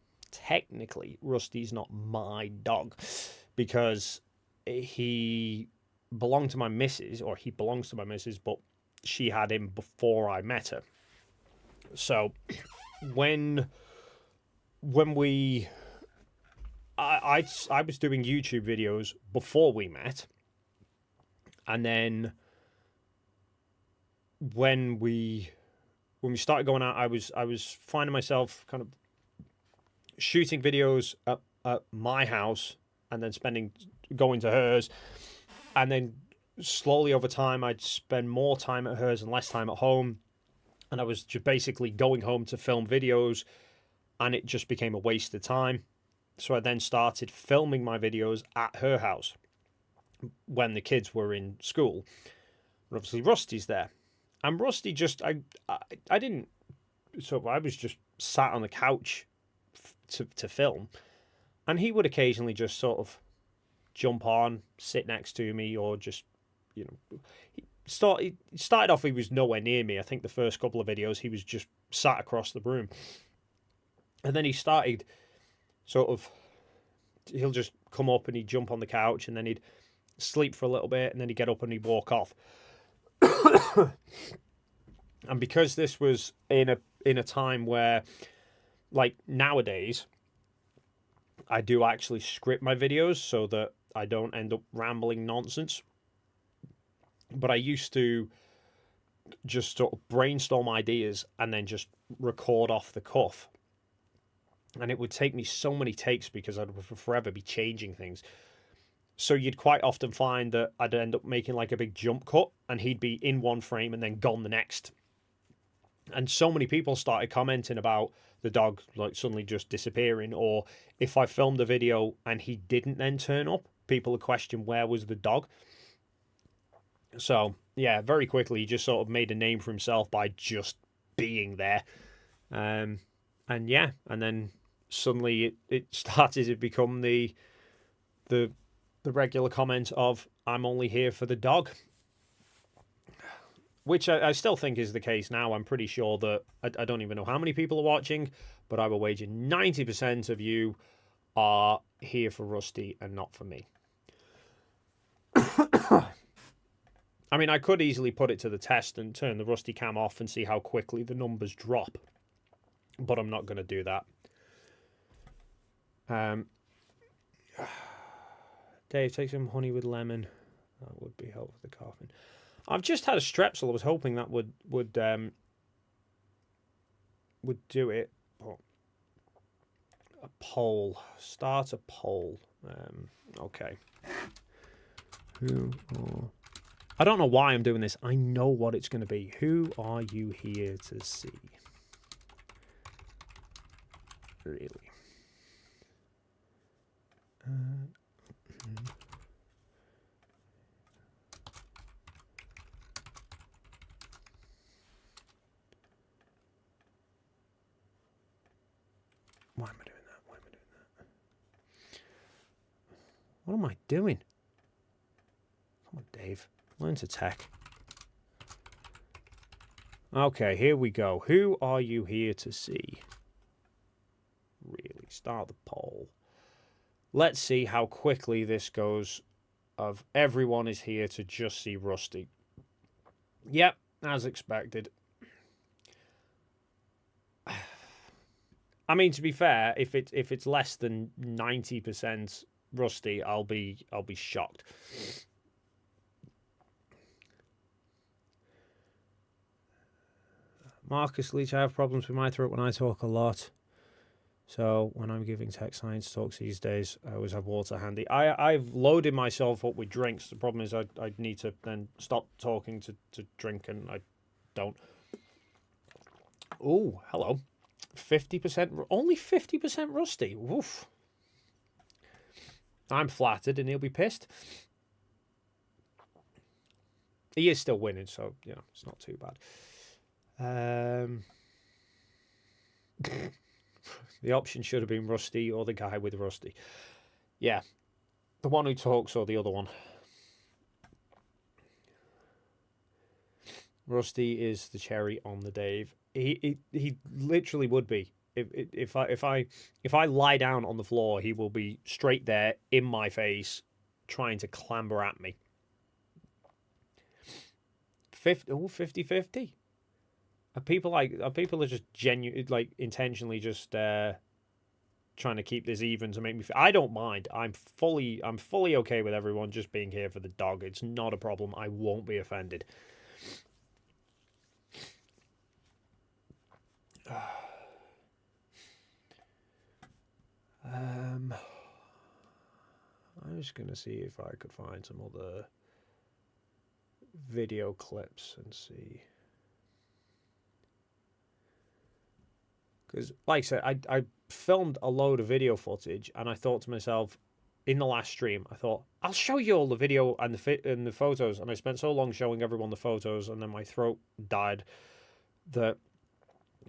Rusty's not my dog, because he belonged to my missus, or he belongs to my missus, but she had him before I met her. So when I was doing YouTube videos before we met, and then when we started going out, I was finding myself kind of shooting videos at my house and then going to hers, and then slowly over time I'd spend more time at hers and less time at home, and I was just basically going home to film videos, and it just became a waste of time. So I then started filming my videos at her house when the kids were in school. And obviously Rusty's there. And Rusty just, I didn't, so I was just sat on the couch to film. And he would occasionally just sort of jump on, sit next to me, or just, you know, he started off, he was nowhere near me. I think the first couple of videos, he was just sat across the room. And then he started sort of, he'll just come up and he'd jump on the couch, and then he'd sleep for a little bit, and then he'd get up and he'd walk off. And because this was in a time where, like nowadays, I do actually script my videos so that I don't end up rambling nonsense. But I used to just sort of brainstorm ideas and then just record off the cuff. And it would take me so many takes because I'd forever be changing things. So you'd quite often find that I'd end up making like a big jump cut, and he'd be in one frame and then gone the next. And so many people started commenting about the dog like suddenly just disappearing, or if I filmed a video and he didn't then turn up, people would question where was the dog. So yeah, very quickly he just sort of made a name for himself by just being there. And yeah, and then suddenly it started to become the regular comment of, I'm only here for the dog. Which I still think is the case now. I'm pretty sure that, I don't even know how many people are watching, but I will wager 90% of you are here for Rusty and not for me. I mean, I could easily put it to the test and turn the Rusty cam off and see how quickly the numbers drop, but I'm not going to do that. Dave, take some honey with lemon. That would be helpful for the coughing. I've just had a strepsil. I was hoping that would do it. But a poll. Start a poll. Okay. I don't know why I'm doing this. I know what it's going to be. Who are you here to see? Really? What am I doing? Come on, Dave. Learn to tech. Okay, here we go. Who are you here to see? Really, start the poll. Let's see how quickly this goes. Of everyone is here to just see Rusty. Yep, as expected. I mean, to be fair, if it's less than 90% Rusty, I'll be shocked. Marcus Leach, I have problems with my throat when I talk a lot. So when I'm giving tech science talks these days, I always have water handy. I've loaded myself up with drinks. The problem is I need to then stop talking to drink, and I don't. Oh, hello. 50%, only 50% Rusty. Woof. I'm flattered, and he'll be pissed. He is still winning, so, you know, it's not too bad. The option should have been Rusty or the guy with Rusty. Yeah. The one who talks or the other one. Rusty is the cherry on the Dave. He literally would be. If I lie down on the floor, he will be straight there in my face trying to clamber at me. 50-50. Are people are just genuine, like, intentionally just trying to keep this even to make me feel? I don't mind. I'm fully okay with everyone just being here for the dog. It's not a problem. I won't be offended. I'm just gonna see if I could find some other video clips and see. Because, like I said, I filmed a load of video footage, and I thought to myself, in the last stream, I thought, I'll show you all the video and the photos, and I spent so long showing everyone the photos, and then my throat died, that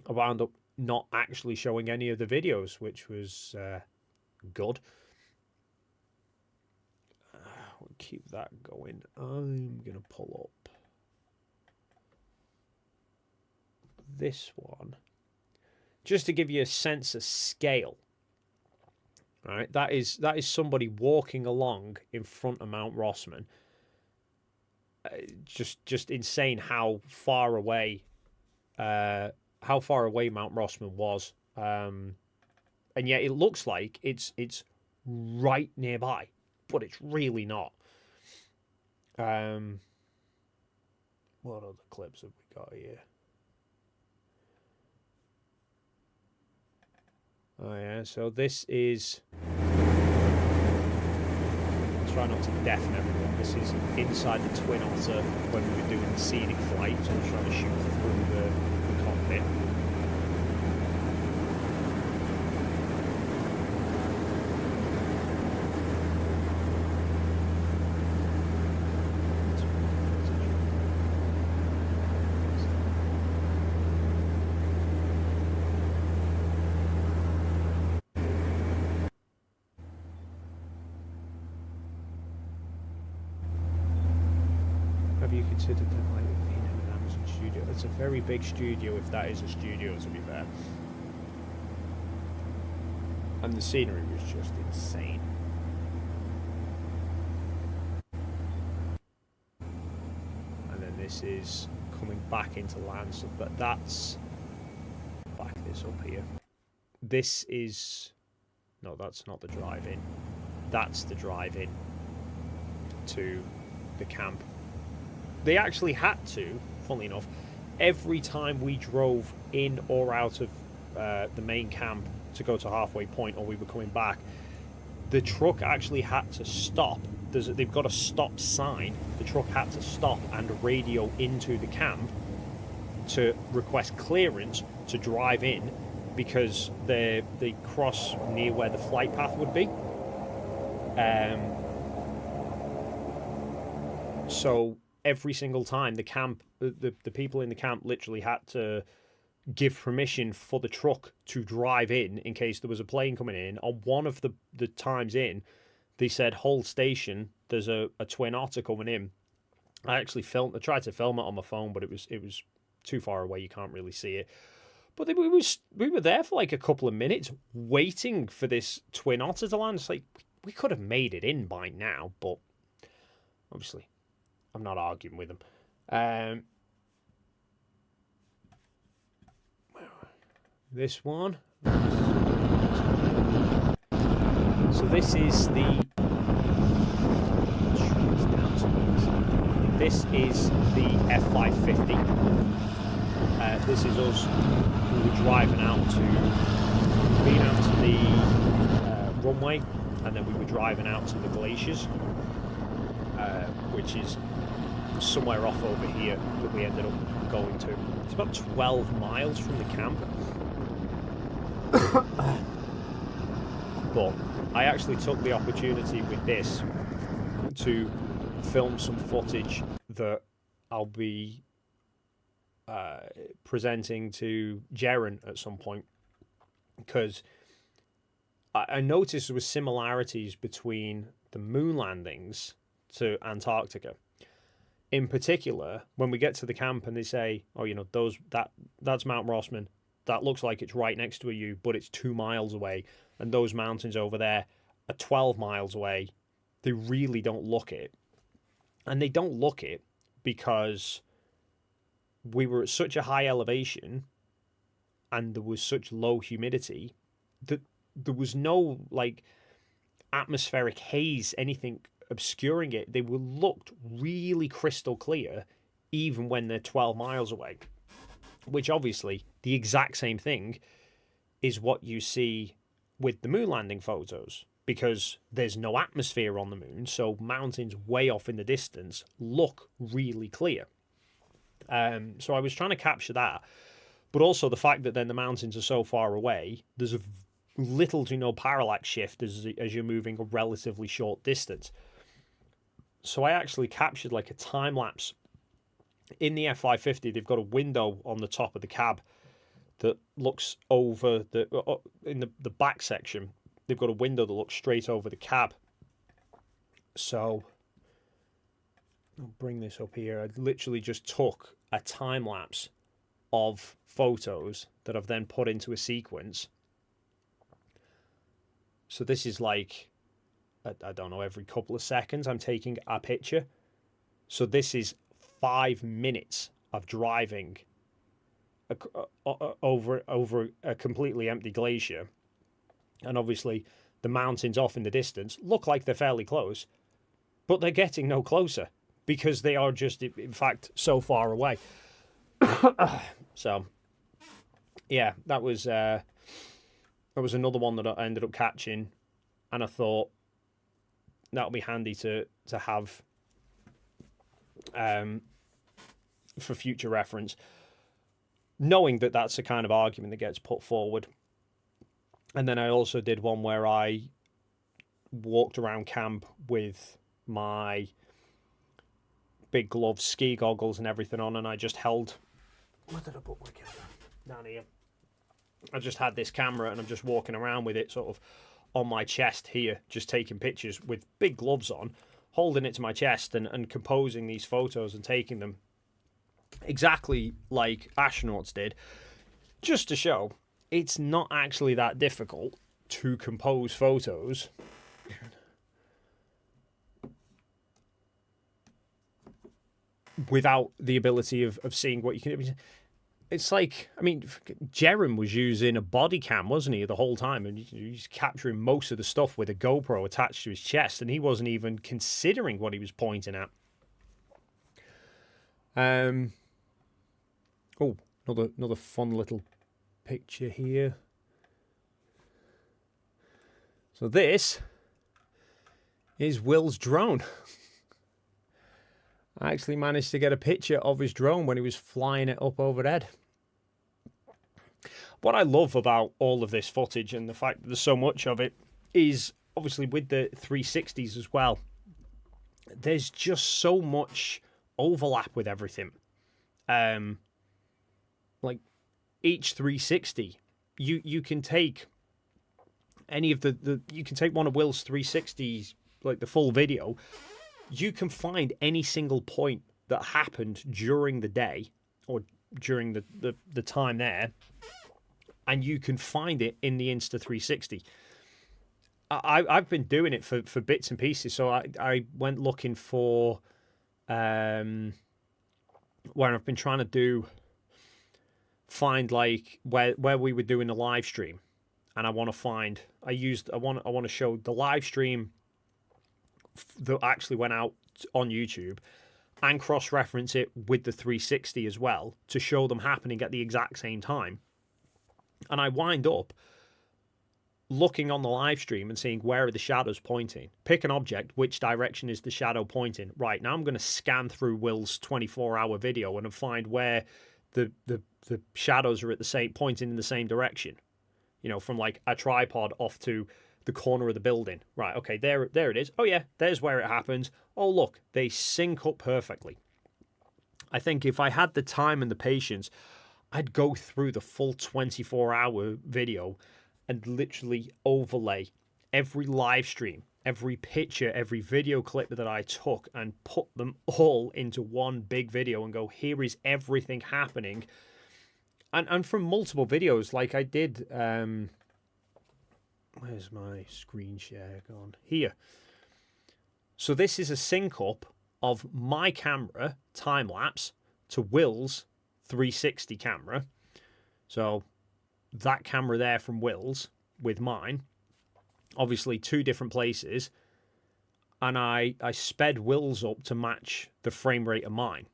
I wound up not actually showing any of the videos, which was good. We'll keep that going. I'm going to pull up this one, just to give you a sense of scale. All right, that is somebody walking along in front of Mount Rossman. Just insane how far away Mount Rossman was, and yet it looks like it's right nearby, but it's really not. What other clips have we got here? Oh yeah, so this is... Try not to deafen everyone. This is inside the Twin Otter when we were doing the scenic flight, so I'm trying to shoot through the cockpit. Have you considered that might have been an Amazon studio? It's a very big studio, if that is a studio, to be fair. And the scenery was just insane. And then this is coming back into land, so, but that's... Back this up here. This is... No, that's not the drive-in. That's the drive-in to the camp. They actually had to, funnily enough, every time we drove in or out of the main camp to go to Halfway Point, or we were coming back, the truck actually had to stop. They've got a stop sign. The truck had to stop and radio into the camp to request clearance to drive in, because they cross near where the flight path would be. So every single time the camp, the people in the camp literally had to give permission for the truck to drive in case there was a plane coming in. On one of the times in, they said, hold station, there's a twin otter coming in. I tried to film it on my phone, but it was too far away, you can't really see it. But we were there for like a couple of minutes waiting for this twin otter to land. It's like, we could have made it in by now, but obviously I'm not arguing with them. This one. So this is the F550. This is us. We were driving out to the runway, and then we were driving out to the glaciers, which is somewhere off over here that we ended up going to. It's about 12 miles from the camp. But I actually took the opportunity with this to film some footage that I'll be presenting to Jaren at some point, because I noticed there were similarities between the moon landings to Antarctica. In particular, when we get to the camp and they say, oh, that's Mount Rossman, that looks like it's right next to you, but it's 2 miles away, and those mountains over there are 12 miles away. They really don't look it. And they don't look it because we were at such a high elevation and there was such low humidity that there was no like atmospheric haze, anything obscuring it. They were looked really crystal clear even when they're 12 miles away, which obviously the exact same thing is what you see with the moon landing photos, because there's no atmosphere on the moon, so mountains way off in the distance look really clear. So I was trying to capture that, but also the fact that then the mountains are so far away, there's a little to no parallax shift as you're moving a relatively short distance. So I actually captured like a time lapse. In the F550, they've got a window on the top of the cab that looks over in the back section. They've got a window that looks straight over the cab. So I'll bring this up here. I literally just took a time lapse of photos that I've then put into a sequence. So this is like, I don't know, every couple of seconds I'm taking a picture. So this is 5 minutes of driving over a completely empty glacier. And obviously the mountains off in the distance look like they're fairly close, but they're getting no closer because they are just, in fact, so far away. So, yeah, that was another one that I ended up catching, and I thought that'll be handy to have for future reference, knowing that that's the kind of argument that gets put forward. And then I also did one where I walked around camp with my big gloves, ski goggles and everything on, and I just held... Where did I put my camera? Down here. I just had this camera and I'm just walking around with it sort of on my chest here, just taking pictures with big gloves on, holding it to my chest and composing these photos and taking them exactly like astronauts did, just to show it's not actually that difficult to compose photos without the ability of seeing what you can. It's like, I mean, Jaren was using a body cam, wasn't he, the whole time? And he's capturing most of the stuff with a GoPro attached to his chest, and he wasn't even considering what he was pointing at. Oh, another fun little picture here. So this is Will's drone. I actually managed to get a picture of his drone when he was flying it up overhead. What I love about all of this footage and the fact that there's so much of it is obviously with the 360s as well. There's just so much overlap with everything. Like each 360, you can take any of you can take one of Will's 360s like the full video, you can find any single point that happened during the day or during the time there, and you can find it in the Insta360. I've been doing it for bits and pieces. So I went looking for where I've been trying to find like where we were doing the live stream, and I want to show the live stream that actually went out on YouTube and cross-reference it with the 360 as well to show them happening at the exact same time. And I wind up looking on the live stream and seeing where are the shadows pointing. Pick an object, which direction is the shadow pointing? Right, now I'm going to scan through Will's 24-hour video and find where the shadows are at the same pointing in the same direction. You know, from like a tripod off to the corner of the building. Right, okay, there it is. Oh yeah, there's where it happens. Oh look, they sync up perfectly. I think if I had the time and the patience, I'd go through the full 24-hour video and literally overlay every live stream, every picture, every video clip that I took and put them all into one big video and go, here is everything happening. And from multiple videos, like I did, where's my screen share gone? Here. So this is a sync up of my camera time lapse to Will's 360 camera. So that camera there from Will's with mine, obviously two different places, and I sped Will's up to match the frame rate of mine.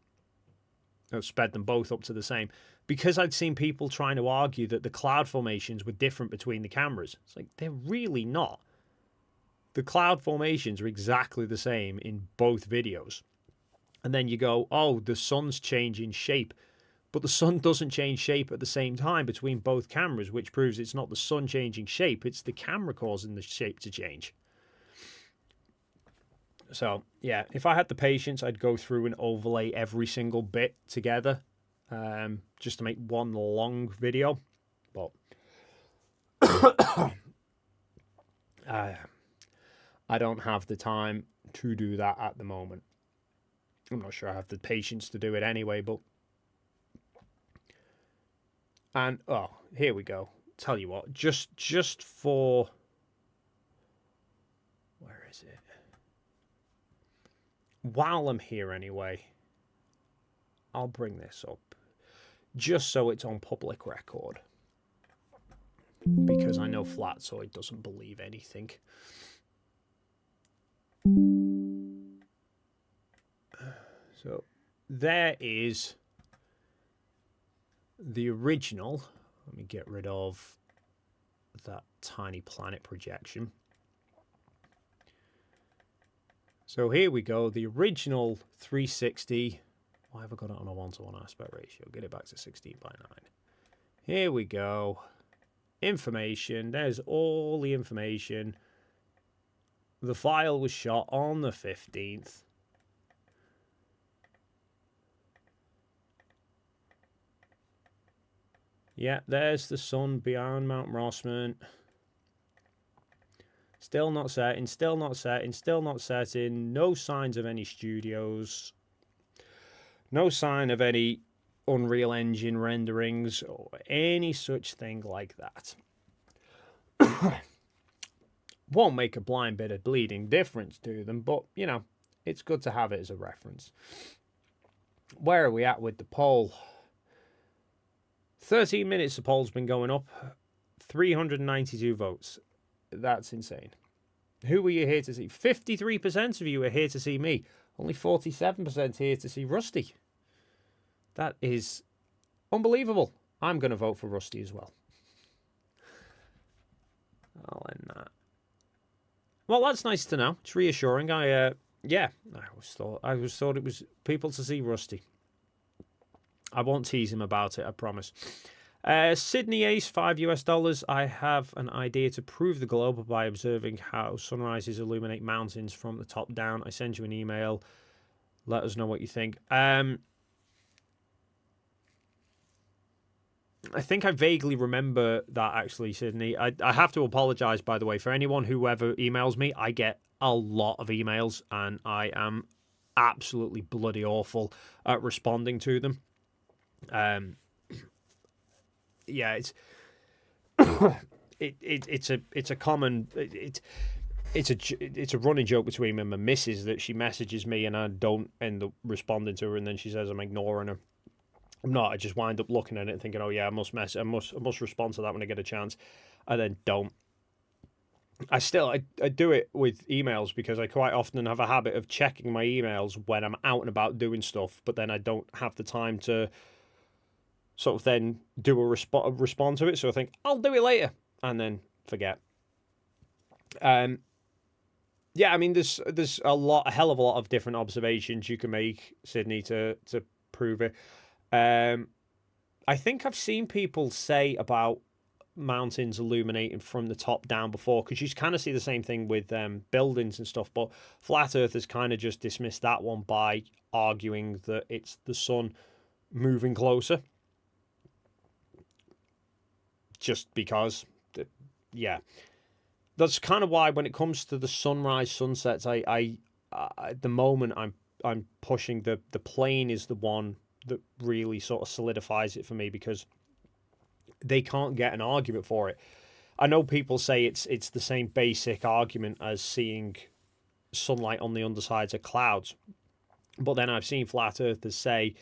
I sped them both up to the same, because I'd seen people trying to argue that the cloud formations were different between the cameras. It's like, they're really not. The cloud formations are exactly the same in both videos. And then you go, oh, the sun's changing shape. But the sun doesn't change shape at the same time between both cameras, which proves it's not the sun changing shape, it's the camera causing the shape to change. So, yeah, if I had the patience, I'd go through and overlay every single bit together, just to make one long video. But I don't have the time to do that at the moment. I'm not sure I have the patience to do it anyway, but... And, oh, here we go. Tell you what, just for... Where is it? While I'm here anyway, I'll bring this up. Just so it's on public record. Because I know Flatsoid doesn't believe anything. So, there is... the original. Let me get rid of that tiny planet projection. So here we go, the original 360. Why have I got it on a 1:1 aspect ratio? Get it back to 16:9. Here we go. Information. There's all the information. The file was shot on the 15th. Yeah, there's the sun beyond Mount Rossman. Still not setting, still not setting, still not setting. No signs of any studios. No sign of any Unreal Engine renderings or any such thing like that. Won't make a blind bit of bleeding difference to them, but, you know, it's good to have it as a reference. Where are we at with the poll? 13 minutes the poll's been going up. 392 votes. That's insane. Who were you here to see? 53% of you are here to see me. Only 47% here to see Rusty. That is unbelievable. I'm going to vote for Rusty as well. I'll end that. Well, that's nice to know. It's reassuring. Yeah, I always thought it was people to see Rusty. I won't tease him about it, I promise. Sydney Ace, $5 US. I have an idea to prove the globe by observing how sunrises illuminate mountains from the top down. I send you an email. Let us know what you think. I think I vaguely remember that, actually, Sydney. I have to apologize, by the way, for anyone who ever emails me. I get a lot of emails, and I am absolutely bloody awful at responding to them. Yeah, it's a common it's a running joke between me and my missus that she messages me and I don't end up responding to her, and then she says I'm ignoring her. I'm not. I just wind up looking at it and thinking, oh yeah, I must respond to that when I get a chance, and then don't. I do it with emails because I quite often have a habit of checking my emails when I'm out and about doing stuff, but then I don't have the time to sort of then do a respond to it. So I think I'll do it later and then forget. Yeah, I mean, there's a hell of a lot of different observations you can make, Sydney, to prove it. I think I've seen people say about mountains illuminating from the top down before, because you kind of see the same thing with buildings and stuff, but flat earthers kind of just dismissed that one by arguing that it's the sun moving closer, just because, yeah. That's kind of why when it comes to the sunrise sunsets, I at the moment I'm pushing the plane is the one that really sort of solidifies it for me, because they can't get an argument for it. I know people say it's the same basic argument as seeing sunlight on the undersides of clouds, but then I've seen flat earthers say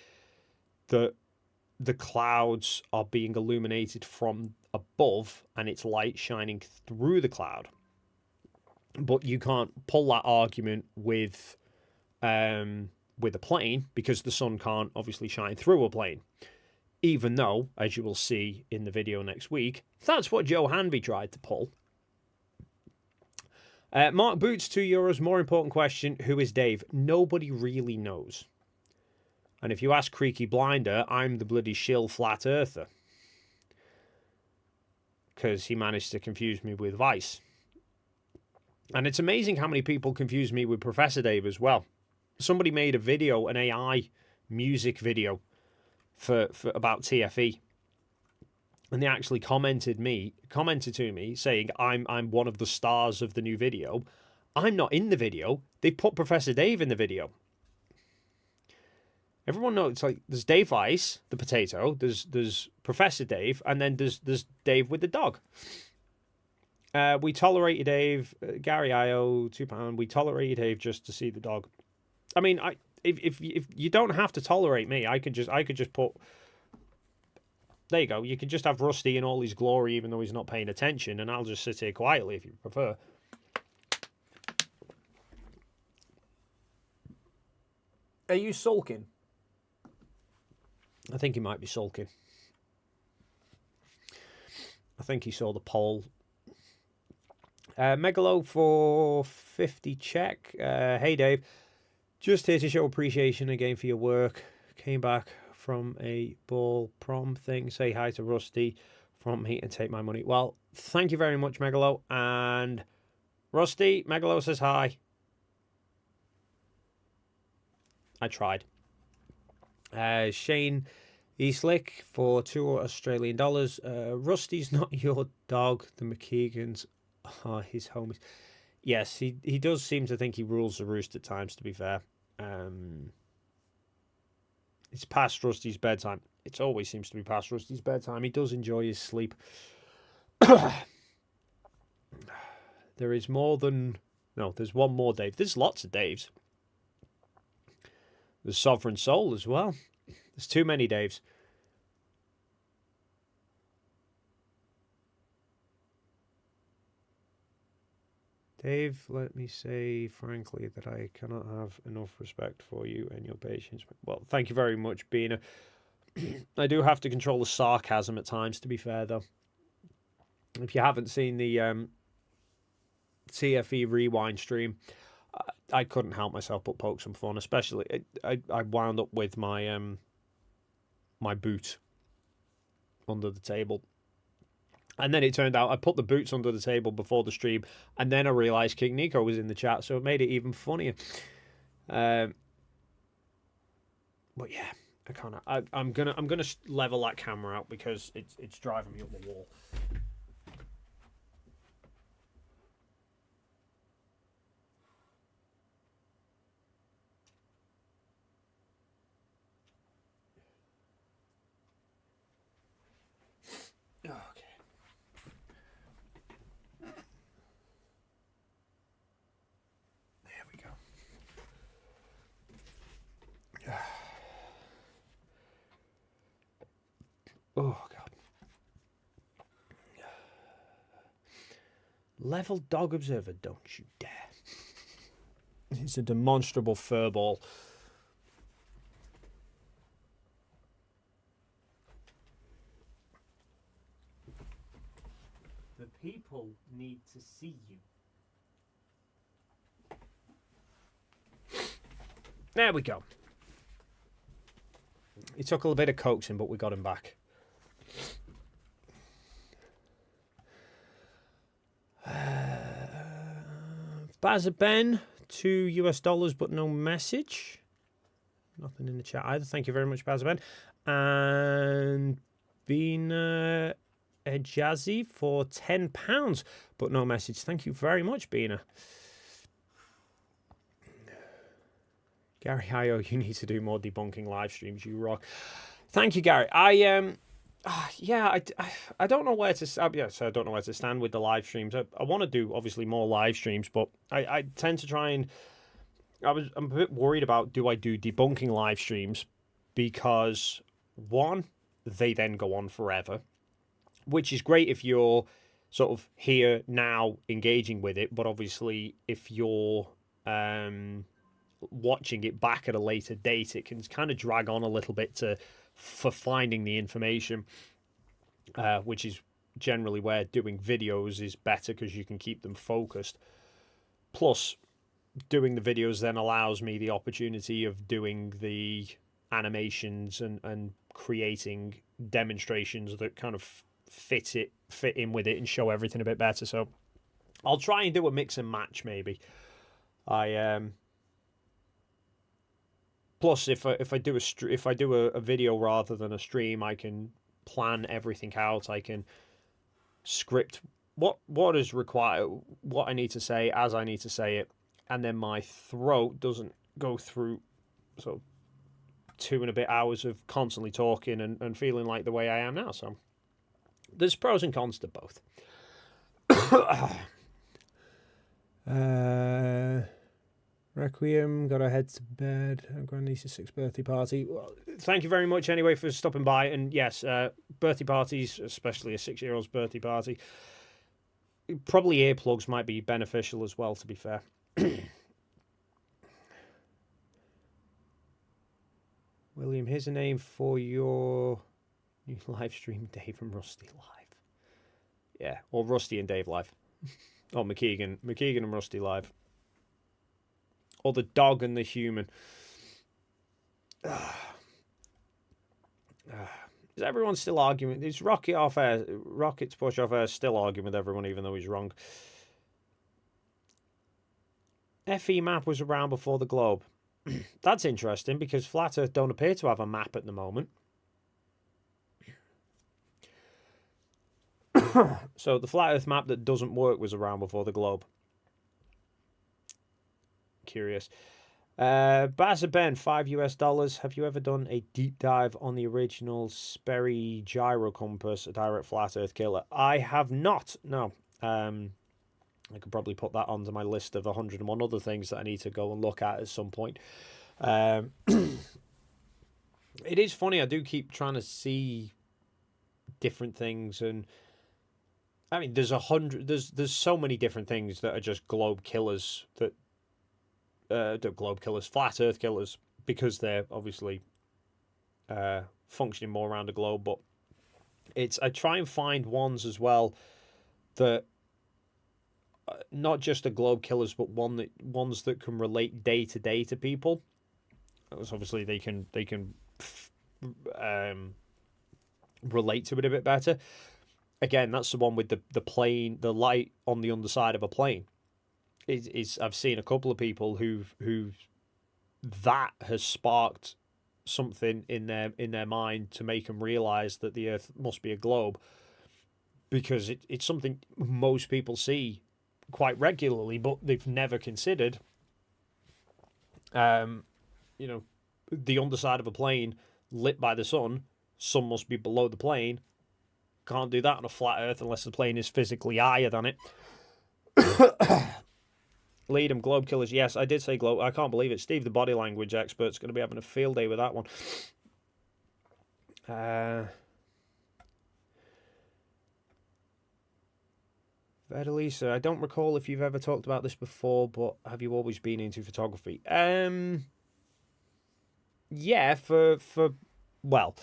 that the clouds are being illuminated from above and it's light shining through the cloud. But you can't pull that argument with a plane, because the sun can't obviously shine through a plane. Even though, as you will see in the video next week, that's what Joe Hanby tried to pull. Mark Boots, €2. More important question, who is Dave? Nobody really knows. And if you ask Creaky Blinder, I'm the bloody shill flat earther, because he managed to confuse me with Vice. And it's amazing how many people confuse me with Professor Dave as well. Somebody made a video, an AI music video for about TFE, and they actually commented to me saying I'm one of the stars of the new video. I'm not in the video. They put Professor Dave in the video. Everyone knows, it's like there's Dave Ice, the potato, there's Professor Dave, and then there's Dave with the dog. We tolerated Dave, Gary Io, £2. We tolerated Dave just to see the dog. I mean, if you don't have to tolerate me, I could just put. There you go. You can just have Rusty in all his glory, even though he's not paying attention, and I'll just sit here quietly if you prefer. Are you sulking? I think he might be sulking. I think he saw the poll. Megalo for 50 check. Hey Dave, just here to show appreciation again for your work. Came back from a ball prom thing. Say hi to Rusty from me and take my money. Well, thank you very much, Megalo. And Rusty, Megalo says hi. I tried. Shane Eastlick for $2 Australian. Rusty's not your dog. The McKeegans are his homies. Yes, he does seem to think he rules the roost at times, to be fair. It's past Rusty's bedtime. It always seems to be past Rusty's bedtime. He does enjoy his sleep. There is more than... No, there's one more Dave. There's lots of Daves. There's Sovereign Soul as well. There's too many Daves. Dave, let me say frankly that I cannot have enough respect for you and your patience. Well, thank you very much, Bina. I do have to control the sarcasm at times, to be fair, though. If you haven't seen the TFE Rewind stream, I couldn't help myself but poke some fun, especially I wound up with my my boot under the table. And then it turned out I put the boots under the table before the stream, and then I realised King Nico was in the chat, so it made it even funnier. But yeah, I can't. I'm gonna level that camera out because it's driving me up the wall. Oh, God. Level Dog Observer, don't you dare. It's a demonstrable furball. The people need to see you. There we go. It took a little bit of coaxing, but we got him back. Bazaben, $2 but no message. Nothing in the chat either. Thank you very much, Bazaben. And Bina Ejazi for £10 but no message. Thank you very much, Bina. Gary Io, you need to do more debunking live streams. You rock. Thank you, Gary. I don't know where to. So I don't know where to stand with the live streams. I want to do obviously more live streams, but I tend to try and. I'm a bit worried about, do I do debunking live streams, because one, they then go on forever, which is great if you're sort of here now engaging with it, but obviously if you're watching it back at a later date, it can kind of drag on a little bit for finding the information, which is generally where doing videos is better, because you can keep them focused. Plus, doing the videos then allows me the opportunity of doing the animations and creating demonstrations that kind of fit in with it and show everything a bit better. So I'll try and do a mix and match maybe. Plus, if I do a video rather than a stream, I can plan everything out. I can script what is required, what I need to say as I need to say it, and then my throat doesn't go through sort of 2 and a bit hours of constantly talking and feeling like the way I am now. So there's pros and cons to both. Requiem, gotta head to bed. Grandniece's 6th birthday party. Well, thank you very much anyway for stopping by. And yes, birthday parties, especially a 6-year-old's birthday party, probably earplugs might be beneficial as well, to be fair. William, here's a name for your new live stream, Dave and Rusty Live. Yeah, or Rusty and Dave Live. Or McKeegan and Rusty Live. Or the dog and the human. Is everyone still arguing? Is Rocket's push off air still arguing with everyone, even though he's wrong? FE map was around before the globe. That's interesting, because Flat Earth don't appear to have a map at the moment. So the Flat Earth map that doesn't work was around before the globe. Curious. Baza Ben, $5. Have you ever done a deep dive on the original Sperry Gyro Compass, a direct Flat Earth killer? I have not, no. I could probably put that onto my list of 101 other things that I need to go and look at some point. It is funny, I do keep trying to see different things, and I mean, there's so many different things that are just globe killers, that flat Earth killers, because they're obviously functioning more around the globe. But I try and find ones as well that not just the globe killers, but ones that can relate day to day to people. Because obviously they can relate to it a bit better. Again, that's the one with the plane, the light on the underside of a plane. I've seen a couple of people who that has sparked something in their mind to make them realize that the Earth must be a globe, because it's something most people see quite regularly, but they've never considered. The underside of a plane lit by the sun must be below the plane. Can't do that on a flat Earth unless the plane is physically higher than it. Lead them, globe killers. Yes, I did say globe. I can't believe it. Steve, the body language expert's going to be having a field day with that one. Vedalisa, I don't recall if you've ever talked about this before, but have you always been into photography? Yeah, well,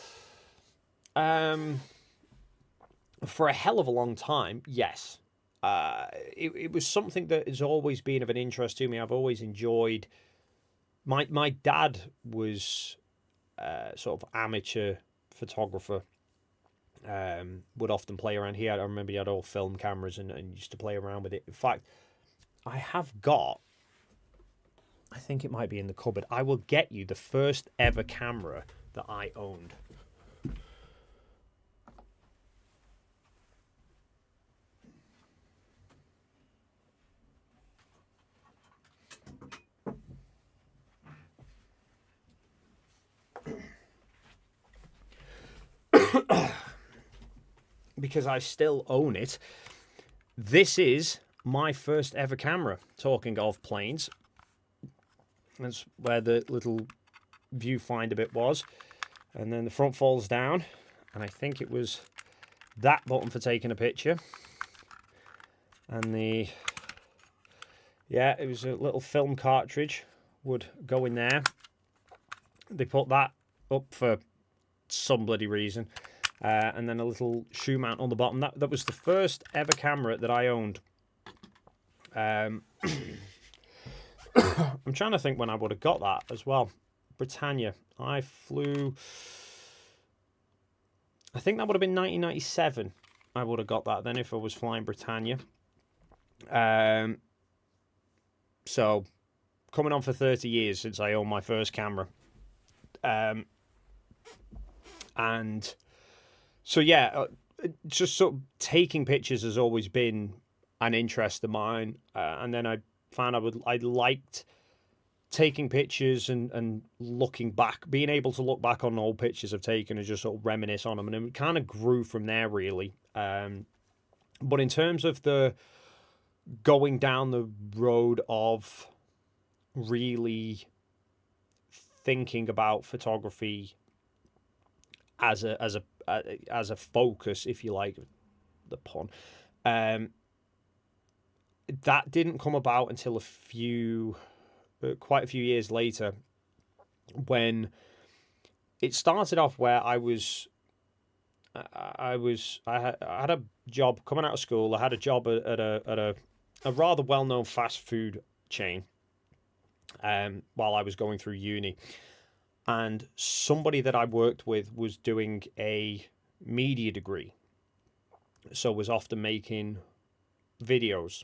for a hell of a long time, yes. It was something that has always been of an interest to me. I've always enjoyed. My dad was sort of amateur photographer. Would often play around. I remember he had all film cameras and used to play around with it. In fact, I have got, I think it might be in the cupboard. I will get you the first ever camera that I owned. Because I still own it. This is my first ever camera. Talking of planes, that's where the little viewfinder bit was, and then the front falls down, and I think it was that button for taking a picture, and it was a little film cartridge would go in there. They put that up for some bloody reason. And then a little shoe mount on the bottom. That was the first ever camera that I owned. I'm trying to think when I would have got that as well. Britannia. I think that would have been 1997. I would have got that then if I was flying Britannia. So, coming on for 30 years since I owned my first camera. And... So yeah, just sort of taking pictures has always been an interest of mine, and then I found I liked taking pictures and looking back, being able to look back on old pictures I've taken and just sort of reminisce on them, and it kind of grew from there really. But in terms of the going down the road of really thinking about photography as a focus, if you like, the pun, that didn't come about until quite a few years later, when it started off where I had a job coming out of school. I had a job at a rather well-known fast food chain while I was going through uni. And somebody that I worked with was doing a media degree, so was often making videos.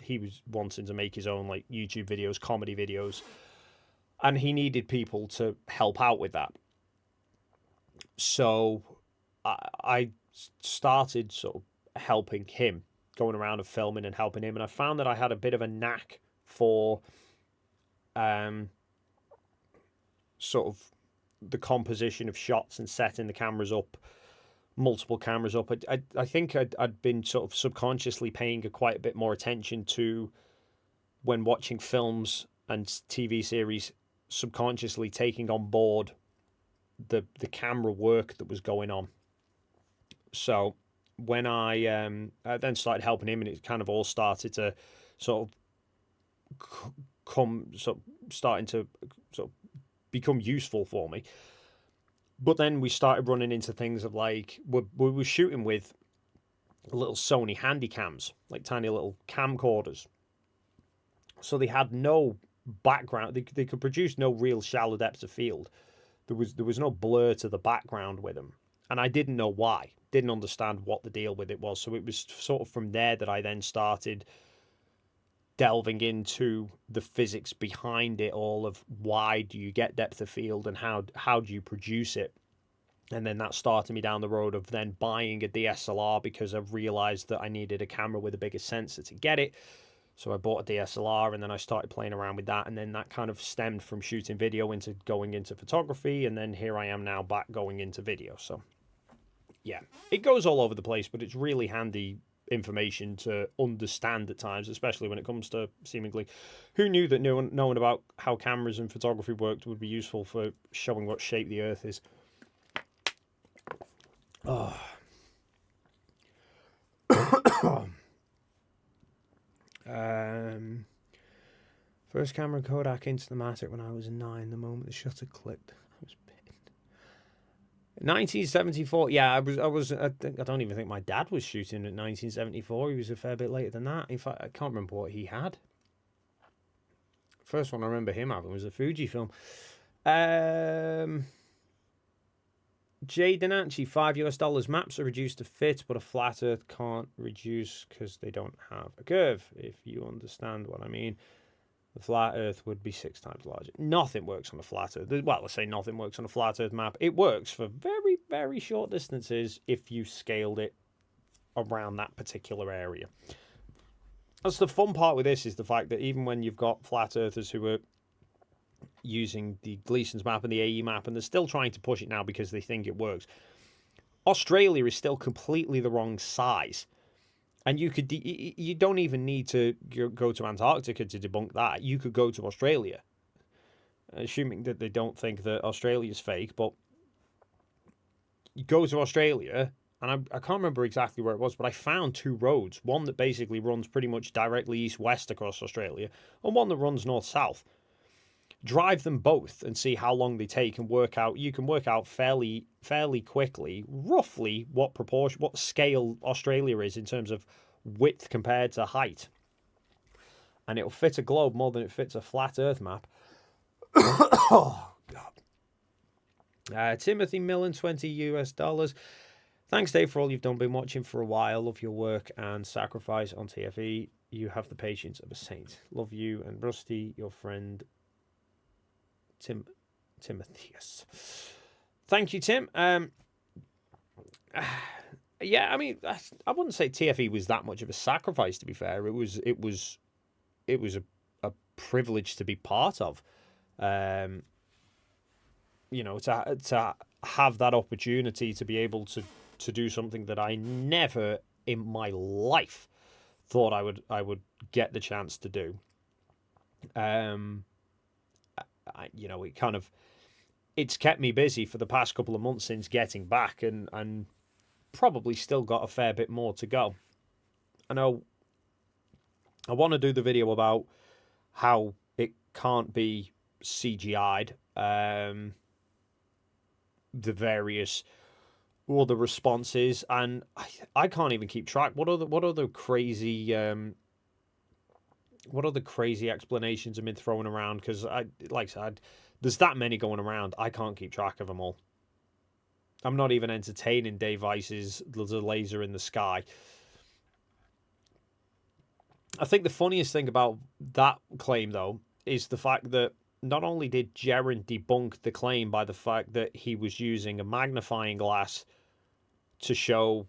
He was wanting to make his own like YouTube videos, comedy videos, and he needed people to help out with that. So I started sort of helping him, going around and filming and helping him, and I found that I had a bit of a knack for sort of the composition of shots and setting the cameras up, multiple cameras up. I think I'd been sort of subconsciously paying quite a bit more attention to, when watching films and TV series, subconsciously taking on board the camera work that was going on. So when I then started helping him, and it kind of all started to sort of starting to sort of become useful for me. But then we started running into things of like, we were shooting with little Sony Handycams, like tiny little camcorders. So they had no background. They could produce no real shallow depths of field. There was no blur to the background with them. And I didn't know why. Didn't understand what the deal with it was. So it was sort of from there that I then started delving into the physics behind it all, of why do you get depth of field and how do you produce it. And then that started me down the road of then buying a DSLR, because I realized that I needed a camera with a bigger sensor to get it. So I bought a DSLR, and then I started playing around with that, and then that kind of stemmed from shooting video into going into photography, and then here I am now back going into video. So yeah, it goes all over the place, but it's really handy information to understand at times, especially when it comes to seemingly, who knew that knowing about how cameras and photography worked would be useful for showing what shape the earth is. Oh. First camera Kodak Instamatic when I was 9. The moment the shutter clicked, I was bitten. 1974. Yeah, I don't even think my dad was shooting at 1974. He was a fair bit later than that. In fact, I can't remember what he had. First one I remember him having was a Fujifilm. Jay Donacci, $5 maps are reduced to fit, but a flat Earth can't reduce because they don't have a curve. If you understand what I mean. The flat Earth would be 6 times larger. Nothing works on a flat Earth. Well, let's say nothing works on a flat Earth map. It works for very, very short distances if you scaled it around that particular area. That's the fun part with this, is the fact that even when you've got flat Earthers who are using the Gleason's map and the AE map, and they're still trying to push it now because they think it works, Australia is still completely the wrong size. And you don't even need to go to Antarctica to debunk that. You could go to Australia, assuming that they don't think that Australia's fake. But you go to Australia, and I can't remember exactly where it was, but I found 2 roads. One that basically runs pretty much directly east-west across Australia, and one that runs north-south. Drive them both and see how long they take, and work out. You can work out fairly quickly, roughly what scale Australia is in terms of width compared to height, and it'll fit a globe more than it fits a flat Earth map. Oh God. Timothy Millen, $20. Thanks, Dave, for all you've done. Been watching for a while. Love your work and sacrifice on TFE. You have the patience of a saint. Love you and Rusty, your friend. Timotheus. Thank you, Tim. Yeah, I mean, I wouldn't say TFE was that much of a sacrifice, to be fair. It was a privilege to be part of. You know, to have that opportunity to be able to do something that I never in my life thought I would get the chance to do. You know, it's kept me busy for the past couple of months since getting back, and probably still got a fair bit more to go. I know I want to do the video about how it can't be CGI'd, the various other responses, and I can't even keep track. What other crazy explanations have been thrown around? Because like I said, there's that many going around. I can't keep track of them all. I'm not even entertaining Dave Weiss's "There's a laser in the sky." I think the funniest thing about that claim, though, is the fact that not only did Jeran debunk the claim by the fact that he was using a magnifying glass to show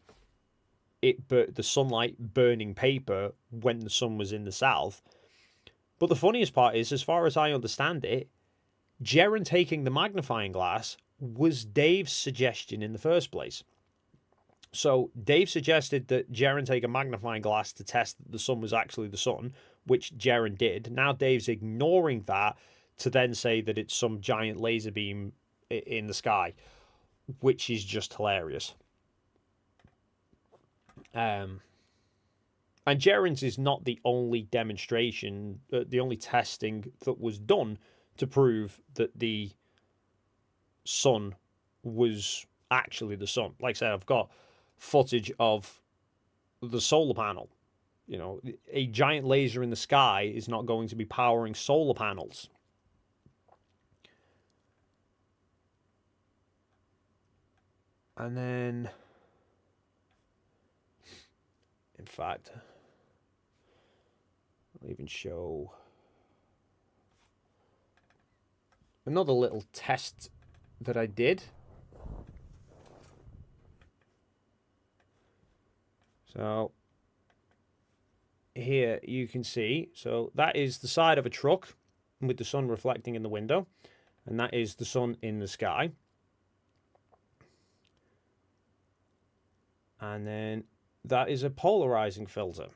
the sunlight burning paper when the sun was in the south, but the funniest part is, as far as I understand it, Jeran taking the magnifying glass was Dave's suggestion in the first place. So Dave suggested that Jeran take a magnifying glass to test that the sun was actually the sun, which Jeran did. Now Dave's ignoring that to then say that it's some giant laser beam in the sky, which is just hilarious. And Jeran's is not the only demonstration, the only testing that was done to prove that the sun was actually the sun. Like I said, I've got footage of the solar panel. You know, a giant laser in the sky is not going to be powering solar panels. And then, in fact, I'll even show another little test that I did. So here you can see, so that is the side of a truck with the sun reflecting in the window, and that is the sun in the sky. And then that is a polarizing filter.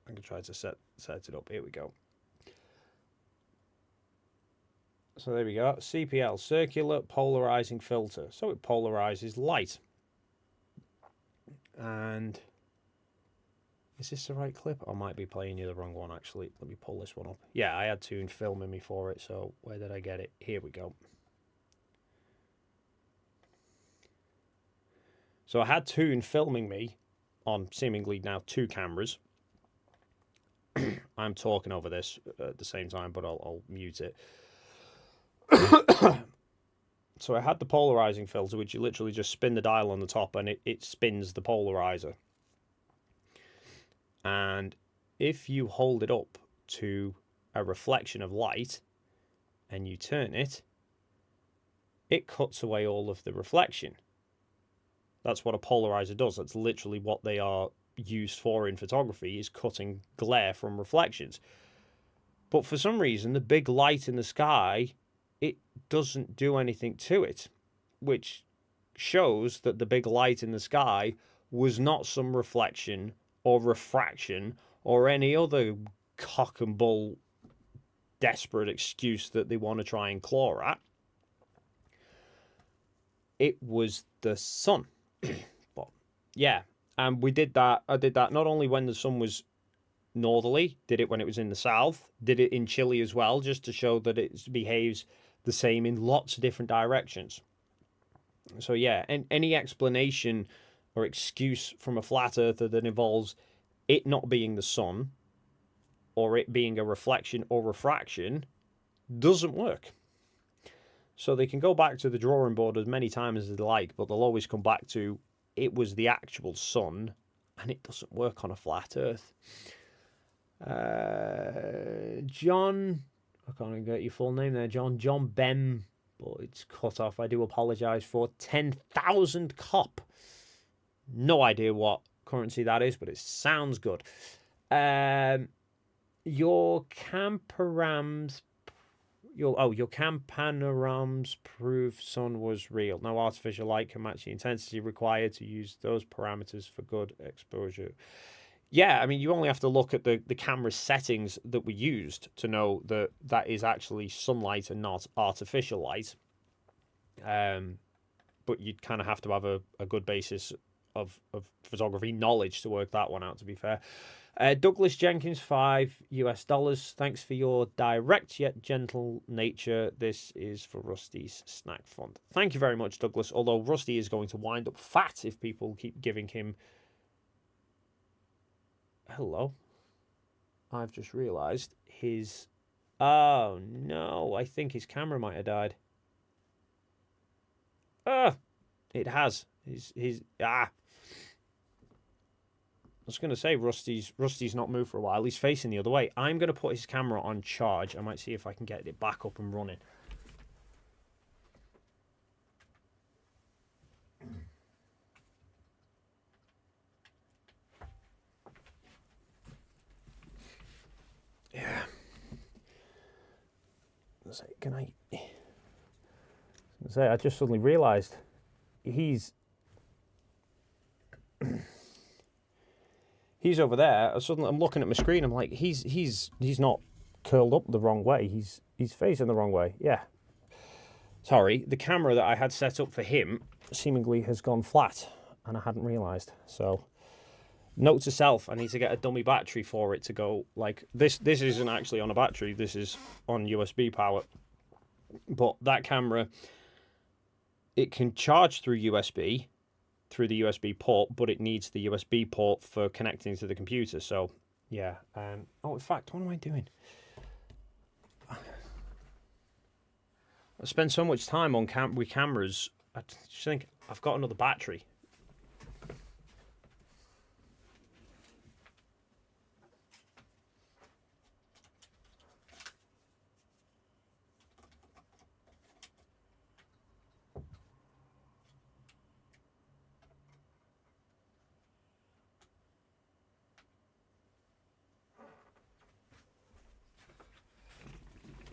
I can try to set it up. Here we go. So there we go. CPL, circular polarizing filter. So it polarizes light. And is this the right clip? I might be playing you the wrong one, actually. Let me pull this one up. Yeah, I had Toon filming me for it, so where did I get it? Here we go. So I had Toon filming me on seemingly now 2 cameras. I'm talking over this at the same time, but I'll mute it. So I had the polarizing filter, which you literally just spin the dial on the top and it spins the polarizer. And if you hold it up to a reflection of light and you turn it, it cuts away all of the reflection. That's what a polarizer does. That's literally what they are used for in photography, is cutting glare from reflections. But for some reason, the big light in the sky, it doesn't do anything to it, which shows that the big light in the sky was not some reflection or refraction or any other cock and bull desperate excuse that they want to try and claw at. It was the sun. But yeah, and we did that. I did that not only when the sun was northerly, did it when it was in the south, did it in Chile as well, just to show that it behaves the same in lots of different directions. So yeah, and any explanation or excuse from a flat earther that involves it not being the sun or it being a reflection or refraction doesn't work. So they can go back to the drawing board as many times as they like, but they'll always come back to it was the actual sun, and it doesn't work on a flat earth. John, I can't even get your full name there, John. John Bem, but it's cut off. I do apologise for 10,000 cop. No idea what currency that is, but it sounds good. Your Camperams... your Campanarams proof sun was real. No artificial light can match the intensity required to use those parameters for good exposure. Yeah, I mean, you only have to look at the camera settings that we used to know that that is actually sunlight and not artificial light. But you'd kind of have to have a good basis of photography knowledge to work that one out, to be fair. Douglas Jenkins, $5. Thanks for your direct yet gentle nature. This is for Rusty's snack fund. Thank you very much, Douglas. Although Rusty is going to wind up fat if people keep giving him... Hello. I've just realised his... Oh, no. I think his camera might have died. It has. I was going to say Rusty's not moved for a while. He's facing the other way. I'm going to put his camera on charge. I might see if I can get it back up and running. Yeah. Can I say, I just suddenly realised he's over there. Suddenly I'm looking at my screen. I'm like, he's not curled up the wrong way. He's facing the wrong way. Yeah. Sorry, the camera that I had set up for him seemingly has gone flat, and I hadn't realised. So, note to self: I need to get a dummy battery for it to go like this. This isn't actually on a battery. This is on USB power. But that camera, it can charge through USB. Through the USB port, but it needs the USB port for connecting to the computer. So, yeah. Oh, in fact, what am I doing? I spend so much time on with cameras. I just think I've got another battery.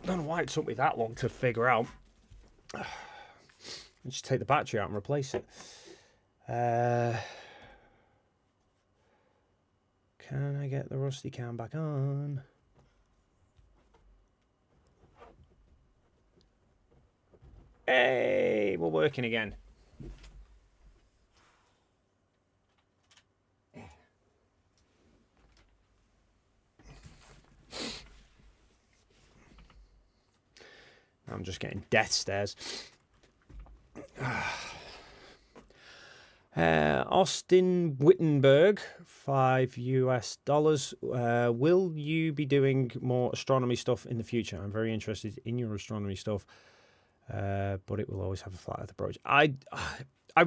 I don't know why it took me that long to figure out. Just take the battery out and replace it. Can I get the Rusty cam back on? Hey, we're working again. I'm just getting death stares. Austin Wittenberg, $5 US. Will you be doing more astronomy stuff in the future? I'm very interested in your astronomy stuff, but it will always have a flat Earth approach. I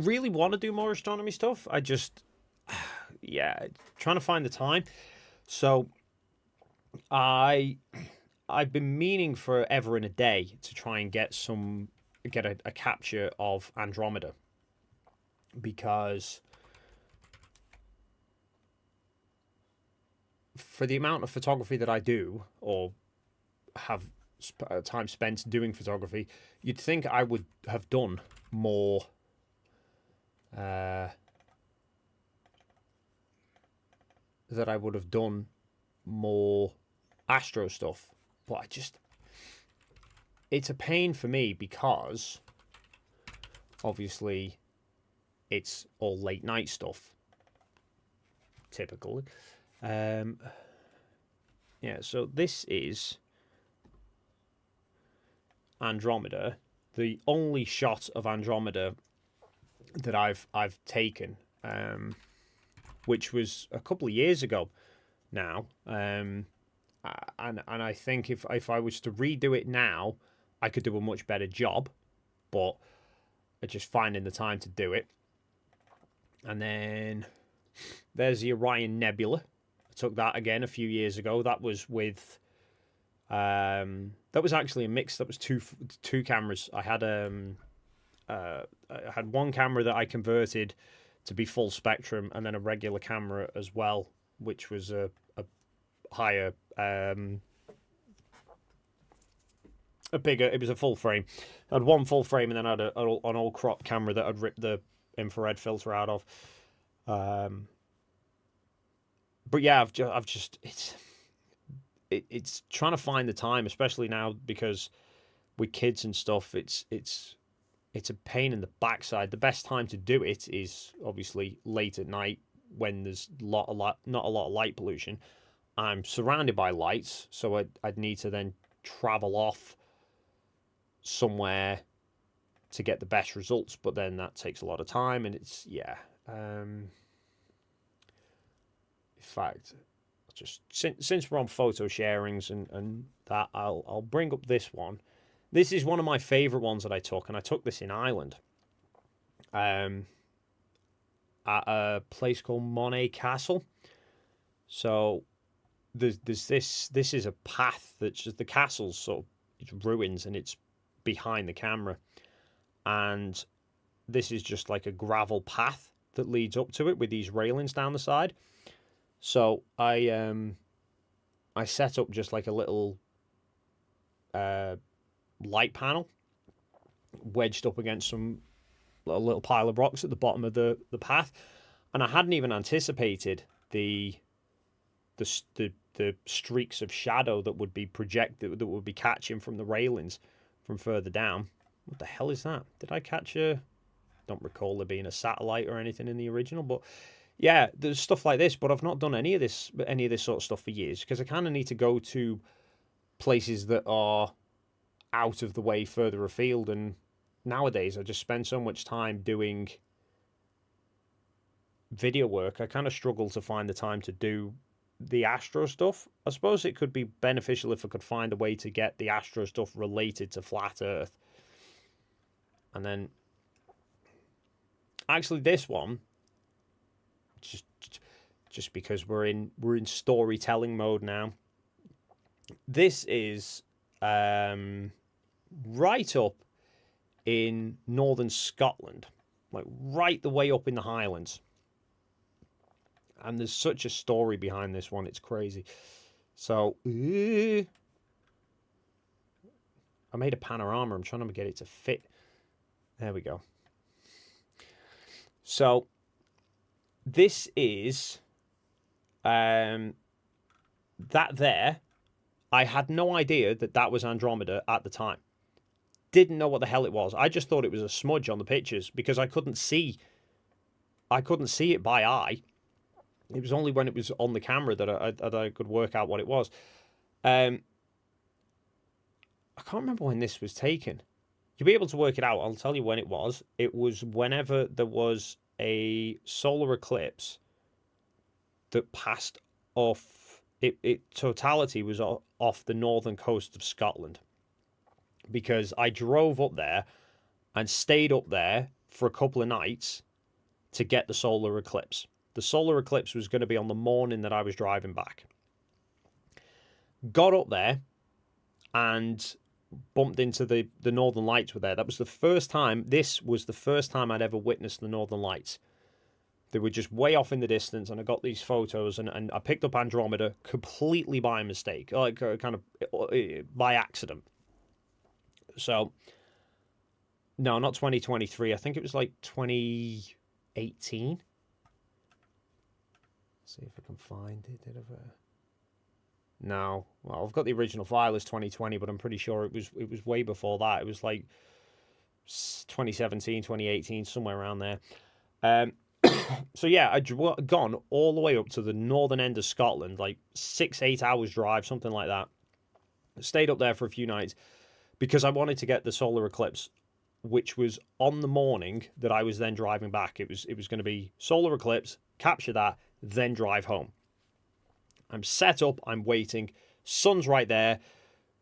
really want to do more astronomy stuff. I just, yeah, trying to find the time. So I've been meaning forever and a day to try and get a capture of Andromeda, because for the amount of photography that I do, or have time spent doing photography, you'd think I would have done more that I would have done more astro stuff, but it's a pain for me because obviously it's all late night stuff typically. Yeah, so this is Andromeda, the only shot of Andromeda that I've taken, which was a couple of years ago now, and I think if I was to redo it now, I could do a much better job, but just finding the time to do it. And then there's the Orion Nebula. I took that again a few years ago. That was with that was actually a mix. That was two cameras. I had one camera that I converted to be full spectrum, and then a regular camera as well, which was a higher, a bigger. It was a full frame. I had one full frame, and then I had an all crop camera that I'd ripped the infrared filter out of. But yeah, I've just it's trying to find the time, especially now because with kids and stuff, it's a pain in the backside. The best time to do it is obviously late at night when there's not a lot of light pollution. I'm surrounded by lights, so I'd need to then travel off somewhere to get the best results, but then that takes a lot of time, and it's, yeah. In fact, just since we're on photo sharings and that, I'll bring up this one. This is one of my favorite ones that I took, and I took this in Ireland, at a place called Monet Castle. So there's this is a path that's just, the castle's sort of, it's ruins, and it's behind the camera, and this is just like a gravel path that leads up to it with these railings down the side. So I set up just like a little light panel wedged up against a little pile of rocks at the bottom of the path, and I hadn't even anticipated the streaks of shadow that would be projected, that would be catching from the railings from further down. What the hell is that? Did I catch a... don't recall there being a satellite or anything in the original, but yeah, there's stuff like this, but I've not done any of this sort of stuff for years, because I kind of need to go to places that are out of the way, further afield, and nowadays I just spend so much time doing video work, I kind of struggle to find the time to do the astro stuff. I suppose it could be beneficial if I could find a way to get the astro stuff related to flat Earth. And then actually this one, just because we're in storytelling mode now, this is right up in northern Scotland, like right the way up in the Highlands. And there's such a story behind this one, it's crazy. So I made a panorama. I'm trying to get it to fit. There we go. So this is that there. I had no idea that was Andromeda at the time. Didn't know what the hell it was. I just thought it was a smudge on the pictures because I couldn't see it by eye. It was only when it was on the camera that I could work out what it was. I can't remember when this was taken. You'll be able to work it out. I'll tell you when it was. It was whenever there was a solar eclipse that passed off. Totality was off the northern coast of Scotland, because I drove up there and stayed up there for a couple of nights to get the solar eclipse. The solar eclipse was going to be on the morning that I was driving back. Got up there and bumped into the Northern Lights were there. That was the first time. This was the first time I'd ever witnessed the Northern Lights. They were just way off in the distance, and I got these photos, and I picked up Andromeda completely by mistake, like kind of by accident. So, no, not 2023. I think it was like 2018. See if I can find it. No, well, I've got the original file as 2020, but I'm pretty sure it was way before that. It was like 2017, 2018, somewhere around there. So yeah, I'd gone all the way up to the northern end of Scotland, like 6-8 hours drive, something like that. Stayed up there for a few nights because I wanted to get the solar eclipse, which was on the morning that I was then driving back. It was going to be solar eclipse, capture that, then drive home. I'm set up, I'm waiting, sun's right there,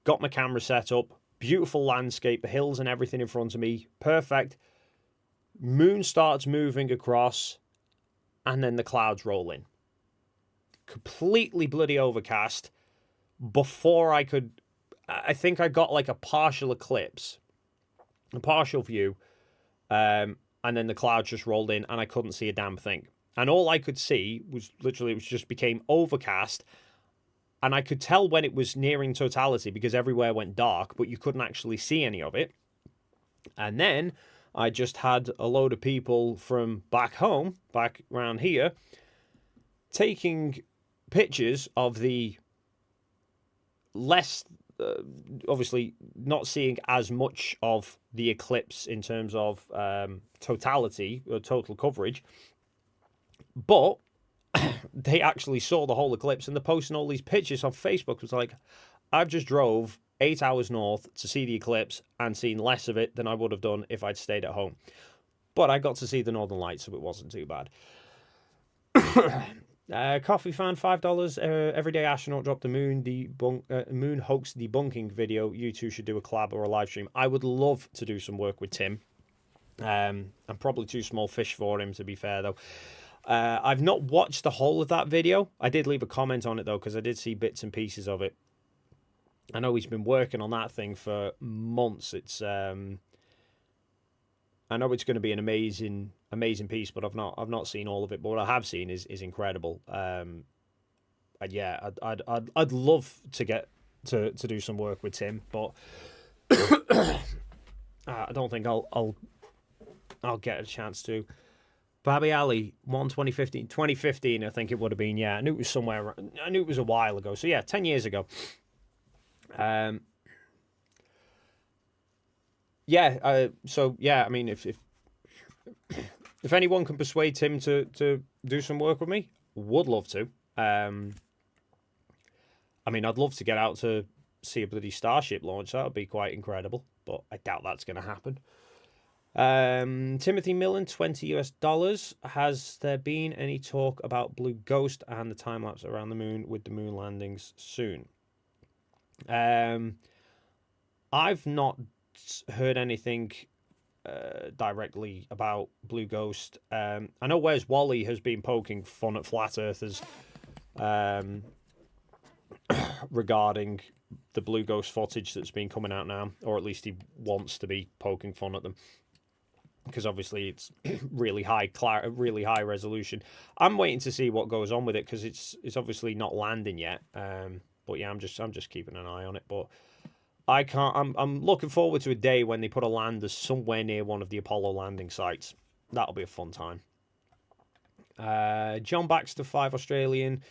got my camera set up, beautiful landscape, the hills and everything in front of me, perfect. Moon starts moving across, and then the clouds roll in. Completely bloody overcast. Before I think I got like a partial eclipse, a partial view, and then the clouds just rolled in, and I couldn't see a damn thing. And all I could see was literally, it just became overcast. And I could tell when it was nearing totality because everywhere went dark, but you couldn't actually see any of it. And then I just had a load of people from back home, back around here, taking pictures of the less, obviously not seeing as much of the eclipse in terms of totality or total coverage. But they actually saw the whole eclipse, and they're posting all these pictures on Facebook. It was like, I've just drove 8 hours north to see the eclipse and seen less of it than I would have done if I'd stayed at home. But I got to see the Northern Lights, so it wasn't too bad. Coffee fan, $5. Everyday astronaut dropped a moon moon hoax debunking video. You two should do a collab or a live stream. I would love to do some work with Tim. I'm probably too small fish for him, to be fair, though. I've not watched the whole of that video. I did leave a comment on it, though, because I did see bits and pieces of it. I know he's been working on that thing for months. It's I know it's going to be an amazing piece, but I've not seen all of it. But what I have seen is incredible. And yeah, I'd love to get to do some work with Tim, but I don't think I'll get a chance to. Babi Ali, 2015, I think it would have been. Yeah, I knew it was somewhere. I knew it was a while ago. So yeah, 10 years ago. So yeah, I mean, if anyone can persuade Tim to do some work with me, would love to. I mean, I'd love to get out to see a bloody Starship launch. That would be quite incredible, but I doubt that's going to happen. Timothy Millen, $20. Has there been any talk about Blue Ghost and the time lapse around the moon with the moon landings soon? I've not heard anything directly about Blue Ghost. I know Where's Wally has been poking fun at flat earthers regarding the Blue Ghost footage that's been coming out now, or at least he wants to be poking fun at them, because obviously it's really high resolution. I'm waiting to see what goes on with it, because it's obviously not landing yet. But yeah, I'm just keeping an eye on it. But I can't. I'm looking forward to a day when they put a lander somewhere near one of the Apollo landing sites. That'll be a fun time. John Baxter, $5 Australian.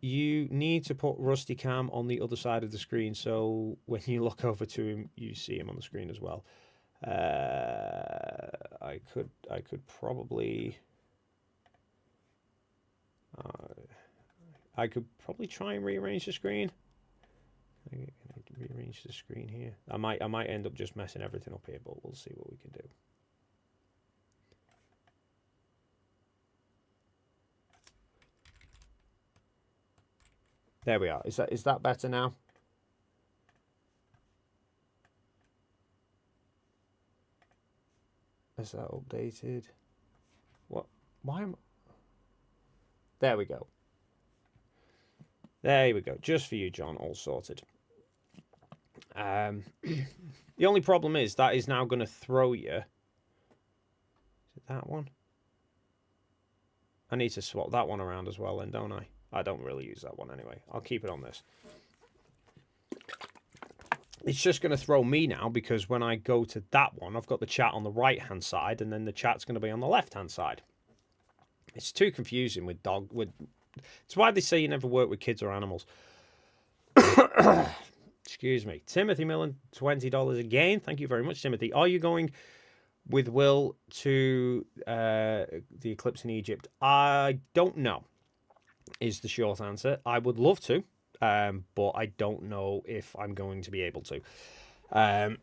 You need to put Rusty Cam on the other side of the screen, so when you look over to him, you see him on the screen as well. I could probably try and rearrange the screen. I need to rearrange the screen here. I might end up just messing everything up here, but we'll see what we can do. There we are. Is that better now? Is that updated? What? Why am? There we go. There we go. Just for you, John. All sorted. The only problem is that is now going to throw you. Is it that one? I need to swap that one around as well then, don't I? I don't really use that one anyway. I'll keep it on this. It's just going to throw me now because when I go to that one, I've got the chat on the right-hand side and then the chat's going to be on the left-hand side. It's too confusing with It's why they say you never work with kids or animals. Excuse me. Timothy Millen, $20 again. Thank you very much, Timothy. Are you going with Will to the eclipse in Egypt? I don't know, is the short answer. I would love to, but I don't know if I'm going to be able to. I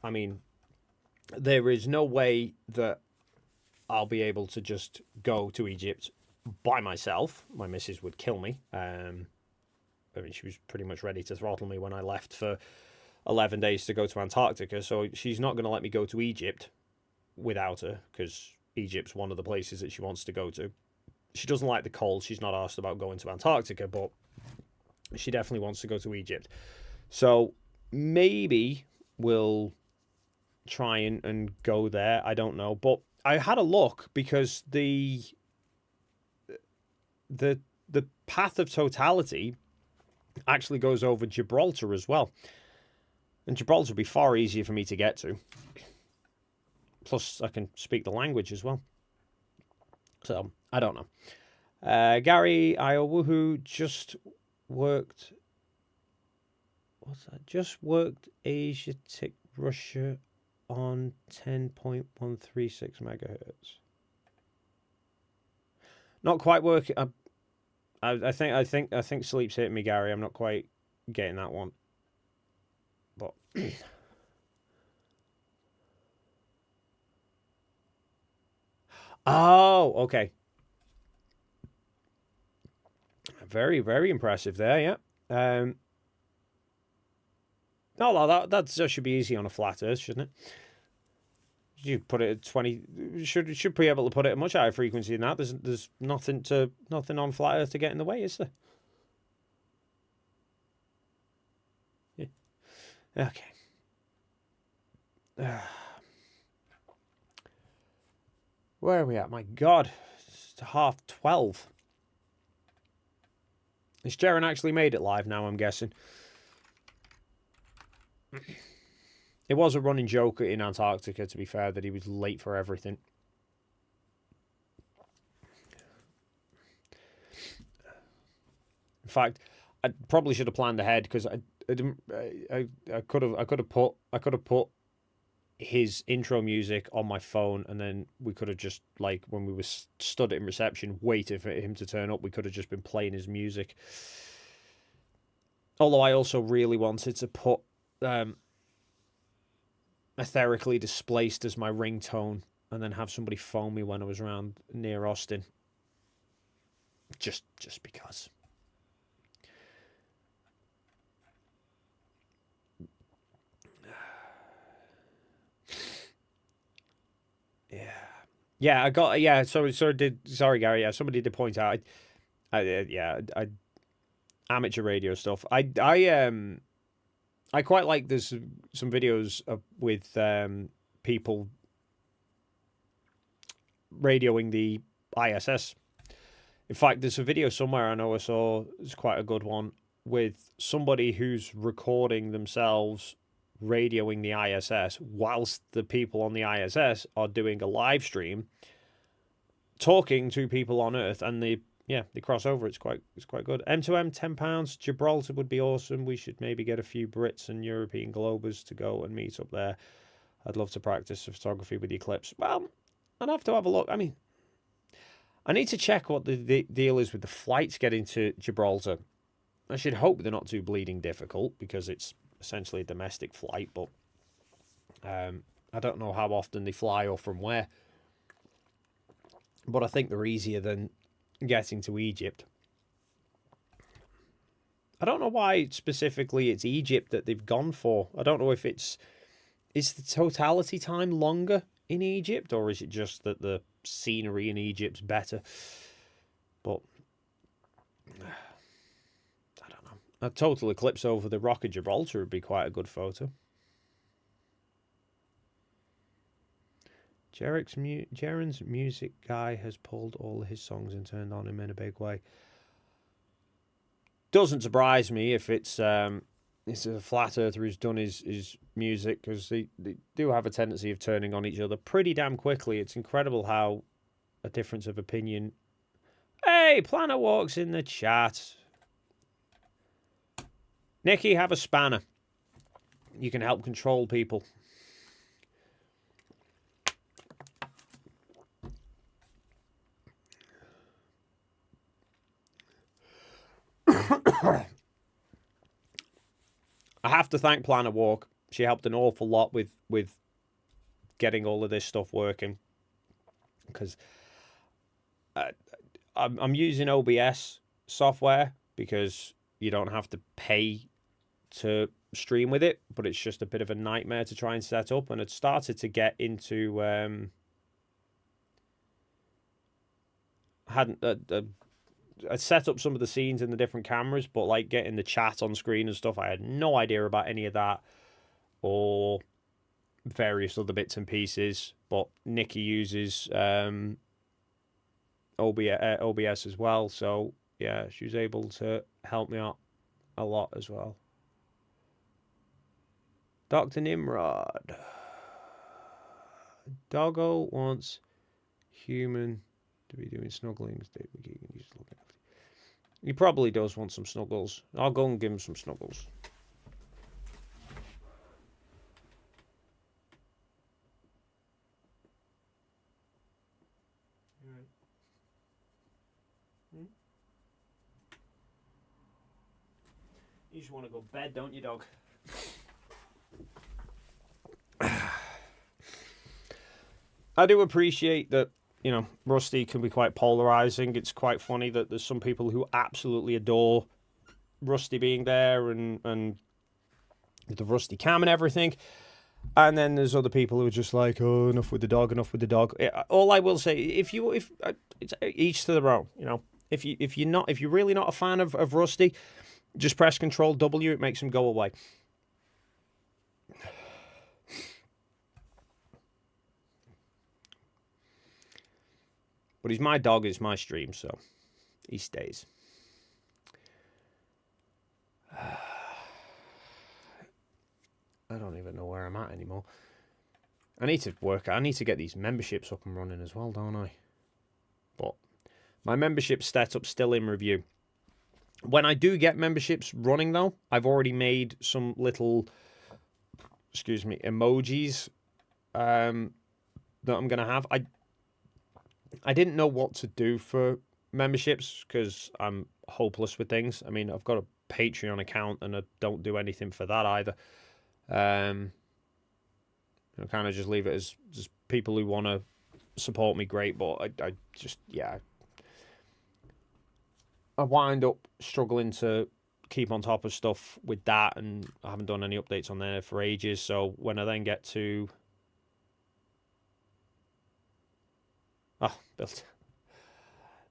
mean, there is no way that I'll be able to just go to Egypt by myself. My missus would kill me. I mean, she was pretty much ready to throttle me when I left for 11 days to go to Antarctica, so she's not going to let me go to Egypt without her, because Egypt's one of the places that she wants to go to. She doesn't like the cold. She's not asked about going to Antarctica, but she definitely wants to go to Egypt. So maybe we'll try and go there. I don't know. But I had a look because the path of totality actually goes over Gibraltar as well. And Gibraltar would be far easier for me to get to. Plus, I can speak the language as well. So, I don't know. Gary Iowoohoo just worked... What's that? Just worked Asia Tick Russia on 10.136 megahertz. Not quite working. I think sleep's hitting me, Gary. I'm not quite getting that one. But oh, okay. Very, very impressive there. Yeah. No, that should be easy on a flat Earth, shouldn't it? You put it at 20. Should be able to put it at much higher frequency than that. There's nothing on flat Earth to get in the way, is there? Yeah. Okay. Where are we at? My God, it's 12:30. Has Jaren actually made it live now? I'm guessing. It was a running joke in Antarctica, to be fair, that he was late for everything. In fact, I probably should have planned ahead because I could have put his intro music on my phone, and then we could have just, like, when we were stood in reception waiting for him to turn up, we could have just been playing his music. Although I also really wanted to put Etherically Displaced as my ringtone, and then have somebody phone me when I was around near Austin. Just because. Yeah, I got, yeah, sorry Gary, yeah, somebody did point out, I amateur radio stuff. I quite like, there's some videos with people radioing the ISS. In fact, there's a video somewhere I know I saw, it's quite a good one, with somebody who's recording themselves radioing the ISS whilst the people on the ISS are doing a live stream talking to people on Earth, and they cross over. It's quite good. M2M, £10. Gibraltar would be awesome. We should maybe get a few Brits and European Globers to go and meet up there. I'd love to practice photography with the eclipse. Well, I'd have to have a look. I mean, I need to check what the deal is with the flights getting to Gibraltar. I should hope they're not too bleeding difficult because it's essentially a domestic flight, but I don't know how often they fly or from where. But I think they're easier than getting to Egypt. I don't know why specifically it's Egypt that they've gone for. I don't know if is the totality time longer in Egypt, or is it just that the scenery in Egypt's better? But I don't know. A total eclipse over the Rock of Gibraltar would be quite a good photo. Jaren's music guy has pulled all his songs and turned on him in a big way. Doesn't surprise me if it's a flat earther who's done his music, because they do have a tendency of turning on each other pretty damn quickly. It's incredible how a difference of opinion. Hey, Planet Walk's in the chat. Nikki, have a spanner. You can help control people. I have to thank Planet Walk. She helped an awful lot with getting all of this stuff working, because I'm using OBS software because you don't have to pay to stream with it, but it's just a bit of a nightmare to try and set up. And it started to get into I set up some of the scenes in the different cameras, but like getting the chat on screen and stuff, I had no idea about any of that or various other bits and pieces. But Nikki uses OBS as well, so yeah, she was able to help me out a lot as well. Dr. Nimrod. Doggo wants human to be doing snugglings. He probably does want some snuggles. I'll go and give him some snuggles. You just want to go to bed, don't you, dog? I do appreciate that, you know, Rusty can be quite polarizing. It's quite funny that there's some people who absolutely adore Rusty being there and the Rusty cam and everything. And then there's other people who are just like, oh, enough with the dog, enough with the dog. All I will say, if it's each to their own, you know. If you're really not a fan of Rusty, just press Control W. It makes him go away. But he's my dog, it's my stream, so he stays. I don't even know where I'm at anymore. I need to get these memberships up and running as well, don't I? But my membership setup's still in review. When I do get memberships running, though, I've already made some little, emojis that I'm going to have. I didn't know what to do for memberships because I'm hopeless with things. I mean, I've got a Patreon account and I don't do anything for that either. I kind of just leave it as just people who want to support me, great. But I wind up struggling to keep on top of stuff with that, and I haven't done any updates on there for ages. So when I then get to Bill.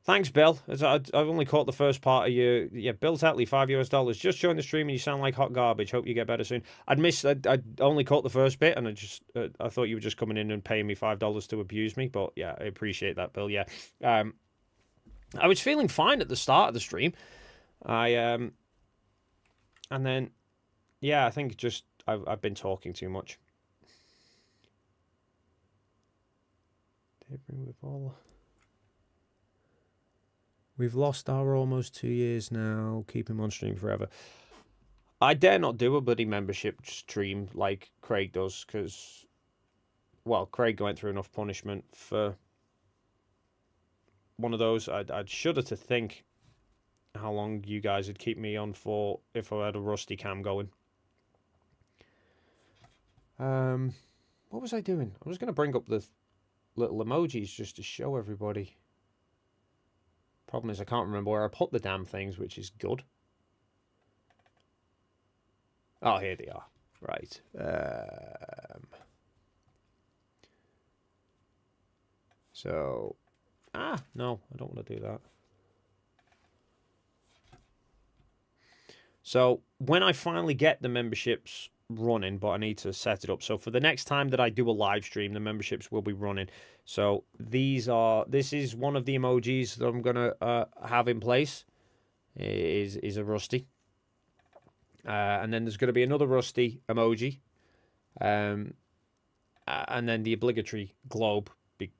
Thanks, Bill. I've only caught the first part of you. Yeah, Bill Tetley, $5 US. Just joined the stream and you sound like hot garbage. Hope you get better soon. I only caught the first bit, and I thought you were just coming in and paying me $5 to abuse me. But yeah, I appreciate that, Bill. Yeah, I was feeling fine at the start of the stream. And then yeah, I think just I've been talking too much. We've lost our almost 2 years now. Keep him on stream forever. I dare not do a bloody membership stream like Craig does, because, well, Craig went through enough punishment for one of those. I'd shudder to think how long you guys would keep me on for if I had a Rusty cam going. What was I doing? I was going to bring up the little emojis just to show everybody. Problem is I can't remember where I put the damn things, which is good. Oh, here they are. Right. So, no, I don't want to do that. So, when I finally get the memberships running, but I need to set it up. So, for the next time that I do a live stream, the memberships will be running. So, this is one of the emojis that I'm going to have in place. Is a Rusty. And then there's going to be another Rusty emoji. And then the obligatory globe,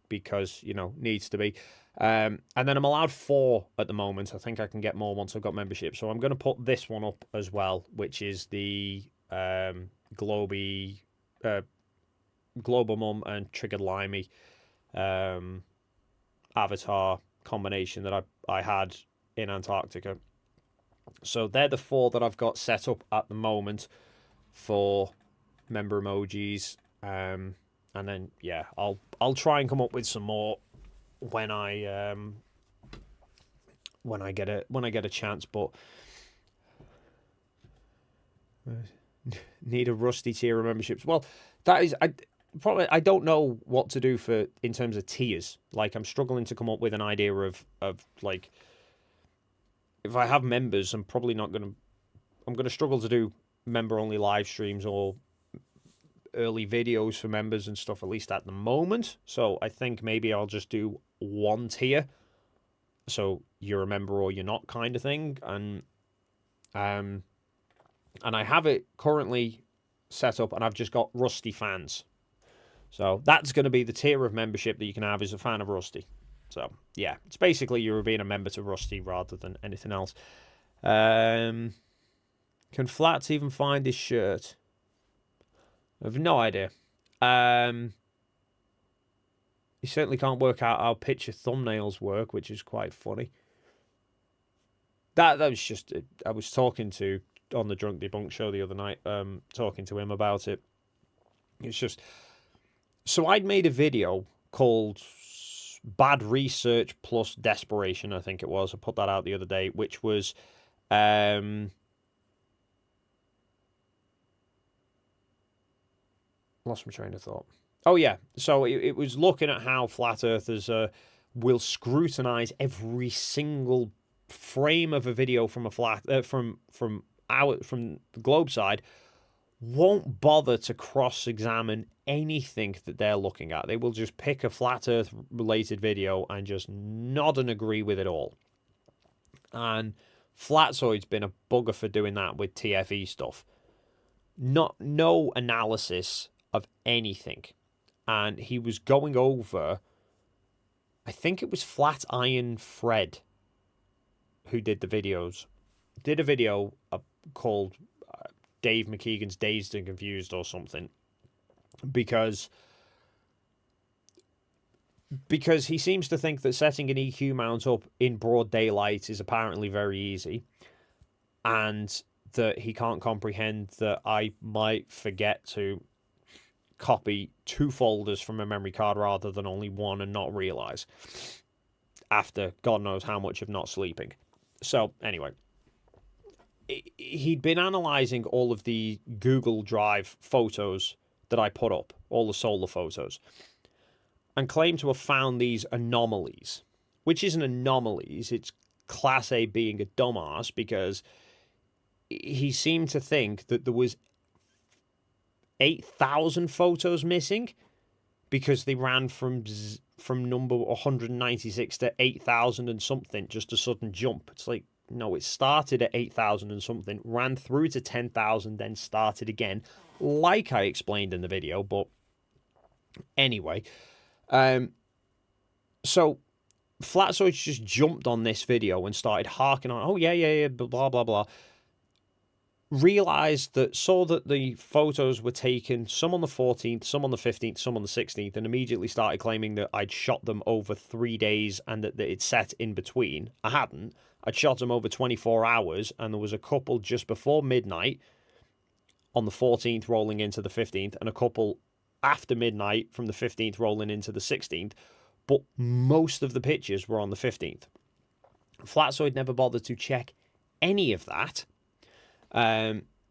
because, you know, needs to be. And then I'm allowed 4 at the moment. I think I can get more once I've got membership. So I'm going to put this one up as well, which is the Global Mum and Triggered Limey avatar combination that I had in Antarctica. So they're the 4 that I've got set up at the moment for member emojis. And then yeah, I'll try and come up with some more when I get a chance, but need a Rusty tier of memberships. Well, that is I don't know what to do for in terms of tiers. Like, I'm struggling to come up with an idea of like, if I have members, I'm gonna struggle to do member only live streams or early videos for members and stuff, at least at the moment. So I think maybe I'll just do 1 tier, so you're a member or you're not kind of thing. And I have it currently set up, and I've just got Rusty fans. So that's going to be the tier of membership that you can have as a fan of Rusty. So yeah, it's basically you're being a member to Rusty rather than anything else. Can Flats even find this shirt? I have no idea. You certainly can't work out how picture thumbnails work, which is quite funny. That was just, I was talking to on the Drunk Debunk show the other night, talking to him about it. It's just, so I'd made a video called Bad Research Plus Desperation, I think it was. I put that out the other day, which was lost my train of thought. Oh yeah, so it was looking at how flat earthers will scrutinize every single frame of a video from a from the globe side, won't bother to cross-examine anything that they're looking at. They will just pick a flat earth related video and just nod and agree with it all. And Flatzoid's been a bugger for doing that with TFE stuff. No analysis of anything. And he was going over, I think it was Flat Iron Fred who did the videos. Did a video called Dave McKeegan's Dazed and Confused or something. Because he seems to think that setting an EQ mount up in broad daylight is apparently very easy. And that he can't comprehend that I might forget to copy 2 folders from a memory card rather than only 1 and not realize after God knows how much of not sleeping. So anyway, he'd been analyzing all of the Google Drive photos that I put up, all the solar photos, and claimed to have found these anomalies, which isn't anomalies, it's Class A being a dumbass, because he seemed to think that there was 8,000 photos missing because they ran from number 196 to 8,000 and something, just a sudden jump. It's like, no, it started at 8,000 and something, ran through to 10,000, then started again, like I explained in the video. But anyway, so Flatzoid just jumped on this video and started harking on, oh yeah, blah, blah, blah. Realized that, saw that the photos were taken, some on the 14th, some on the 15th, some on the 16th, and immediately started claiming that I'd shot them over 3 days and that it's set in between. I hadn't. I'd shot them over 24 hours, and there was a couple just before midnight on the 14th rolling into the 15th, and a couple after midnight from the 15th rolling into the 16th, but most of the pictures were on the 15th. Flatzoid never bothered to check any of that.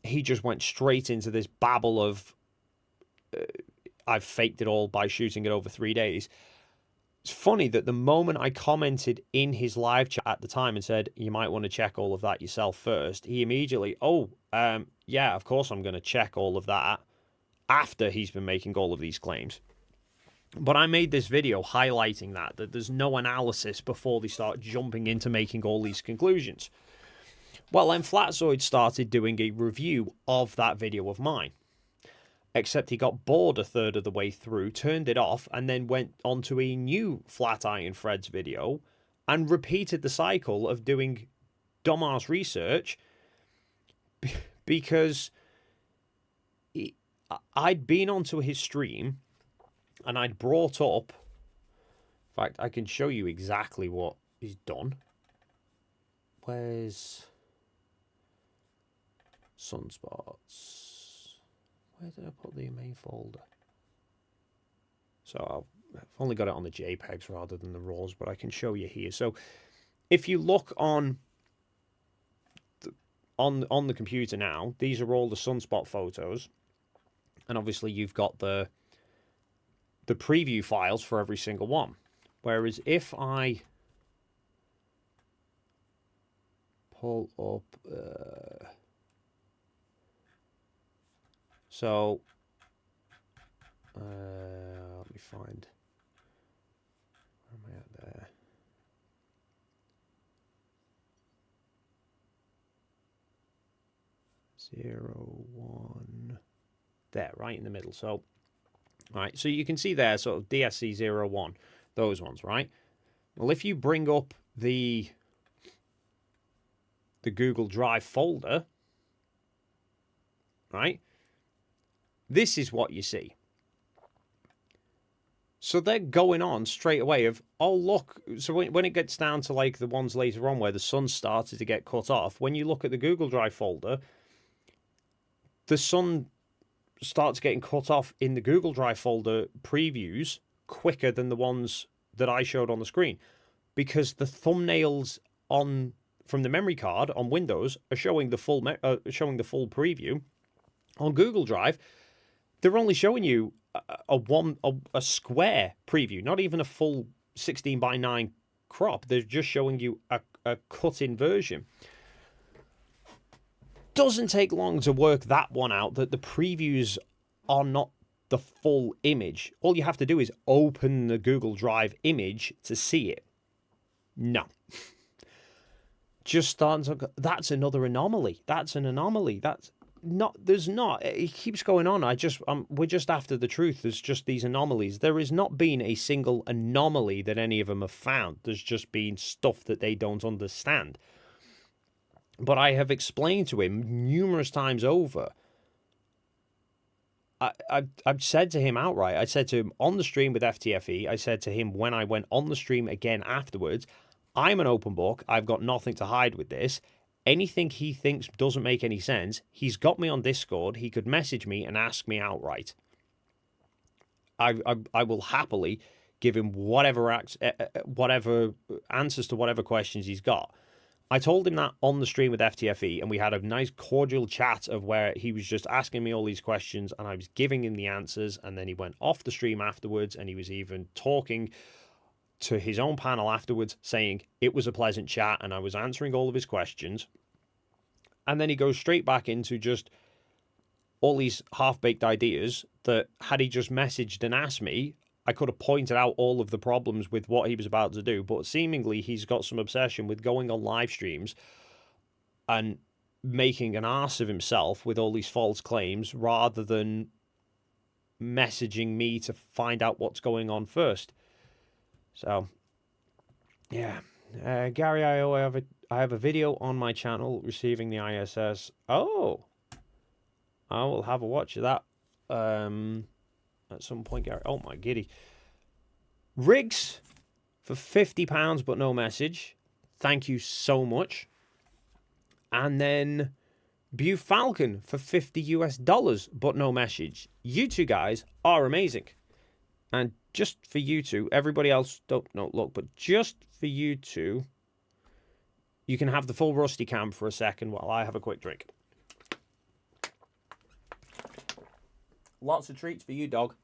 He just went straight into this babble of I've faked it all by shooting it over 3 days. It's funny that the moment I commented in his live chat at the time and said, you might want to check all of that yourself first, he immediately, yeah, of course I'm going to check all of that after he's been making all of these claims. But I made this video highlighting that there's no analysis before they start jumping into making all these conclusions. Well, then Flatzoid started doing a review of that video of mine. Except he got bored a third of the way through, turned it off, and then went onto a new Flatiron Fred's video and repeated the cycle of doing dumbass research because I'd been onto his stream and I'd brought up, in fact, I can show you exactly what he's done. Where's Sunspots? Where did I put the main folder? So I've only got it on the JPEGs rather than the RAWs, but I can show you here. So if you look on the computer now, these are all the sunspot photos, and obviously you've got the preview files for every single one. Whereas if I pull up, so let me find, where am I at there? Zero, one, there, right in the middle. So, all right, so you can see there, sort of DSC01, those ones, right? Well, if you bring up the Google Drive folder, right, this is what you see. So they're going on straight away of, oh, look. So when it gets down to like the ones later on where the sun started to get cut off, when you look at the Google Drive folder, the sun starts getting cut off in the Google Drive folder previews quicker than the ones that I showed on the screen, because the thumbnails from the memory card on Windows are showing the full preview. On Google Drive, they're only showing you a square preview, not even a full 16:9 crop. They're just showing you a cut-in version. Doesn't take long to work that one out, that the previews are not the full image. All you have to do is open the Google Drive image to see it. No. Just starting to, that's another anomaly. That's an anomaly. That's not, there's not, it keeps going on. We're just after the truth. There's just these anomalies. There has not been a single anomaly that any of them have found. There's just been stuff that they don't understand. But I have explained to him numerous times over. I've said to him outright, I said to him on the stream with FTFE, I said to him when I went on the stream again afterwards, I'm an open book. I've got nothing to hide with this. Anything he thinks doesn't make any sense, he's got me on Discord. He could message me and ask me outright. I will happily give him whatever answers to whatever questions he's got. I told him that on the stream with FTFE, and we had a nice cordial chat of where he was just asking me all these questions and I was giving him the answers, and then he went off the stream afterwards and he was even talking to his own panel afterwards saying it was a pleasant chat and I was answering all of his questions. And then he goes straight back into just all these half-baked ideas that had he just messaged and asked me, I could have pointed out all of the problems with what he was about to do, but seemingly he's got some obsession with going on live streams and making an arse of himself with all these false claims rather than messaging me to find out what's going on first. So, yeah. Gary, I have a video on my channel receiving the ISS. Oh, I will have a watch of that at some point, Gary. Oh, my giddy. Riggs for £50, but no message. thank you so much. And then Bew Falcon for $50 but no message. You two guys are amazing. And just for you two, everybody else don't look, but just for you two, you can have the full Rusty cam for a second while I have a quick drink. Lots of treats for you, dog.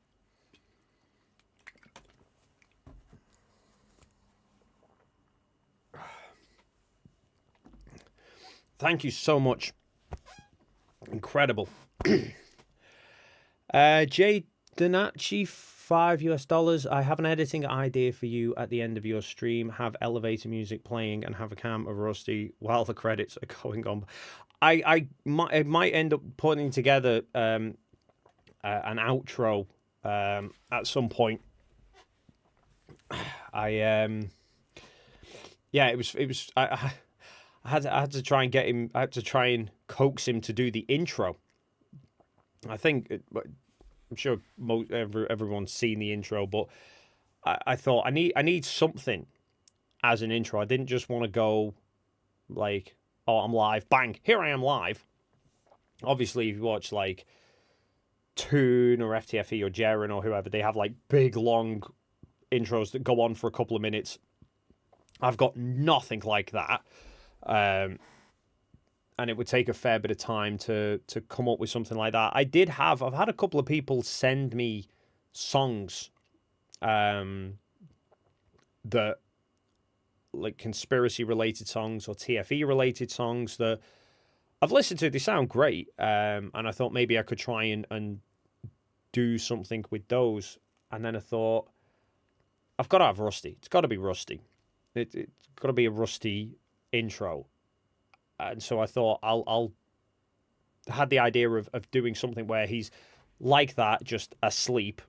Thank you so much. Incredible. Jay Donacci, $5. I have an editing idea for you at the end of your stream. Have elevator music playing and have a cam of Rusty while the credits are going on. I might end up putting together an outro at some point. I had to try and get him. I had to try and coax him to do the intro. I think I'm sure everyone's seen the intro, but I thought I need something as an intro. I didn't just want to go like, oh, I'm live, bang, here I am live. Obviously, if you watch like Toon or FTFE or Jaren or whoever, they have like big long intros that go on for a couple of minutes. I've got nothing like that. And it would take a fair bit of time to come up with something like that. I've had a couple of people send me songs that like conspiracy related songs or TFE related songs that I've listened to. They sound great. And I thought maybe I could try and do something with those. And then I thought, I've got to have Rusty. It's got to be Rusty. It's got to be a Rusty intro. And so I thought I'll had the idea of doing something where he's like that, just asleep,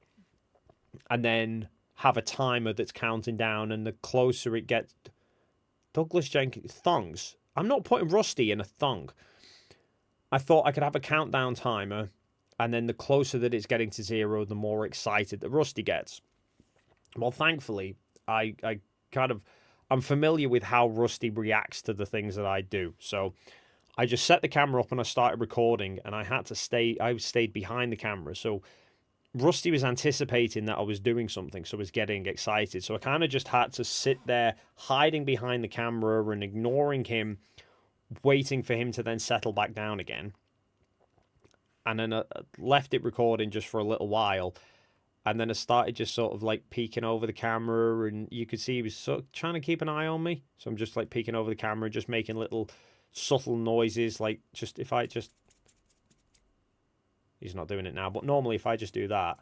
and then have a timer that's counting down, and the closer it gets, Douglas Jenkins, thongs. I'm not putting Rusty in a thong. I thought I could have a countdown timer, and then the closer that it's getting to 0, the more excited that Rusty gets. Well, thankfully, I'm familiar with how Rusty reacts to the things that I do. So I just set the camera up and I started recording, and I stayed behind the camera. So Rusty was anticipating that I was doing something, so I was getting excited. So I kind of just had to sit there hiding behind the camera and ignoring him, waiting for him to then settle back down again. And then I left it recording just for a little while. And then I started just sort of like peeking over the camera, and you could see he was sort of trying to keep an eye on me. So I'm just like peeking over the camera, just making little subtle noises. Like just if I just, he's not doing it now, but normally if I just do that,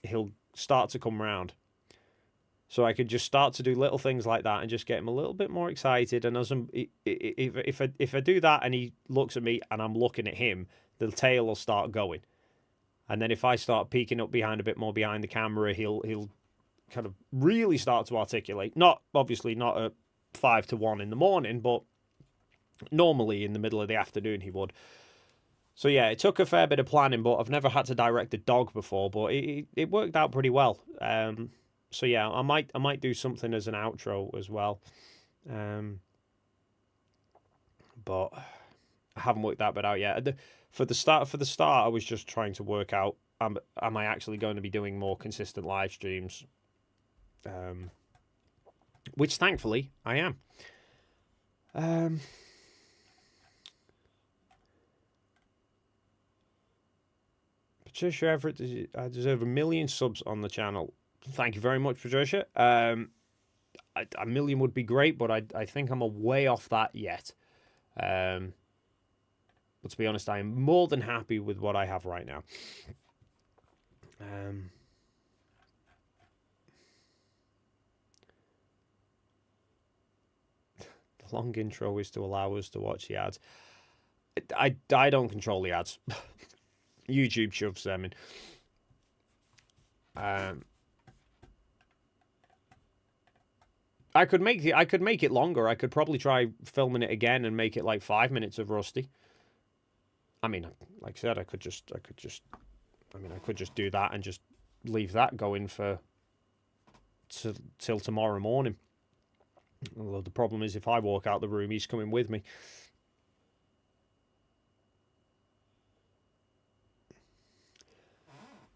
he'll start to come round. So I could just start to do little things like that and just get him a little bit more excited. And as if I do that and he looks at me and I'm looking at him, the tail will start going. And then if I start peeking up behind a bit more behind the camera, he'll kind of really start to articulate. Obviously not at 5 to 1 in the morning, but normally in the middle of the afternoon he would. So yeah, it took a fair bit of planning, but I've never had to direct a dog before, but it worked out pretty well. So yeah, I might do something as an outro as well. But I haven't worked that bit out yet. For the start, I was just trying to work out, am I actually going to be doing more consistent live streams? Which thankfully I am. Patricia Everett, I deserve 1 million subs on the channel. Thank you very much, Patricia. 1 million would be great, but I think I'm a way off that yet. But to be honest, I am more than happy with what I have right now. The long intro is to allow us to watch the ads. I don't control the ads. YouTube shoves them in. I could make it longer. I could probably try filming it again and make it like 5 minutes of Rusty. I mean, like I said, I could just do that and just leave that going for till tomorrow morning. Although the problem is, if I walk out the room, he's coming with me.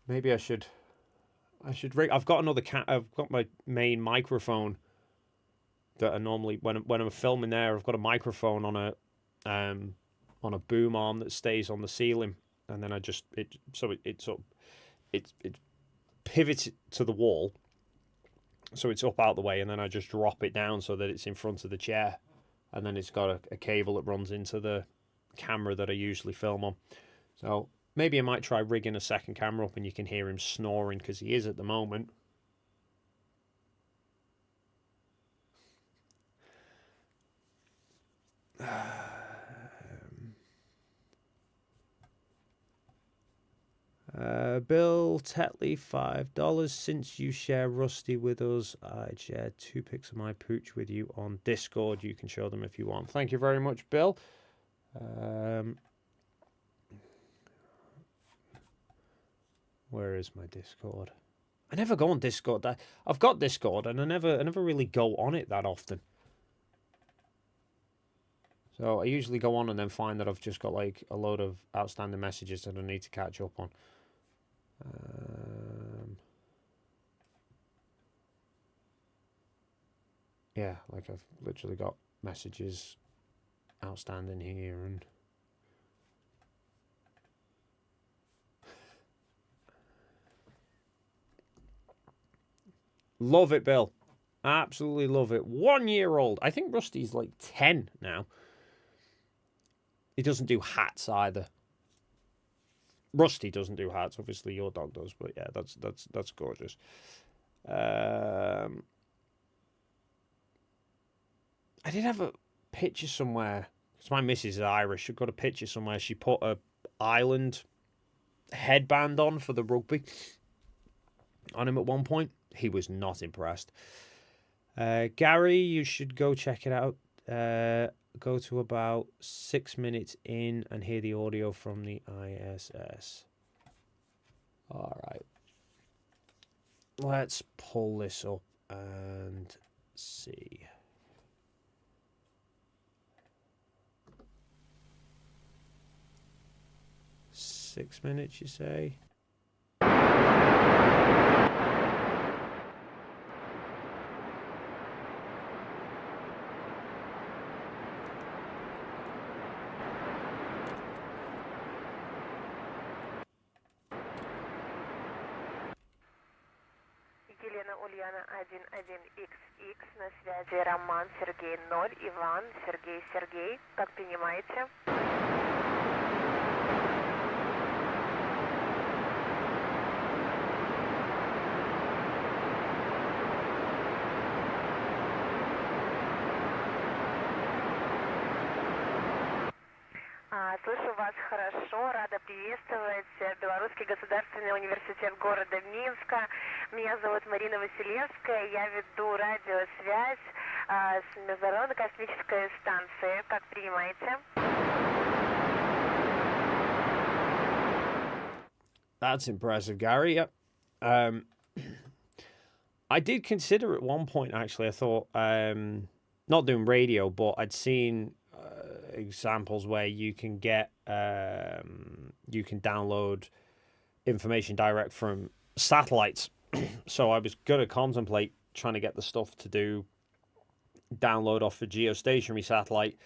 Maybe I should rig. I've got another I've got my main microphone that I normally when I'm filming there. I've got a microphone on a boom arm that stays on the ceiling, and then it pivots to the wall, so it's up out the way, and then I just drop it down so that it's in front of the chair, and then it's got a cable that runs into the camera that I usually film on. So maybe I might try rigging a second camera up, and you can hear him snoring, because he is at the moment. Bill Tetley, $5. Since you share Rusty with us, I'd share 2 pics of my pooch with you on Discord. You can show them if you want. Thank you very much, Bill. Where is my Discord? I never go on Discord. I've got Discord, and I never really go on it that often. So I usually go on and then find that I've just got like a load of outstanding messages that I need to catch up on. Yeah, like I've literally got messages outstanding here, and love it, Bill. Absolutely love it. 1 year old. I think Rusty's like 10 now. He doesn't do hats either. Rusty doesn't do hats. Obviously, your dog does, but yeah, that's gorgeous. I did have a picture somewhere. Because my missus is Irish. I've got a picture somewhere. She put a Ireland headband on for the rugby on him at one point. He was not impressed. Gary, you should go check it out. Go to about 6 minutes in and hear the audio from the ISS. All right. Let's pull this up and see. 6 minutes, you say? Елена Ульяна 11XX, на связи Роман Сергей 0, Иван Сергей Сергей. Как принимаете? Слышу вас хорошо, рада приветствовать. Белорусский государственный университет города Минска. Меня зовут Марина Василевская, я веду радиосвязь с Международной космической станцией. Как принимаете? That's impressive, Gary. Yep. I did consider at one point, actually, I thought, not doing radio, but I'd seen examples where you can get you can download information direct from satellites. So I was going to contemplate trying to get the stuff to do download off a geostationary satellite,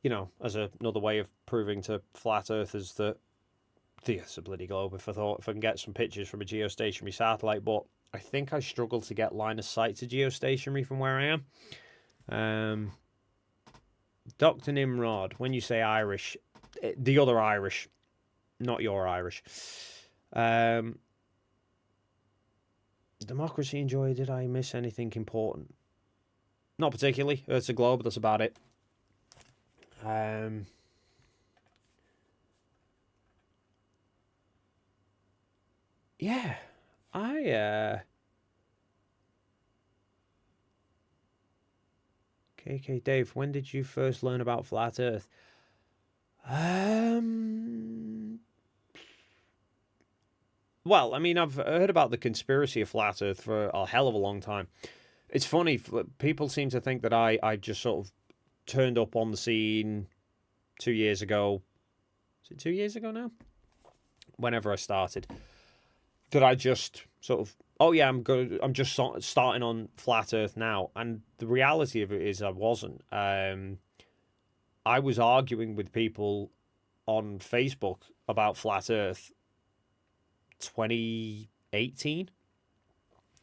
you know, as another way of proving to flat earthers that the Earth's a bloody globe. If I can get some pictures from a geostationary satellite, but I think I struggle to get line of sight to geostationary from where I am. Dr. Nimrod, when you say Irish, the other Irish, not your Irish. Democracy and Joy, did I miss anything important? Not particularly. Earth's a globe, that's about it. Yeah, KK Dave, when did you first learn about flat Earth? Well, I mean, I've heard about the conspiracy of flat Earth for a hell of a long time. It's funny, people seem to think that I just sort of turned up on the scene 2 years ago. Is it 2 years ago now? Whenever I started, that I just sort of, oh yeah, I'm just starting on flat Earth now. And the reality of it is, I wasn't. I was arguing with people on Facebook about flat Earth 2018.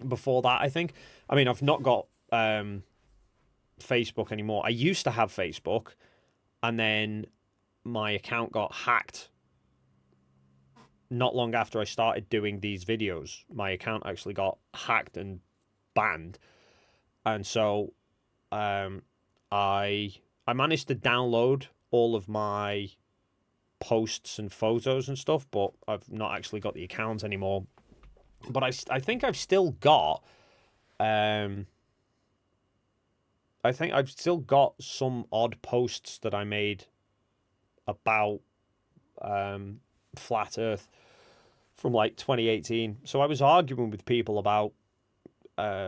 Before that, I think. I mean, I've not got Facebook anymore. I used to have Facebook, and then my account got hacked not long after I started doing these videos. My account actually got hacked and banned. And so I managed to download all of my posts and photos and stuff, but I've not actually got the account anymore. But I think I've still got some odd posts that I made about flat Earth from like 2018. So I was arguing with people about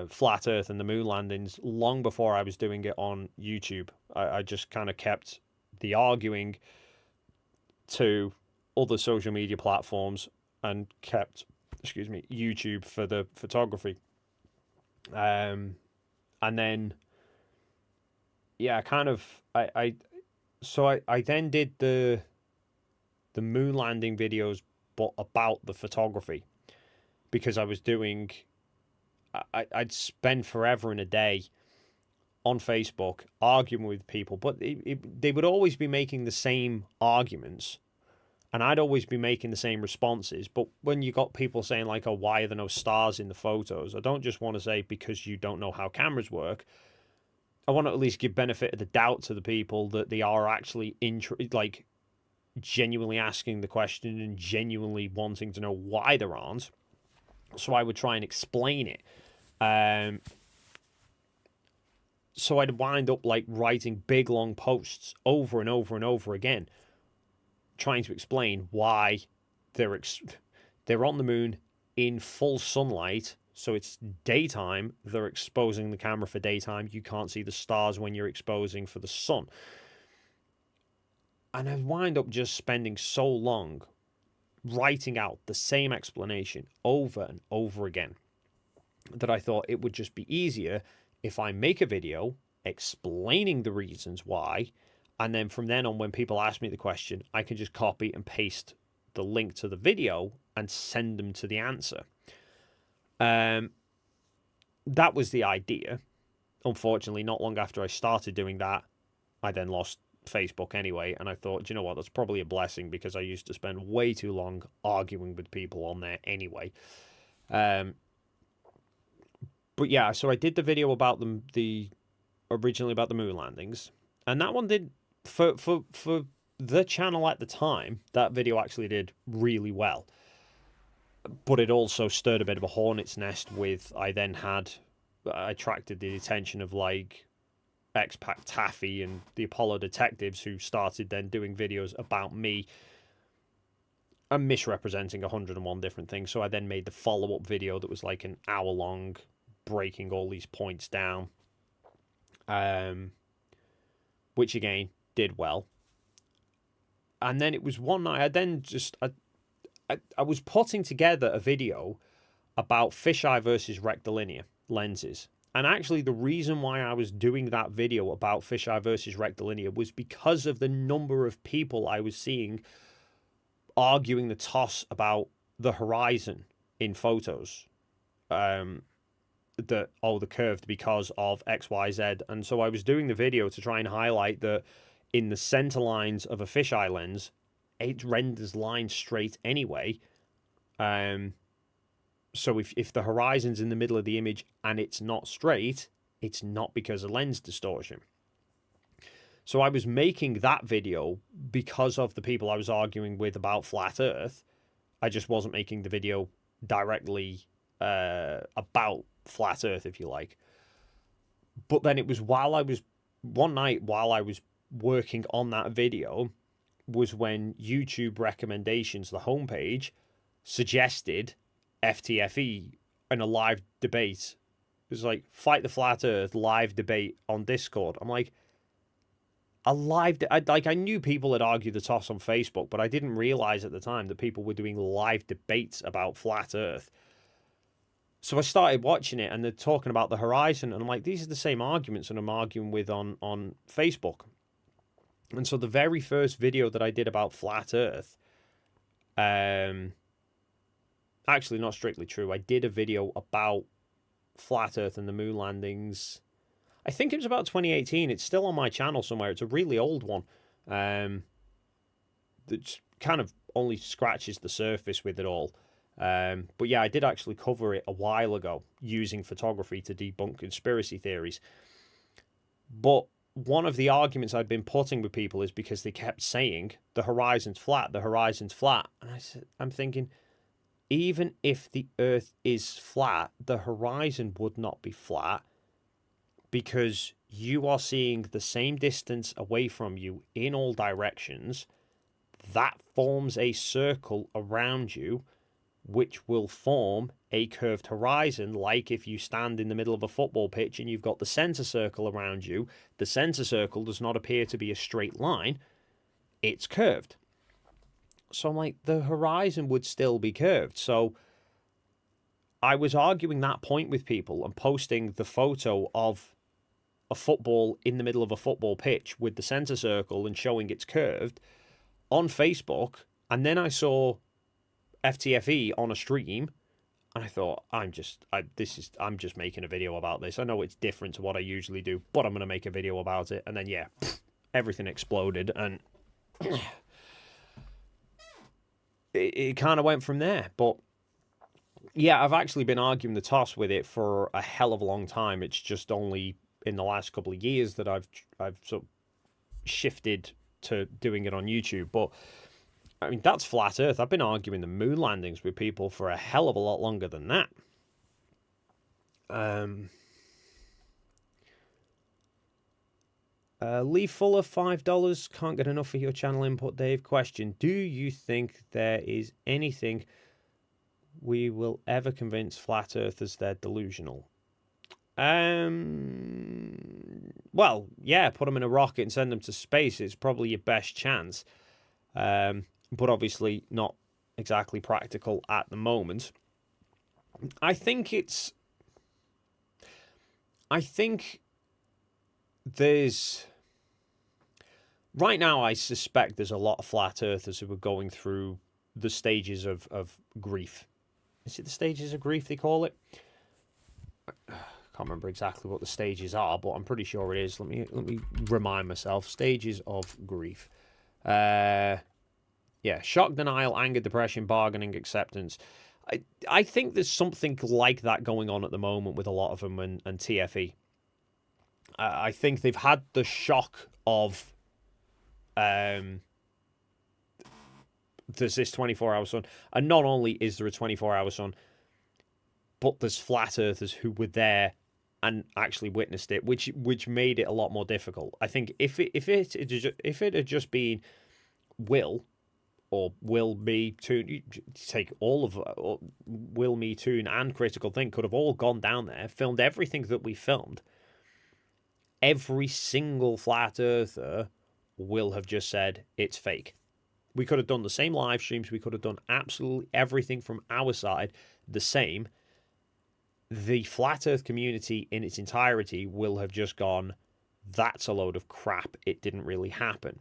flat Earth and the moon landings long before I was doing it on YouTube. I just kind of kept the arguing to other social media platforms and kept, YouTube for the photography. And then, yeah, I then did the moon landing videos, but about the photography, because I was doing, I'd spend forever in a day on Facebook arguing with people, but they would always be making the same arguments, and I'd always be making the same responses. But when you got people saying like, oh, why are there no stars in the photos? I don't just want to say because you don't know how cameras work. I want to at least give benefit of the doubt to the people that they are actually genuinely asking the question and genuinely wanting to know why there aren't. So I would try and explain it. So I'd wind up like writing big long posts over and over and over again, trying to explain why they're on the moon in full sunlight. So it's daytime. They're exposing the camera for daytime. You can't see the stars when you're exposing for the sun. And I wind up just spending so long writing out the same explanation over and over again that I thought it would just be easier if I make a video explaining the reasons why, and then from then on, when people ask me the question, I can just copy and paste the link to the video and send them to the answer. That was the idea. Unfortunately, not long after I started doing that, I then lost Facebook anyway, and I thought, you know what, that's probably a blessing, because I used to spend way too long arguing with people on there anyway. But yeah, so I did the video about originally about the moon landings, and that one did for the channel at the time. That video actually did really well, but it also stirred a bit of a hornet's nest with. I attracted the attention of like X-Pac Taffy and the Apollo detectives, who started then doing videos about me and misrepresenting 101 different things. So I then made the follow-up video that was like an hour long, breaking all these points down, which again did well. And then it was one night I was putting together a video about fisheye versus rectilinear lenses. And actually the reason why I was doing that video about fisheye versus rectilinear was because of the number of people I was seeing arguing the toss about the horizon in photos. The curved because of XYZ. And so I was doing the video to try and highlight that in the center lines of a fisheye lens, it renders lines straight anyway. So if the horizon's in the middle of the image and it's not straight, it's not because of lens distortion. So I was making that video because of the people I was arguing with about flat Earth. I just wasn't making the video directly about flat Earth, if you like. But then it was one night while I was working on that video was when YouTube recommendations, the homepage, suggested FTFE in a live debate. It was like Fight the Flat Earth live debate on Discord. I'm like, I knew people had argued the toss on Facebook, but I didn't realize at the time that people were doing live debates about Flat Earth. So I started watching it, and they're talking about the horizon, and I'm like, these are the same arguments that I'm arguing with on Facebook. And so the very first video that I did about Flat Earth, actually not strictly true, I did a video about Flat Earth and the moon landings. I think it was about 2018. It's still on my channel somewhere. It's a really old one. That kind of only scratches the surface with it all. But yeah, I did actually cover it a while ago using photography to debunk conspiracy theories. But one of the arguments I'd been putting with people is because they kept saying the horizon's flat, the horizon's flat. And I'm thinking, even if the Earth is flat, the horizon would not be flat, because you are seeing the same distance away from you in all directions. That forms a circle around you, which will form a curved horizon. Like if you stand in the middle of a football pitch and you've got the center circle around you, the center circle does not appear to be a straight line, it's curved. So I'm like, the horizon would still be curved. So I was arguing that point with people and posting the photo of a football in the middle of a football pitch with the center circle and showing it's curved on Facebook. And then I saw FTFE on a stream, and I thought, I'm just making a video about this. I know it's different to what I usually do, but I'm going to make a video about it. And then, yeah, everything exploded, and it kind of went from there. But yeah, I've actually been arguing the toss with it for a hell of a long time. It's just only in the last couple of years that I've sort of shifted to doing it on YouTube. But I mean, that's Flat Earth. I've been arguing the moon landings with people for a hell of a lot longer than that. Lee Fuller, $5. Can't get enough of your channel input, Dave. Question: do you think there is anything we will ever convince flat earthers they're delusional? Well, yeah, put them in a rocket and send them to space. It's probably your best chance. But obviously not exactly practical at the moment. I think there's... Right now, I suspect there's a lot of flat earthers who are going through the stages of grief. Is it the stages of grief they call it? Can't remember exactly what the stages are, but I'm pretty sure it is. Let me remind myself. Stages of grief. Yeah, shock, denial, anger, depression, bargaining, acceptance. I think there's something like that going on at the moment with a lot of them and TFE. I think they've had the shock of there's this 24-hour sun, and not only is there a 24-hour sun, but there's flat earthers who were there and actually witnessed it, which made it a lot more difficult. I think if it had just been Will Me Toon, take all of Will Me Toon and Critical Think could have all gone down there, filmed everything that we filmed. Every single flat earther will have just said it's fake. We could have done the same live streams. We could have done absolutely everything from our side the same. The flat earth community in its entirety will have just gone, that's a load of crap. It didn't really happen.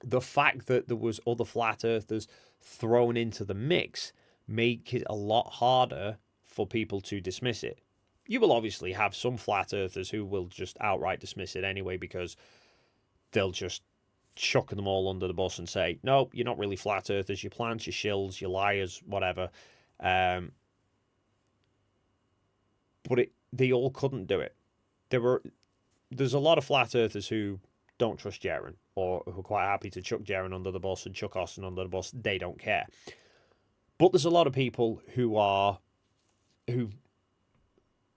The fact that there was other flat earthers thrown into the mix make it a lot harder for people to dismiss it. You will obviously have some flat earthers who will just outright dismiss it anyway, because they'll just chuck them all under the bus and say, no, you're not really flat earthers, you're plants, you're shills, you're liars, whatever. But they all couldn't do it. There's a lot of flat earthers who don't trust Jaren, or who are quite happy to chuck Jaren under the bus and chuck Austin under the bus. They don't care. But there's a lot of people who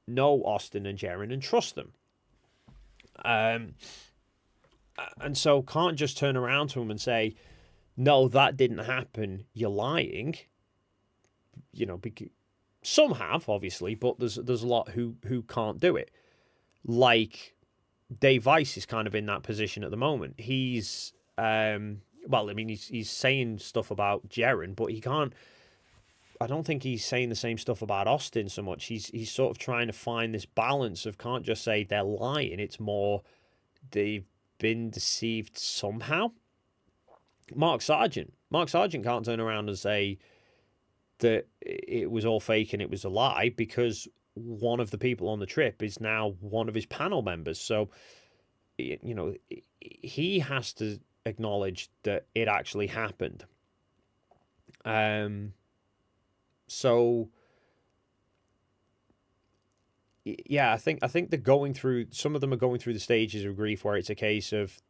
know Austin and Jaren and trust them. And so can't just turn around to him and say, no, that didn't happen, you're lying. some have obviously, but there's a lot who can't do it. Like Dave Weiss is kind of in that position at the moment. He's he's saying stuff about Jaren, but he can't. I don't think he's saying the same stuff about Austin so much. He's sort of trying to find this balance of can't just say they're lying. It's more they've been deceived somehow. Mark Sargent can't turn around and say that it was all fake and it was a lie because one of the people on the trip is now one of his panel members. So, he has to acknowledge that it actually happened. So yeah, I think they're going through, some of them are going through the stages of grief where it's a case of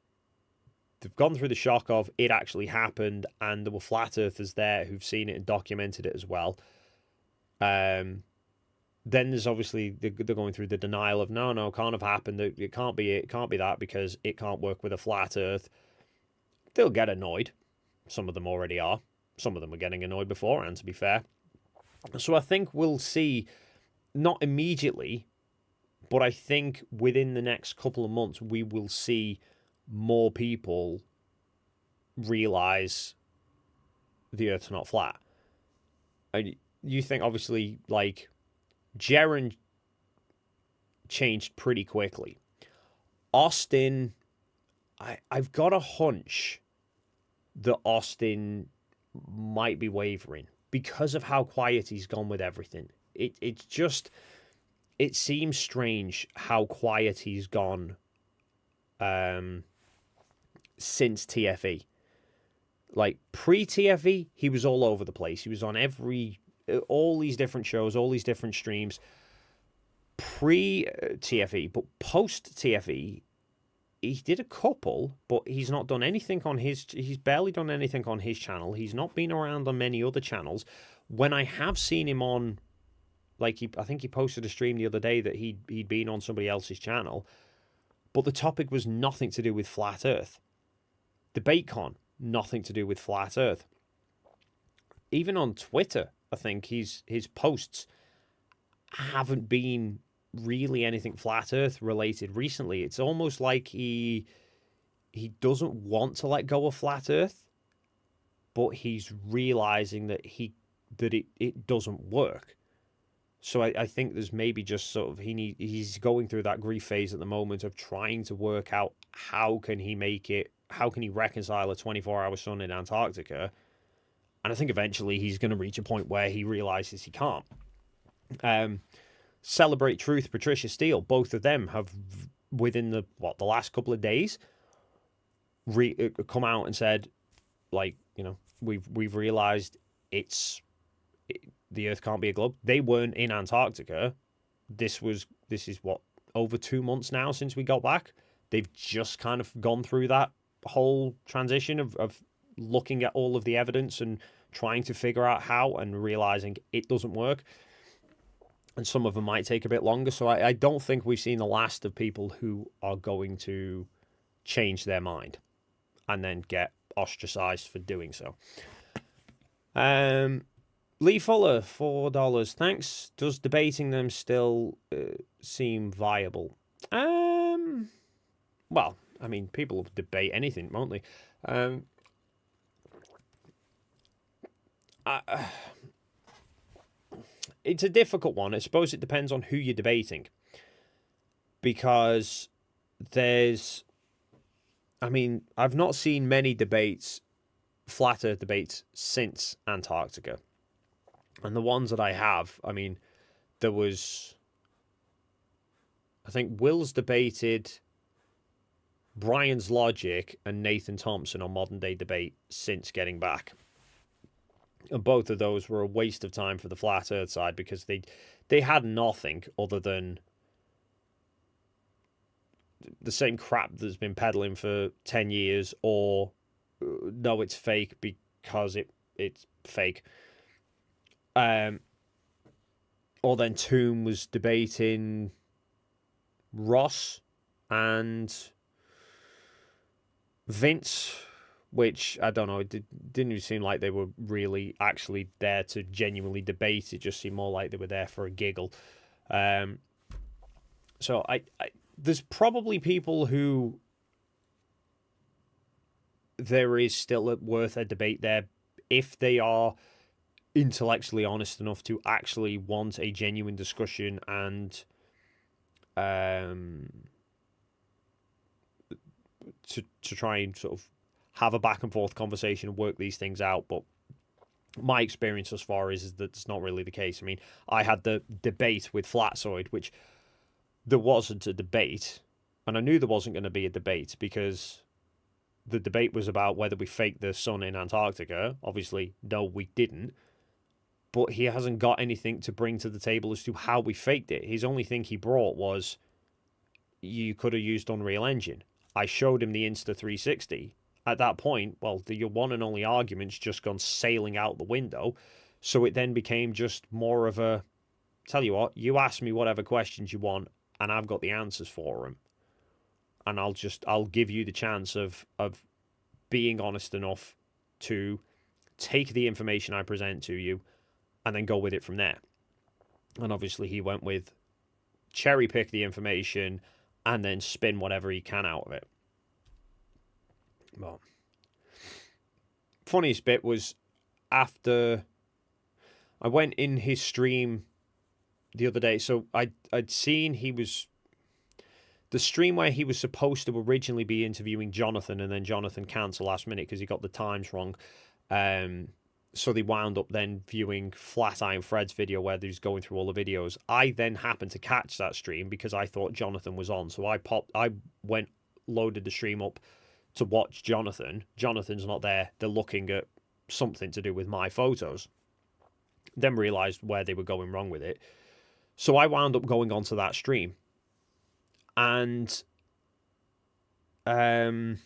they've gone through the shock of it actually happened, and there were flat earthers there who've seen it and documented it as well. Then there's obviously they're going through the denial of no, it can't have happened. It can't be that because it can't work with a flat earth. They'll get annoyed. Some of them already are. Some of them were getting annoyed beforehand, to be fair. So I think we'll see, not immediately, but I think within the next couple of months, we will see more people realize the Earth's not flat. You think, obviously, like, Jaren changed pretty quickly. Austin, I've got a hunch that Austin might be wavering because of how quiet he's gone with everything. It seems strange how quiet he's gone since TFE. Like pre-TFE, he was all over the place. He was on all these different shows, all these different streams. Pre-TFE, but post-TFE, he did a couple, but he's not done anything on he's barely done anything on his channel. He's not been around on many other channels. When I have seen him on, like, I think he posted a stream the other day that he'd been on somebody else's channel, but the topic was nothing to do with Flat Earth. DebateCon, nothing to do with Flat Earth. Even on Twitter, I think his posts haven't been really anything Flat Earth related recently. It's almost like he doesn't want to let go of Flat Earth, but he's realizing that it doesn't work. So I think there's maybe just sort of he's going through that grief phase at the moment of trying to work out how can he reconcile a 24-hour sun in Antarctica. And I think eventually he's going to reach a point where he realizes he can't. Celebrate Truth, Patricia Steele, both of them have, within the last couple of days, come out and said, like, we've realized the Earth can't be a globe. They weren't in Antarctica. This is over 2 months now since we got back. They've just kind of gone through that whole transition of looking at all of the evidence and trying to figure out how and realizing it doesn't work. And some of them might take a bit longer. So I don't think we've seen the last of people who are going to change their mind and then get ostracized for doing so. Lee Fuller, $4. Thanks. Does debating them still seem viable? Well, I mean, people will debate anything, won't they? It's a difficult one. I suppose it depends on who you're debating. Because I've not seen many flat earth debates since Antarctica. And the ones that I have, there was, I think Will's debated Brian's Logic and Nathan Thompson on Modern Day Debate since getting back. And both of those were a waste of time for the flat earth side because they had nothing other than the same crap that's been peddling for 10 years, or no, it's fake because it's fake. Or then Toom was debating Ross and Vince which I don't know, it didn't even seem like they were really actually there to genuinely debate. It just seemed more like they were there for a giggle. So there's probably people who there is still worth a debate there if they are intellectually honest enough to actually want a genuine discussion and to try and sort of have a back and forth conversation and work these things out. But my experience thus far is that it's not really the case. I mean, I had the debate with Flatzoid, which there wasn't a debate, and I knew there wasn't going to be a debate because the debate was about whether we faked the sun in Antarctica. Obviously, no, we didn't. But he hasn't got anything to bring to the table as to how we faked it. His only thing he brought was, you could have used Unreal Engine. I showed him the Insta360. At that point, well, your one and only argument's just gone sailing out the window. So it then became just more of a, tell you what, you ask me whatever questions you want, and I've got the answers for them. And I'll give you the chance of being honest enough to take the information I present to you and then go with it from there. And obviously he went with cherry pick the information and then spin whatever he can out of it. Well, funniest bit was after I went in his stream the other day. So I'd seen the stream where he was supposed to originally be interviewing Jonathan, and then Jonathan cancelled last minute because he got the times wrong. So they wound up then viewing Flatiron Fred's video where he's going through all the videos. I then happened to catch that stream because I thought Jonathan was on. So I went, loaded the stream up to watch Jonathan. Jonathan's not there. They're looking at something to do with my photos. Then realised where they were going wrong with it. So I wound up going onto that stream. And I've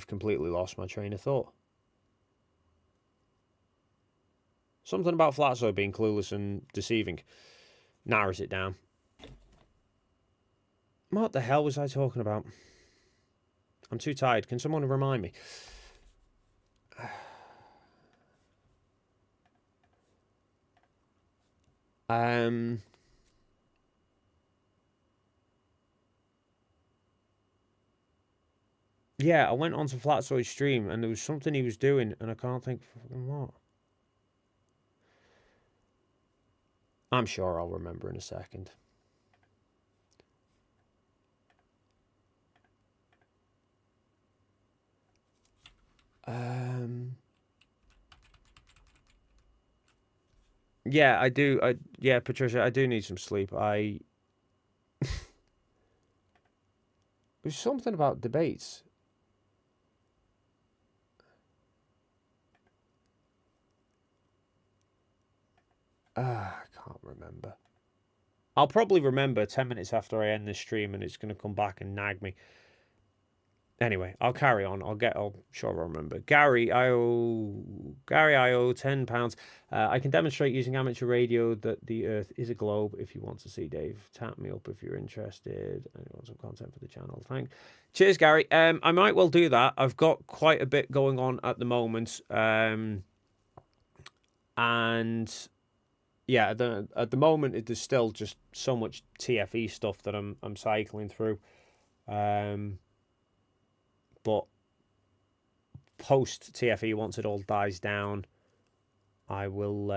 completely lost my train of thought. Something about Flatzo being clueless and deceiving narrows it down. What the hell was I talking about? I'm too tired. Can someone remind me? Yeah, I went onto Flatzoid's stream and there was something he was doing and I can't think fucking what. I'm sure I'll remember in a second. Yeah, I do. Yeah, Patricia, I do need some sleep. It was something about debates. I can't remember. I'll probably remember 10 minutes after I end this stream and it's going to come back and nag me. Anyway, I'll carry on. I'll sure I'll remember. Gary, I owe £10. I can demonstrate using amateur radio that the Earth is a globe. If you want to see Dave, tap me up if you're interested. I want some content for the channel. Thanks. Cheers, Gary. I might well do that. I've got quite a bit going on at the moment. And yeah, at the moment there's still just so much TFE stuff that I'm cycling through. But post TFE, once it all dies down, I will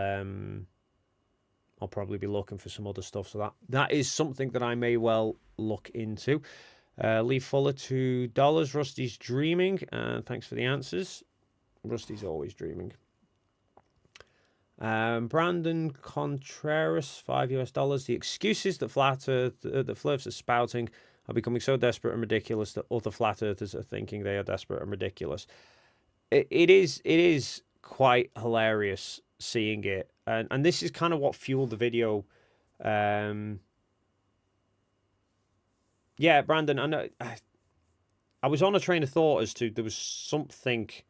I'll probably be looking for some other stuff. So that is something that I may well look into. Lee Fuller, $2. Rusty's dreaming. Thanks for the answers. Rusty's always dreaming. Brandon Contreras, $5. The excuses that the Flurfs are spouting are becoming so desperate and ridiculous that other flat earthers are thinking they are desperate and ridiculous. It is quite hilarious seeing it, and this is kind of what fueled the video. Yeah, Brandon, I know. I was on a train of thought as to there was something. I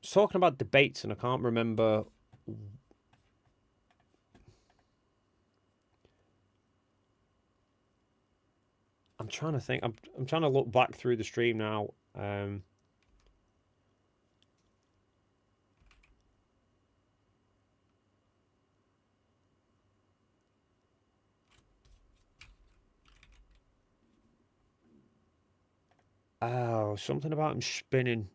was talking about debates, and I can't remember. I'm trying to think. I'm trying to look back through the stream now. Oh, something about him spinning.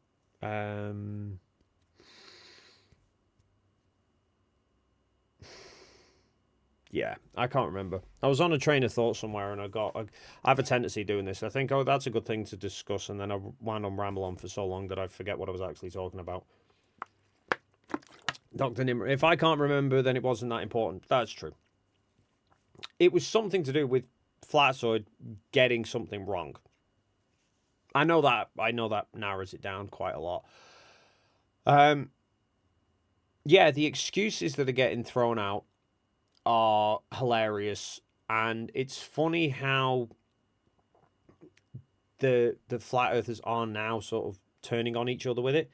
Yeah, I can't remember. I was on a train of thought somewhere, and I have a tendency doing this. I think, oh, that's a good thing to discuss, and then I wound on ramble on for so long that I forget what I was actually talking about. Dr. Nimr, if I can't remember, then it wasn't that important. That's true. It was something to do with Flazoid getting something wrong. I know that narrows it down quite a lot. Yeah, the excuses that are getting thrown out are hilarious, and it's funny how the flat earthers are now sort of turning on each other with it.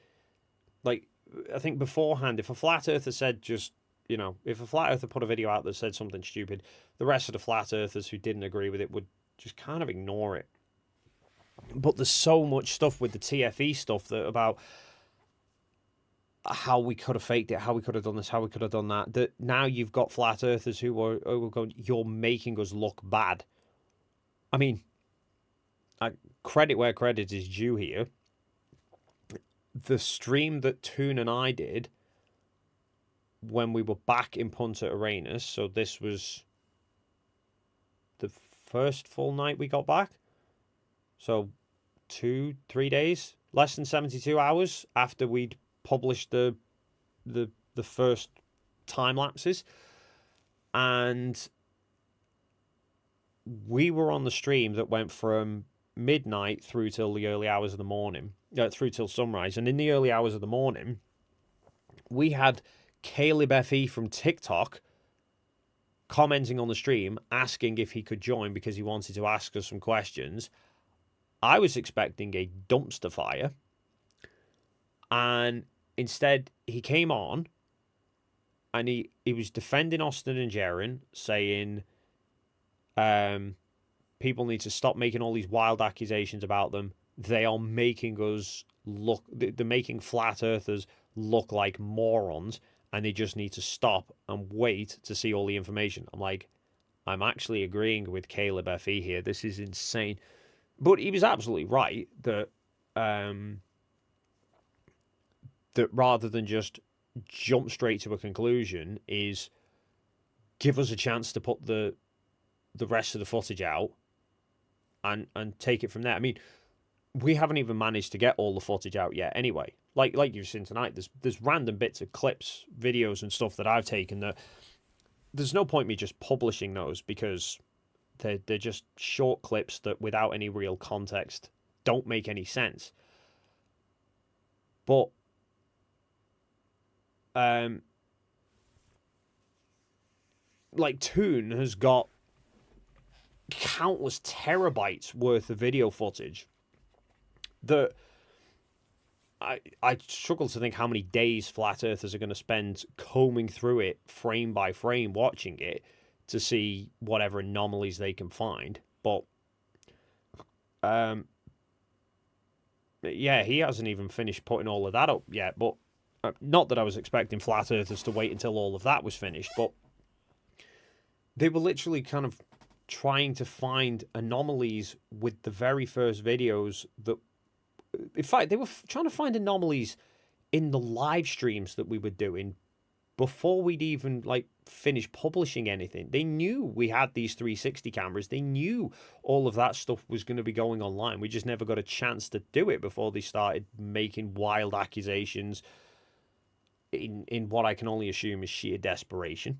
Like, I think beforehand, if a flat earther said just, you know, if a flat earther put a video out that said something stupid, the rest of the flat earthers who didn't agree with it would just kind of ignore it. But there's so much stuff with the TFE stuff that about how we could have faked it, how we could have done this, how we could have done that. That now you've got flat earthers who are going, you're making us look bad. I mean, credit where credit is due here. The stream that Toon and I did when we were back in Punta Arenas, so this was the first full night we got back. So 2-3 days, less than 72 hours after we'd published the first time lapses, and we were on the stream that went from midnight through till the early hours of the morning, through till sunrise. And in the early hours of the morning, we had Caleb FE from TikTok commenting on the stream, asking if he could join because he wanted to ask us some questions. I was expecting a dumpster fire, and instead he came on and he was defending Austin and Jaren, saying people need to stop making all these wild accusations about them. They are making us look, they're making flat earthers look like morons, and they just need to stop and wait to see all the information. I'm like, I'm actually agreeing with Caleb FE here. This is insane. But he was absolutely right that that rather than just jump straight to a conclusion, is give us a chance to put the rest of the footage out and take it from there. I mean, we haven't even managed to get all the footage out yet anyway. Like you've seen tonight, there's random bits of clips, videos and stuff that I've taken that there's no point me just publishing those because they're just short clips that without any real context don't make any sense. But like Toon has got countless terabytes worth of video footage that I struggle to think how many days flat earthers are going to spend combing through it frame by frame, watching it to see whatever anomalies they can find. But yeah, he hasn't even finished putting all of that up yet. But not that I was expecting flat earthers to wait until all of that was finished, but they were literally kind of trying to find anomalies with the very first videos that, in fact, they were trying to find anomalies in the live streams that we were doing before we'd even like finished publishing anything. They knew we had these 360 cameras. They knew all of that stuff was going to be going online. We just never got a chance to do it before they started making wild accusations in what I can only assume is sheer desperation.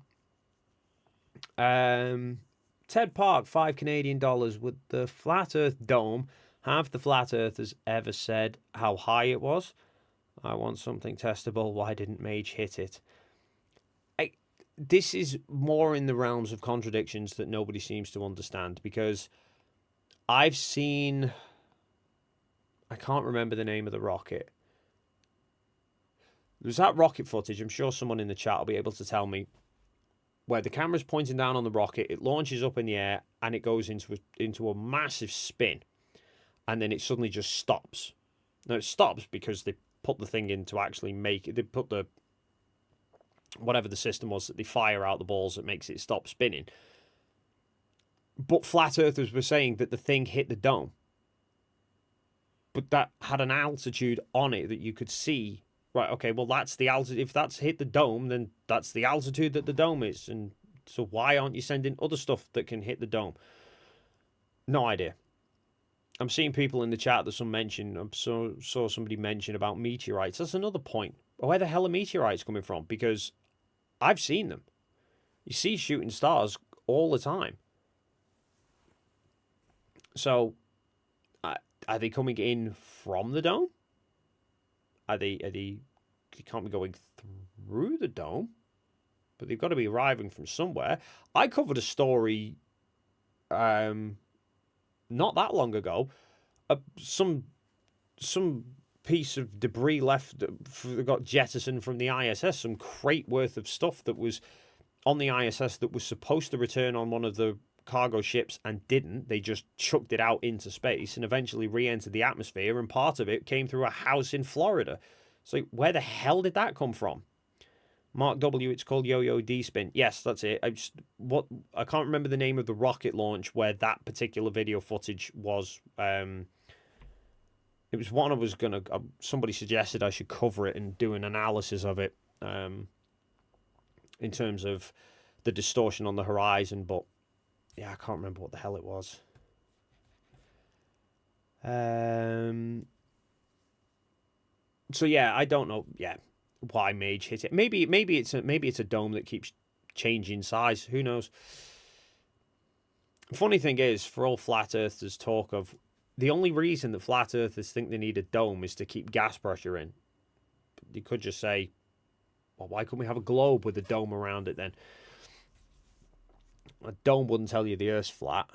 Ted Park, $5 Canadian. Would the Flat Earth Dome have the Flat Earthers ever said how high it was? I want something testable. Why didn't Mage hit it? This is more in the realms of contradictions that nobody seems to understand, because I've seen, I can't remember the name of the rocket. There's that rocket footage. I'm sure someone in the chat will be able to tell me where the camera's pointing down on the rocket, it launches up in the air, and it goes into a massive spin, and then it suddenly just stops. Now, it stops because they put the thing in to actually make it. They put the whatever the system was that they fire out the balls that makes it stop spinning. But flat earthers were saying that the thing hit the dome, but that had an altitude on it that you could see. Right, okay, well, that's the altitude. If that's hit the dome, then that's the altitude that the dome is. And so why aren't you sending other stuff that can hit the dome? No idea. I'm seeing people in the chat that saw somebody mention about meteorites. That's another point. Where the hell are meteorites coming from? Because I've seen them. You see shooting stars all the time. So, are they coming in from the dome? They can't be going through the dome, but they've got to be arriving from somewhere. I covered a story not that long ago. Some piece of debris left that got jettisoned from the ISS, some crate worth of stuff that was on the ISS that was supposed to return on one of the cargo ships and didn't. They just chucked it out into space and eventually re-entered the atmosphere, and part of it came through a house in Florida. So where the hell did that come from? Mark W, it's called Yo-Yo D-Spin. Yes, that's it. I can't remember the name of the rocket launch where that particular video footage was. It was one I was gonna. Somebody suggested I should cover it and do an analysis of it, in terms of the distortion on the horizon. But yeah, I can't remember what the hell it was. So yeah, I don't know. Yeah, why Mage hit it? Maybe it's a dome that keeps changing size. Who knows? Funny thing is, for all flat earthers talk of, the only reason that flat earthers think they need a dome is to keep gas pressure in. You could just say, well, why couldn't we have a globe with a dome around it then? A dome wouldn't tell you the Earth's flat.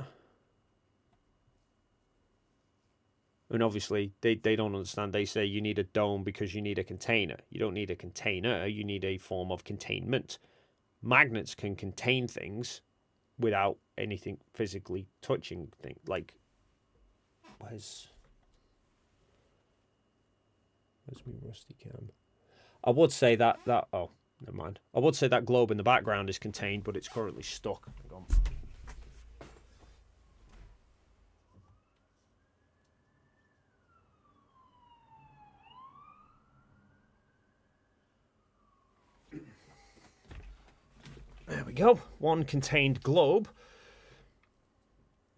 And obviously, they don't understand. They say you need a dome because you need a container. You don't need a container. You need a form of containment. Magnets can contain things without anything physically touching things. Like, where's my rusty cam? I would say that oh, never mind. I would say that globe in the background is contained, but it's currently stuck. Hang on. There we go. One contained globe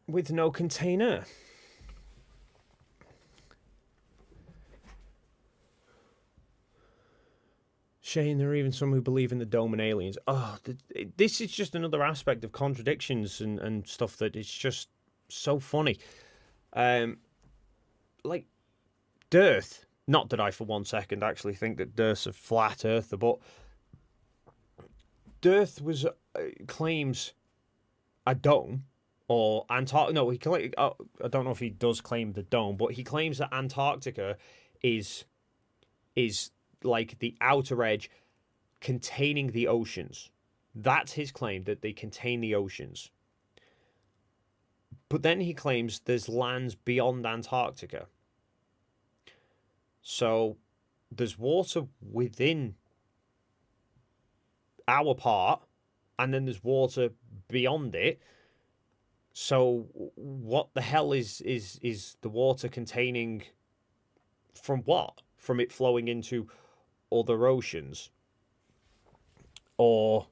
with no container. Shane, there are even some who believe in the dome and aliens. Oh, this is just another aspect of contradictions and stuff that is just so funny. Like, Dearth. Not that I, for 1 second, actually think that Dearth's a flat earther, but Dearth was claims a dome or Antarctica. No, I don't know if he does claim the dome, but he claims that Antarctica is like the outer edge containing the oceans. That's his claim, that they contain the oceans. But then he claims there's lands beyond Antarctica. So there's water within our part, and then there's water beyond it. So what the hell is the water containing from what? From it flowing into other oceans? Or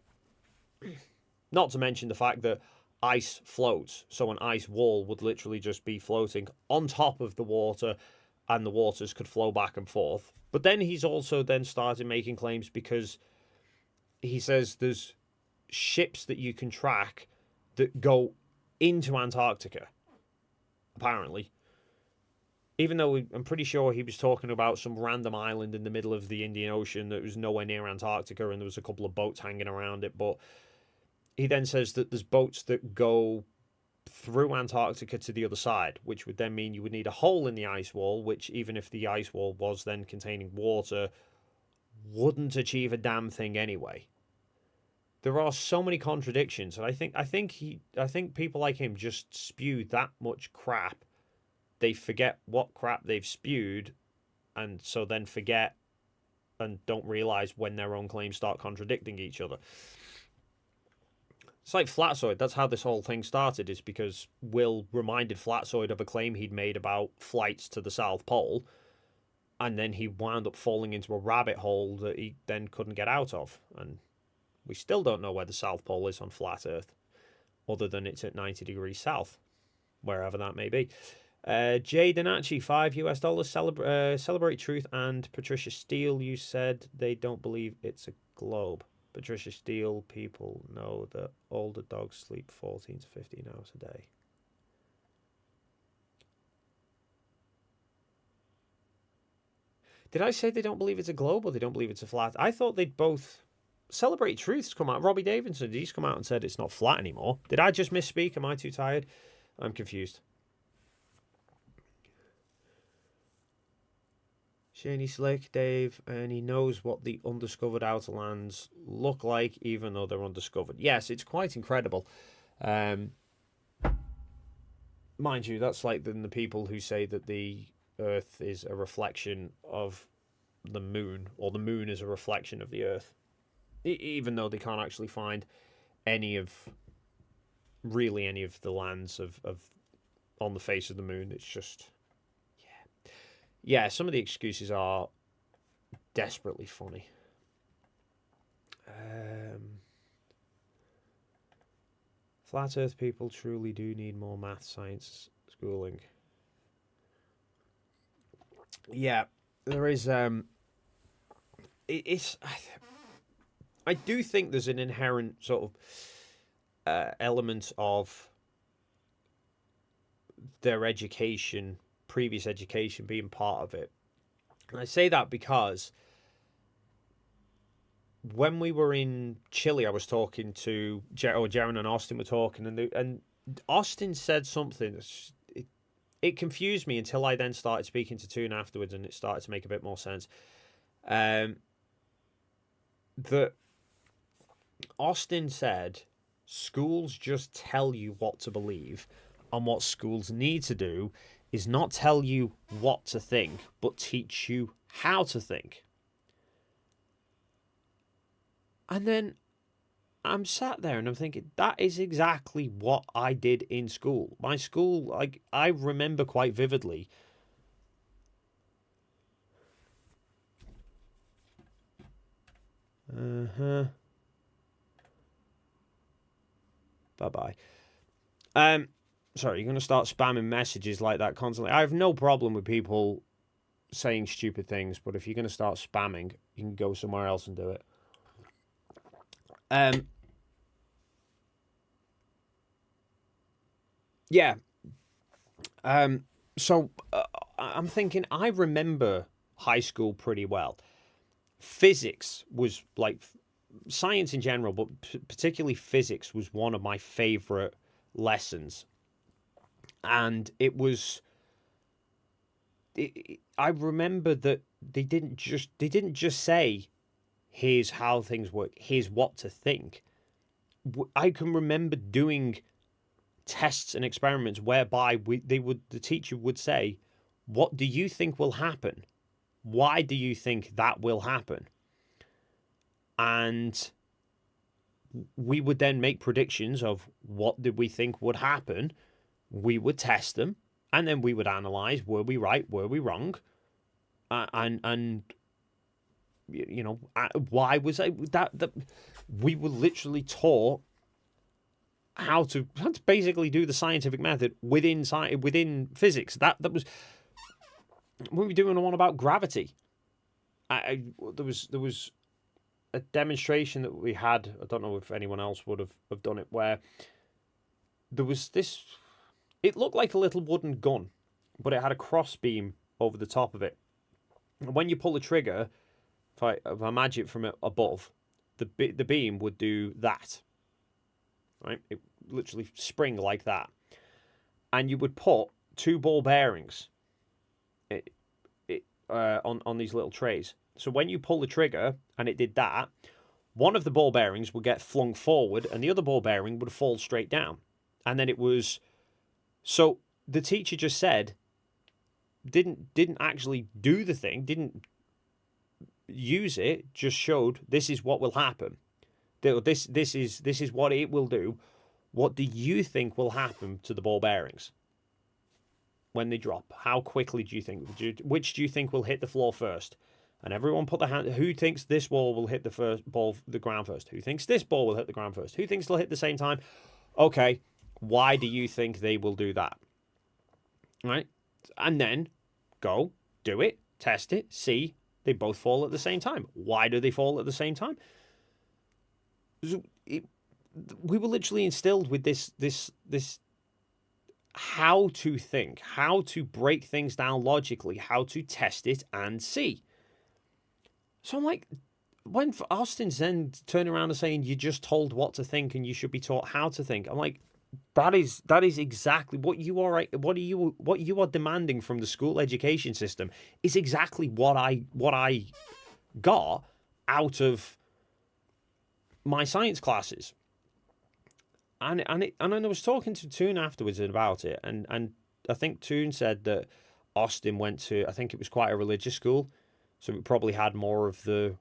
not to mention the fact that ice floats, so an ice wall would literally just be floating on top of the water, and the waters could flow back and forth. But then he's also then started making claims because he says there's ships that you can track that go into Antarctica, apparently. Even though I'm pretty sure he was talking about some random island in the middle of the Indian Ocean that was nowhere near Antarctica, and there was a couple of boats hanging around it. But he then says that there's boats that go through Antarctica to the other side, which would then mean you would need a hole in the ice wall, which, even if the ice wall was then containing water, wouldn't achieve a damn thing anyway. there are so many contradictions, and I think people like him just spew that much crap. They forget what crap they've spewed, and so then forget and don't realize when their own claims start contradicting each other. It's like Flatzoid. That's how this whole thing started, is because Will reminded Flatzoid of a claim he'd made about flights to the South Pole, and then he wound up falling into a rabbit hole that he then couldn't get out of. And we still don't know where the South Pole is on flat Earth, other than it's at 90 degrees south, wherever that may be. Jay Donacci, $5 Celebrate Truth, and Patricia Steele, you said they don't believe it's a globe. Patricia Steele, people know that older dogs sleep 14 to 15 hours a day. Did I say they don't believe it's a globe or they don't believe it's a flat? I thought they'd both... Celebrate Truth's come out. Robbie Davidson, he's come out and said it's not flat anymore. Did I just misspeak? Am I too tired? I'm confused. Shaney Slick, Dave, and he knows what the undiscovered outer lands look like, even though they're undiscovered. Yes, it's quite incredible. Mind you, that's like the people who say that the Earth is a reflection of the moon, or the moon is a reflection of the Earth. Even though they can't actually find any of the lands of on the face of the moon. It's just... Yeah, some of the excuses are desperately funny. Flat Earth people truly do need more math science schooling. Yeah, there is. I do think there's an inherent sort of element of their education, previous education, being part of it. And I say that because when we were in Chile, I was talking to Jaron and Austin were talking, and Austin said something. It confused me until I then started speaking to Toon afterwards, and it started to make a bit more sense. That Austin said schools just tell you what to believe, and what schools need to do is not tell you what to think, but teach you how to think. And then I'm sat there and I'm thinking, that is exactly what I did in school. My school, like, I remember quite vividly. Bye-bye. Sorry, you're going to start spamming messages like that constantly. I have no problem with people saying stupid things, but if you're going to start spamming, you can go somewhere else and do it. Yeah. So I'm thinking, I remember high school pretty well. Physics was like science in general, but particularly physics was one of my favorite lessons. And it was, I remember that they didn't just say, here's how things work, here's what to think. I can remember doing tests and experiments whereby the teacher would say, what do you think will happen? Why do you think that will happen? And we would then make predictions of what did we think would happen. We would test them, and then we would analyze, were we right, were we wrong? And you know, why was that we were literally taught how to basically do the scientific method within physics. That was when we were doing the one about gravity. There was a demonstration that we had. I don't know if anyone else would have done it, where there was this. It looked like a little wooden gun, but it had a crossbeam over the top of it. And when you pull the trigger, if I imagine it from above, the beam would do that. Right? It literally spring like that. And you would put 2 ball bearings on these little trays. So when you pull the trigger and it did that, one of the ball bearings would get flung forward and the other ball bearing would fall straight down. And then it was, so the teacher just said, didn't actually do the thing, didn't use it, just showed this is what will happen. This is what it will do. What do you think will happen to the ball bearings when they drop? How quickly do you think? Which do you think will hit the floor first? And everyone put their hand. Who thinks this ball will hit the ground first? Who thinks this ball will hit the ground first? Who thinks they'll hit the same time? Okay, why do you think they will do that? Right, and then go do it, test it, see they both fall at the same time. Why do they fall at the same time? We were literally instilled with this how to think, how to break things down logically, how to test it and see. So I'm like, when Austin's then turning around and saying you're just told what to think and you should be taught how to think, I'm like, that is exactly what you are. What you are demanding from the school education system is exactly what I got out of my science classes. And I was talking to Toon afterwards about it, and I think Toon said that Austin went to, I think it was quite a religious school, so it probably had more of the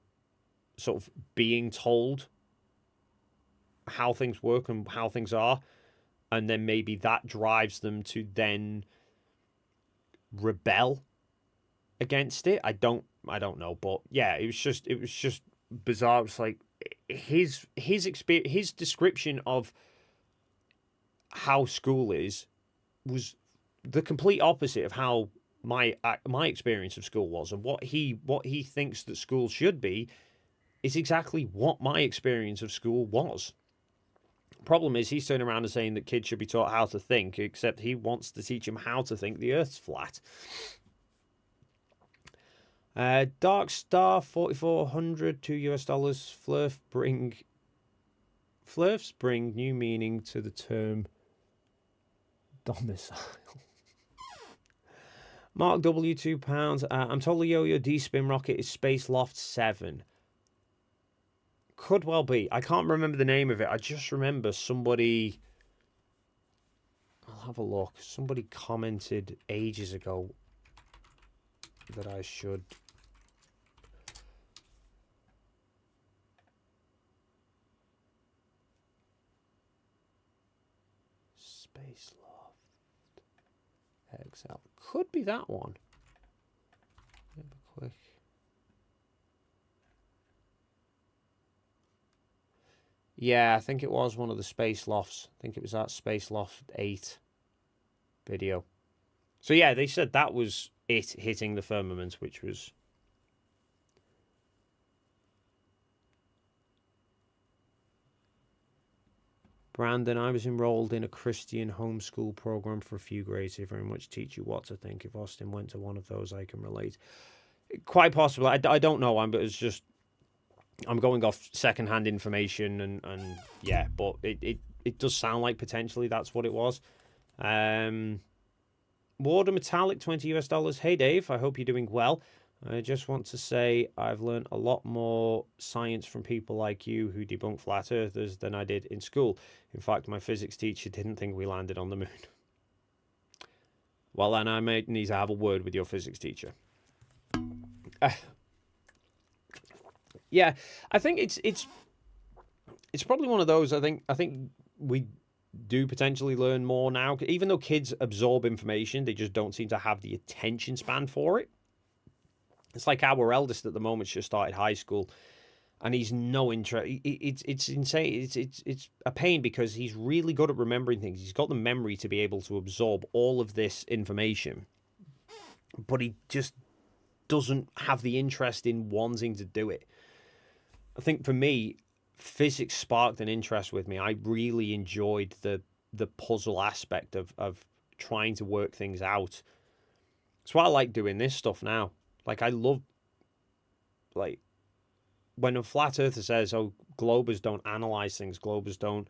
sort of being told how things work and how things are, and then maybe that drives them to then rebel against it. I don't know, but yeah, it was just bizarre. It's like his experience, his description of how school was the complete opposite of how my experience of school was, and what he thinks that school should be is exactly what my experience of school was. Problem is, he's turning around and saying that kids should be taught how to think, except he wants to teach them how to think the Earth's flat. Dark Star 4400 $2 Flurfs bring new meaning to the term domicile. Mark W, £2. I'm told the Yo-Yo D-Spin rocket is Space Loft 7. Could well be. I can't remember the name of it. I just remember somebody... I'll have a look. Somebody commented ages ago that I should... Space Loft XL. Could be that one. Have a quick... Yeah, I think it was one of the Space Lofts. I think it was that Space Loft 8 video. So yeah, they said that was it hitting the firmament, which was... Brandon, I was enrolled in a Christian homeschool program for a few grades. They very much teach you what to think. If Austin went to one of those, I can relate. Quite possibly. I don't know, but it's just... I'm going off secondhand information, and yeah, but it does sound like potentially that's what it was. Warder Metallic, $20. Hey Dave, I hope you're doing well. I just want to say I've learned a lot more science from people like you who debunk flat earthers than I did in school. In fact, my physics teacher didn't think we landed on the moon. Well, then I may need to have a word with your physics teacher. Yeah, I think it's probably one of those. I think we do potentially learn more now, even though kids absorb information, they just don't seem to have the attention span for it. It's like our eldest at the moment just started high school, and he's no interest. It's insane. It's a pain because he's really good at remembering things. He's got the memory to be able to absorb all of this information, but he just doesn't have the interest in wanting to do it. I think for me, physics sparked an interest with me. I really enjoyed the puzzle aspect of trying to work things out. That's why I like doing this stuff now. Like, I love, like, when a flat earther says, oh, globers don't analyze things, globers don't,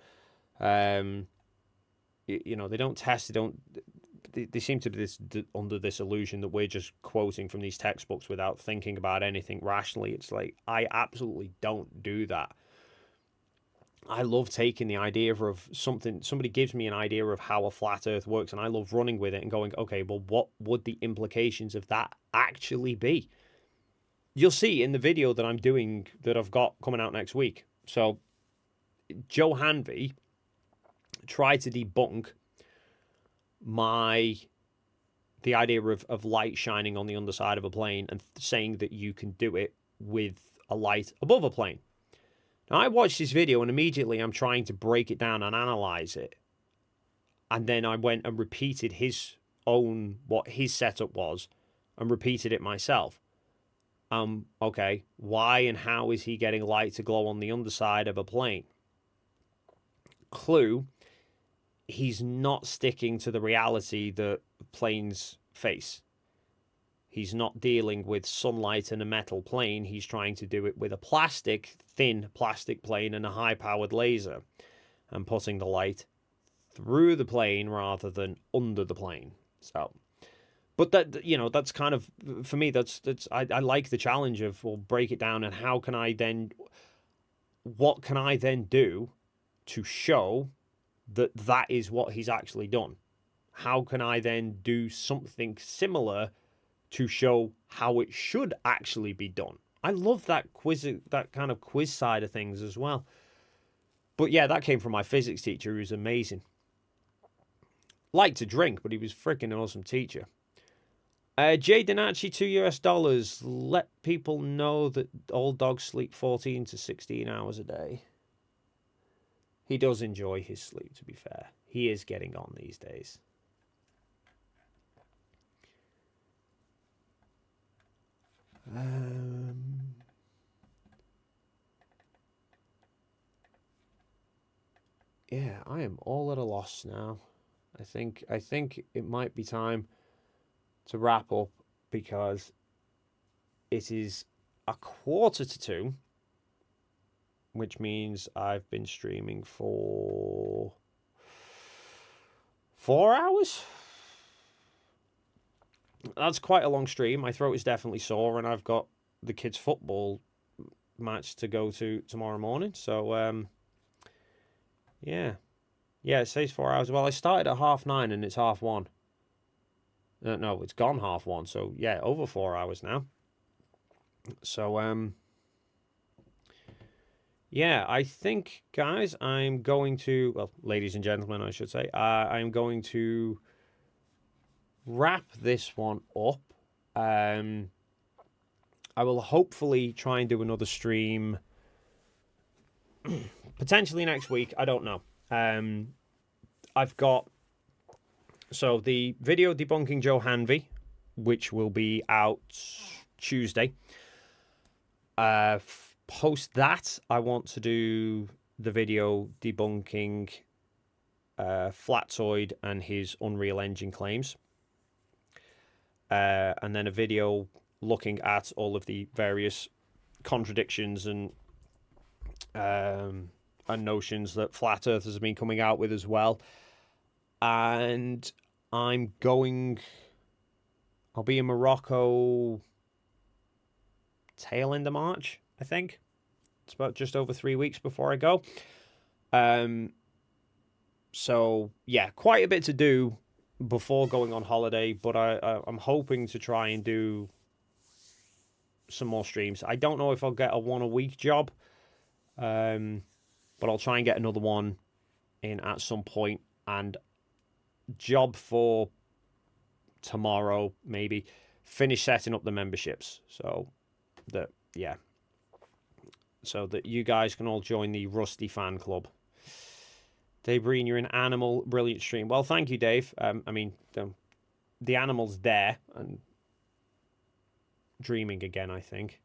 you know, they don't test, they seem to be under this illusion that we're just quoting from these textbooks without thinking about anything rationally. It's like, I absolutely don't do that. I love taking the idea of something, somebody gives me an idea of how a flat earth works, and I love running with it and going, okay, well, what would the implications of that actually be? You'll see in the video that I'm doing, that I've got coming out next week. So Joe Hanvey tried to debunk the idea of light shining on the underside of a plane and saying that you can do it with a light above a plane. Now, I watched this video and immediately I'm trying to break it down and analyze it. And then I went and repeated what his setup was and repeated it myself. Okay, why and how is he getting light to glow on the underside of a plane? Clue, he's not sticking to the reality that planes face. He's not dealing with sunlight and a metal plane. He's trying to do it with a thin plastic plane and a high-powered laser, and putting the light through the plane rather than under the plane. So, but that, you know, that's kind of, for me, I like the challenge of, well, break it down, and what can I then do to show that that is what he's actually done? How can I then do something similar to show how it should actually be done? I love that kind of quiz side of things as well. But yeah, that came from my physics teacher, who's amazing. Liked to drink, but he was freaking an awesome teacher. Jay Donacci, $2. Let people know that all dogs sleep 14 to 16 hours a day. He does enjoy his sleep, to be fair. He is getting on these days. Yeah, I am all at a loss now. I think it might be time to wrap up, because it is 1:45, which means I've been streaming for 4 hours. That's quite a long stream. My throat is definitely sore, and I've got the kids' football match to go to tomorrow morning. So, yeah, it says 4 hours. Well, I started at 9:30, and it's 1:30. No, it's gone 1:30. So yeah, over 4 hours now. So, yeah, I think, guys, I'm going to, well, ladies and gentlemen, I should say, I'm going to wrap this one up. I will hopefully try and do another stream potentially next week. I don't know. I've got, so the video debunking Joe Hanvey, which will be out Tuesday. Post that, I want to do the video debunking Flatzoid and his Unreal Engine claims. And then a video looking at all of the various contradictions and notions that flat earthers have been coming out with as well. And I'll be in Morocco tail end of March, I think. It's about just over 3 weeks before I go. So yeah, quite a bit to do before going on holiday, but I'm hoping to try and do some more streams. I don't know if I'll get a 1 a week job, but I'll try and get another one in at some point. And job for tomorrow, maybe finish setting up the memberships, so that you guys can all join the Rusty fan club. Dave Breen, you're an animal. Brilliant stream. Well, thank you, Dave. I mean, the animal's there and dreaming again, I think.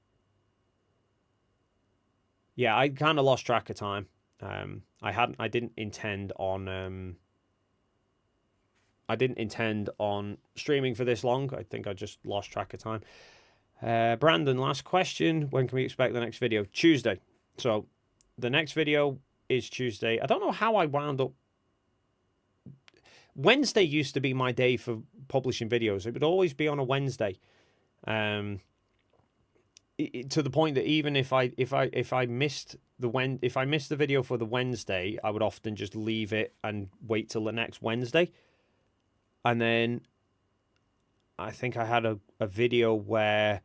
Yeah, I kind of lost track of time. I didn't intend on streaming for this long. I think I just lost track of time. Brandon, last question. When can we expect the next video? Tuesday. So the next video is Tuesday. I don't know how I wound up. Wednesday used to be my day for publishing videos. It would always be on a Wednesday. to the point that even if I missed the video for the Wednesday, I would often just leave it and wait till the next Wednesday. And then I think I had a video where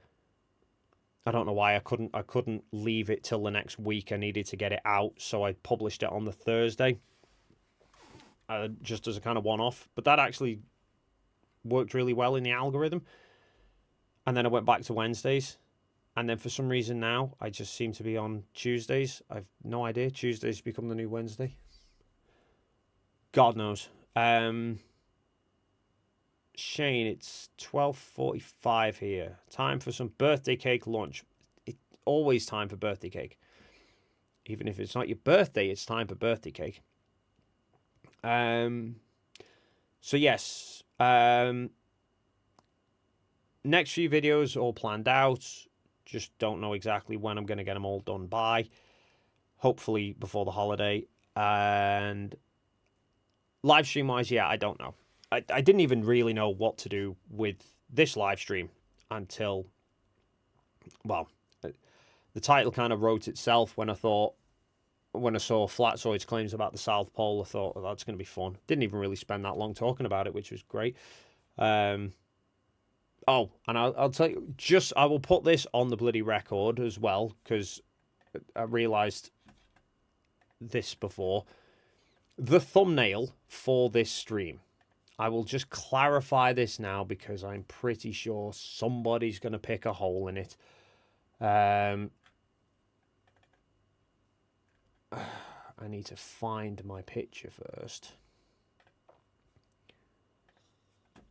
I don't know why I couldn't leave it till the next week. I needed to get it out, so I published it on the Thursday, just as a kind of one-off. But that actually worked really well in the algorithm. And then I went back to Wednesdays. And then for some reason now, I just seem to be on Tuesdays. I've no idea. Tuesdays become the new Wednesday. God knows. Shane, it's 12:45 here. Time for some birthday cake lunch. It's always time for birthday cake. Even if it's not your birthday, it's time for birthday cake. So yes. Next few videos all planned out. Just don't know exactly when I'm going to get them all done by. Hopefully before the holiday. And live stream wise, yeah, I don't know. I didn't even really know what to do with this live stream until, well, the title kind of wrote itself when I saw Flatzoid's claims about the South Pole. I thought, oh, that's going to be fun. Didn't even really spend that long talking about it, which was great. Oh, and I'll tell you, I will put this on the bloody record as well, because I realised this before. The thumbnail for this stream. I will just clarify this now, because I'm pretty sure somebody's going to pick a hole in it. I need to find my picture first.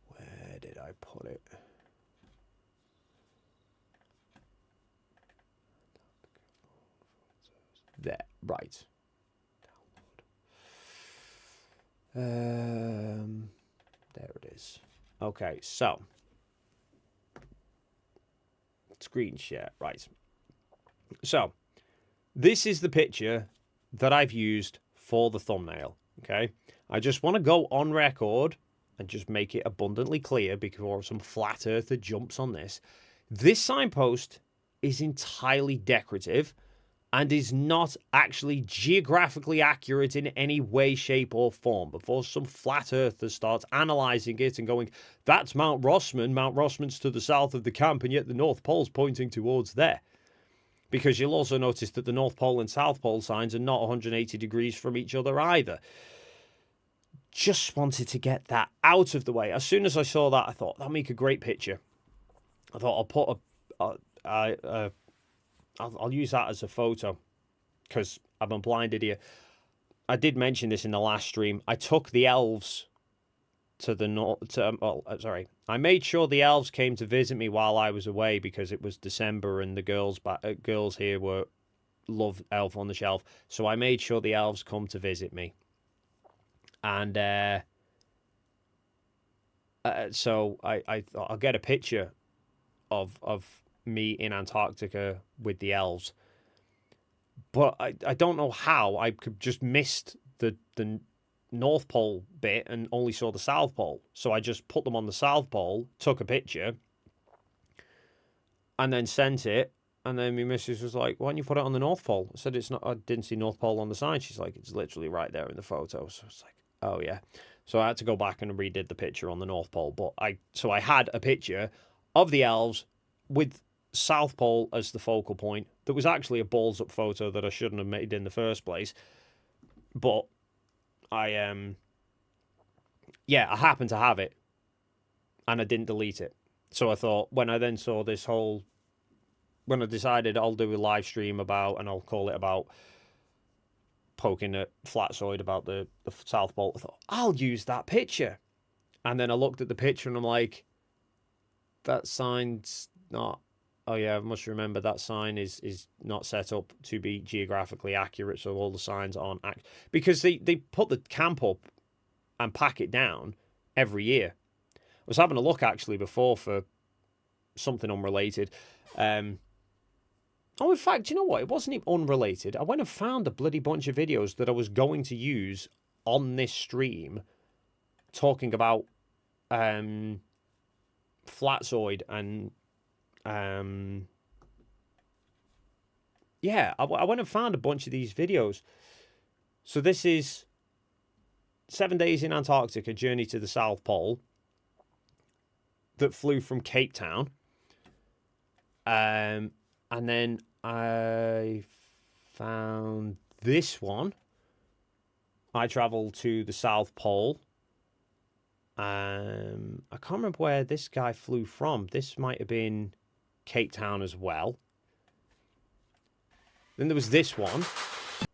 Where did I put it? There, right. There it is. Okay, so screen share, right. So this is the picture that I've used for the thumbnail, okay? I just want to go on record and just make it abundantly clear before some flat earther jumps on this. This signpost is entirely decorative and is not actually geographically accurate in any way, shape, or form. Before some flat earther starts analysing it and going, that's Mount Rossman, Mount Rossman's to the south of the camp, and yet the North Pole's pointing towards there. Because you'll also notice that the North Pole and South Pole signs are not 180 degrees from each other either. Just wanted to get that out of the way. As soon as I saw that, I thought, that'll make a great picture. I thought I'll put I'll use that as a photo, because I'm a blind idiot. I did mention this in the last stream. I took the elves to the north. I made sure the elves came to visit me while I was away, because it was December and the girls here love Elf on the Shelf. So I made sure the elves come to visit me, and so I thought I'll get a picture of me in Antarctica with the elves, but I don't know how I could just missed the North Pole bit and only saw the South Pole. So I just put them on the South Pole, took a picture, and then sent it. And then my missus was like, "Why don't you put it on the North Pole?" I said, "It's not. I didn't see North Pole on the sign." She's like, "It's literally right there in the photo." So it's like, "Oh yeah." So I had to go back and redid the picture on the North Pole. But I had a picture of the elves with South Pole as the focal point. That was actually a balls up photo that I shouldn't have made in the first place, but I happened to have it and I didn't delete it. So I thought, when I decided I'll do a live stream about, and I'll call it about poking at Flatzoid about the South Pole, I thought, I'll use that picture. And then I looked at the picture and I'm like, that sign's not, oh yeah, I must remember that sign is not set up to be geographically accurate, so all the signs aren't because they put the camp up and pack it down every year. I was having a look actually before for something unrelated. In fact, you know what? It wasn't even unrelated. I went and found a bloody bunch of videos that I was going to use on this stream talking about Flatzoid and yeah, I went and found a bunch of these videos. So this is 7 days in Antarctica, journey to the South Pole, that flew from Cape Town. And then I found this one. I traveled to the South Pole. I can't remember where this guy flew from. This might have been Cape Town as well. Then there was this one.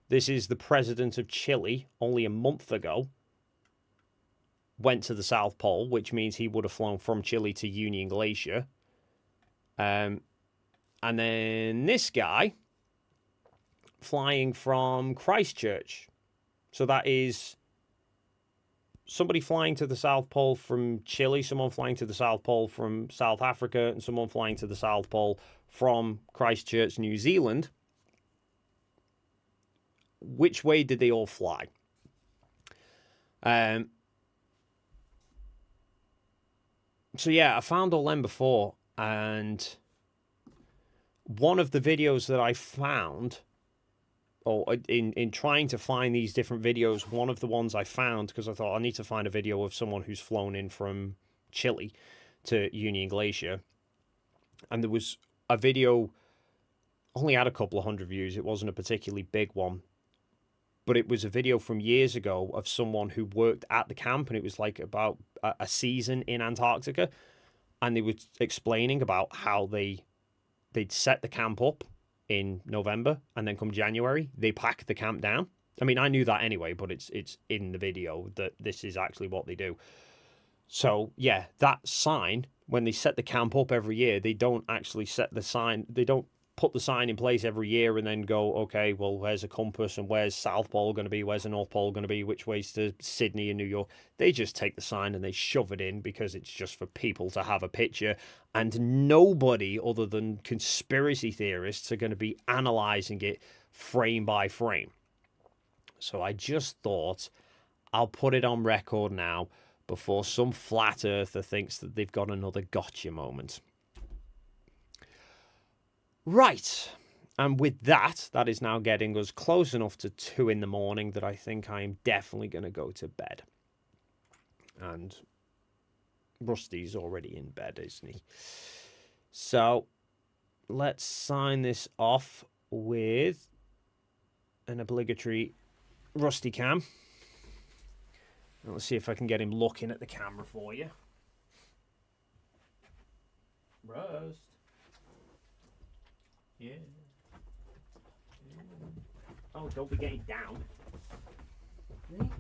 This is the president of Chile, only a month ago. Went to the South Pole, which means he would have flown from Chile to Union Glacier. And then this guy flying from Christchurch. So that is somebody flying to the South Pole from Chile, someone flying to the South Pole from South Africa, and someone flying to the South Pole from Christchurch, New Zealand. Which way did they all fly? So yeah, I found all them before, and one of the videos that I found, or in trying to find these different videos, one of the ones I found, because I thought I need to find a video of someone who's flown in from Chile to Union Glacier, and there was a video, only had a couple of hundred views, it wasn't a particularly big one, but it was a video from years ago of someone who worked at the camp, and it was like about a season in Antarctica, and they were explaining about how they'd set the camp up in November, and then come January, they pack the camp down. I mean, I knew that anyway, but it's in the video that this is actually what they do. So, yeah, that sign, when they set the camp up every year, they don't actually set the sign, they don't put the sign in place every year and then go, okay, well, where's a compass and where's South Pole going to be, where's the North Pole going to be, which way's to Sydney and New York. They just take the sign and they shove it in because it's just for people to have a picture, and nobody other than conspiracy theorists are going to be analysing it frame by frame. So I just thought I'll put it on record now before some flat earther thinks that they've got another gotcha moment. Right, and with that, that is now getting us close enough to 2 in the morning that I think I am definitely going to go to bed. And Rusty's already in bed, isn't he? So, let's sign this off with an obligatory Rusty cam. And let's see if I can get him looking at the camera for you. Rust. Yeah. Oh, don't be getting down. Okay.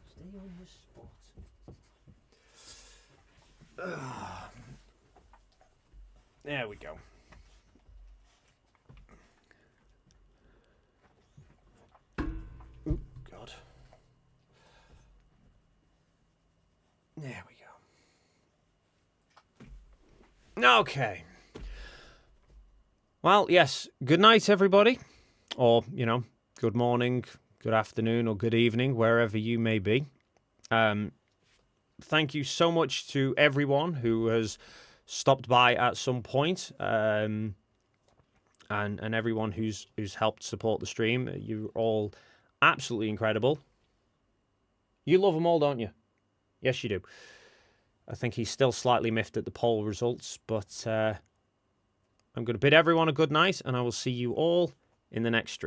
Stay on your spot. There we go. Oop, God. There we go. Okay. Well, yes, good night, everybody. Or, you know, good morning, good afternoon, or good evening, wherever you may be. Thank you so much to everyone who has stopped by at some point, and everyone who's helped support the stream. You're all absolutely incredible. You love them all, don't you? Yes, you do. I think he's still slightly miffed at the poll results, but I'm going to bid everyone a good night, and I will see you all in the next stream.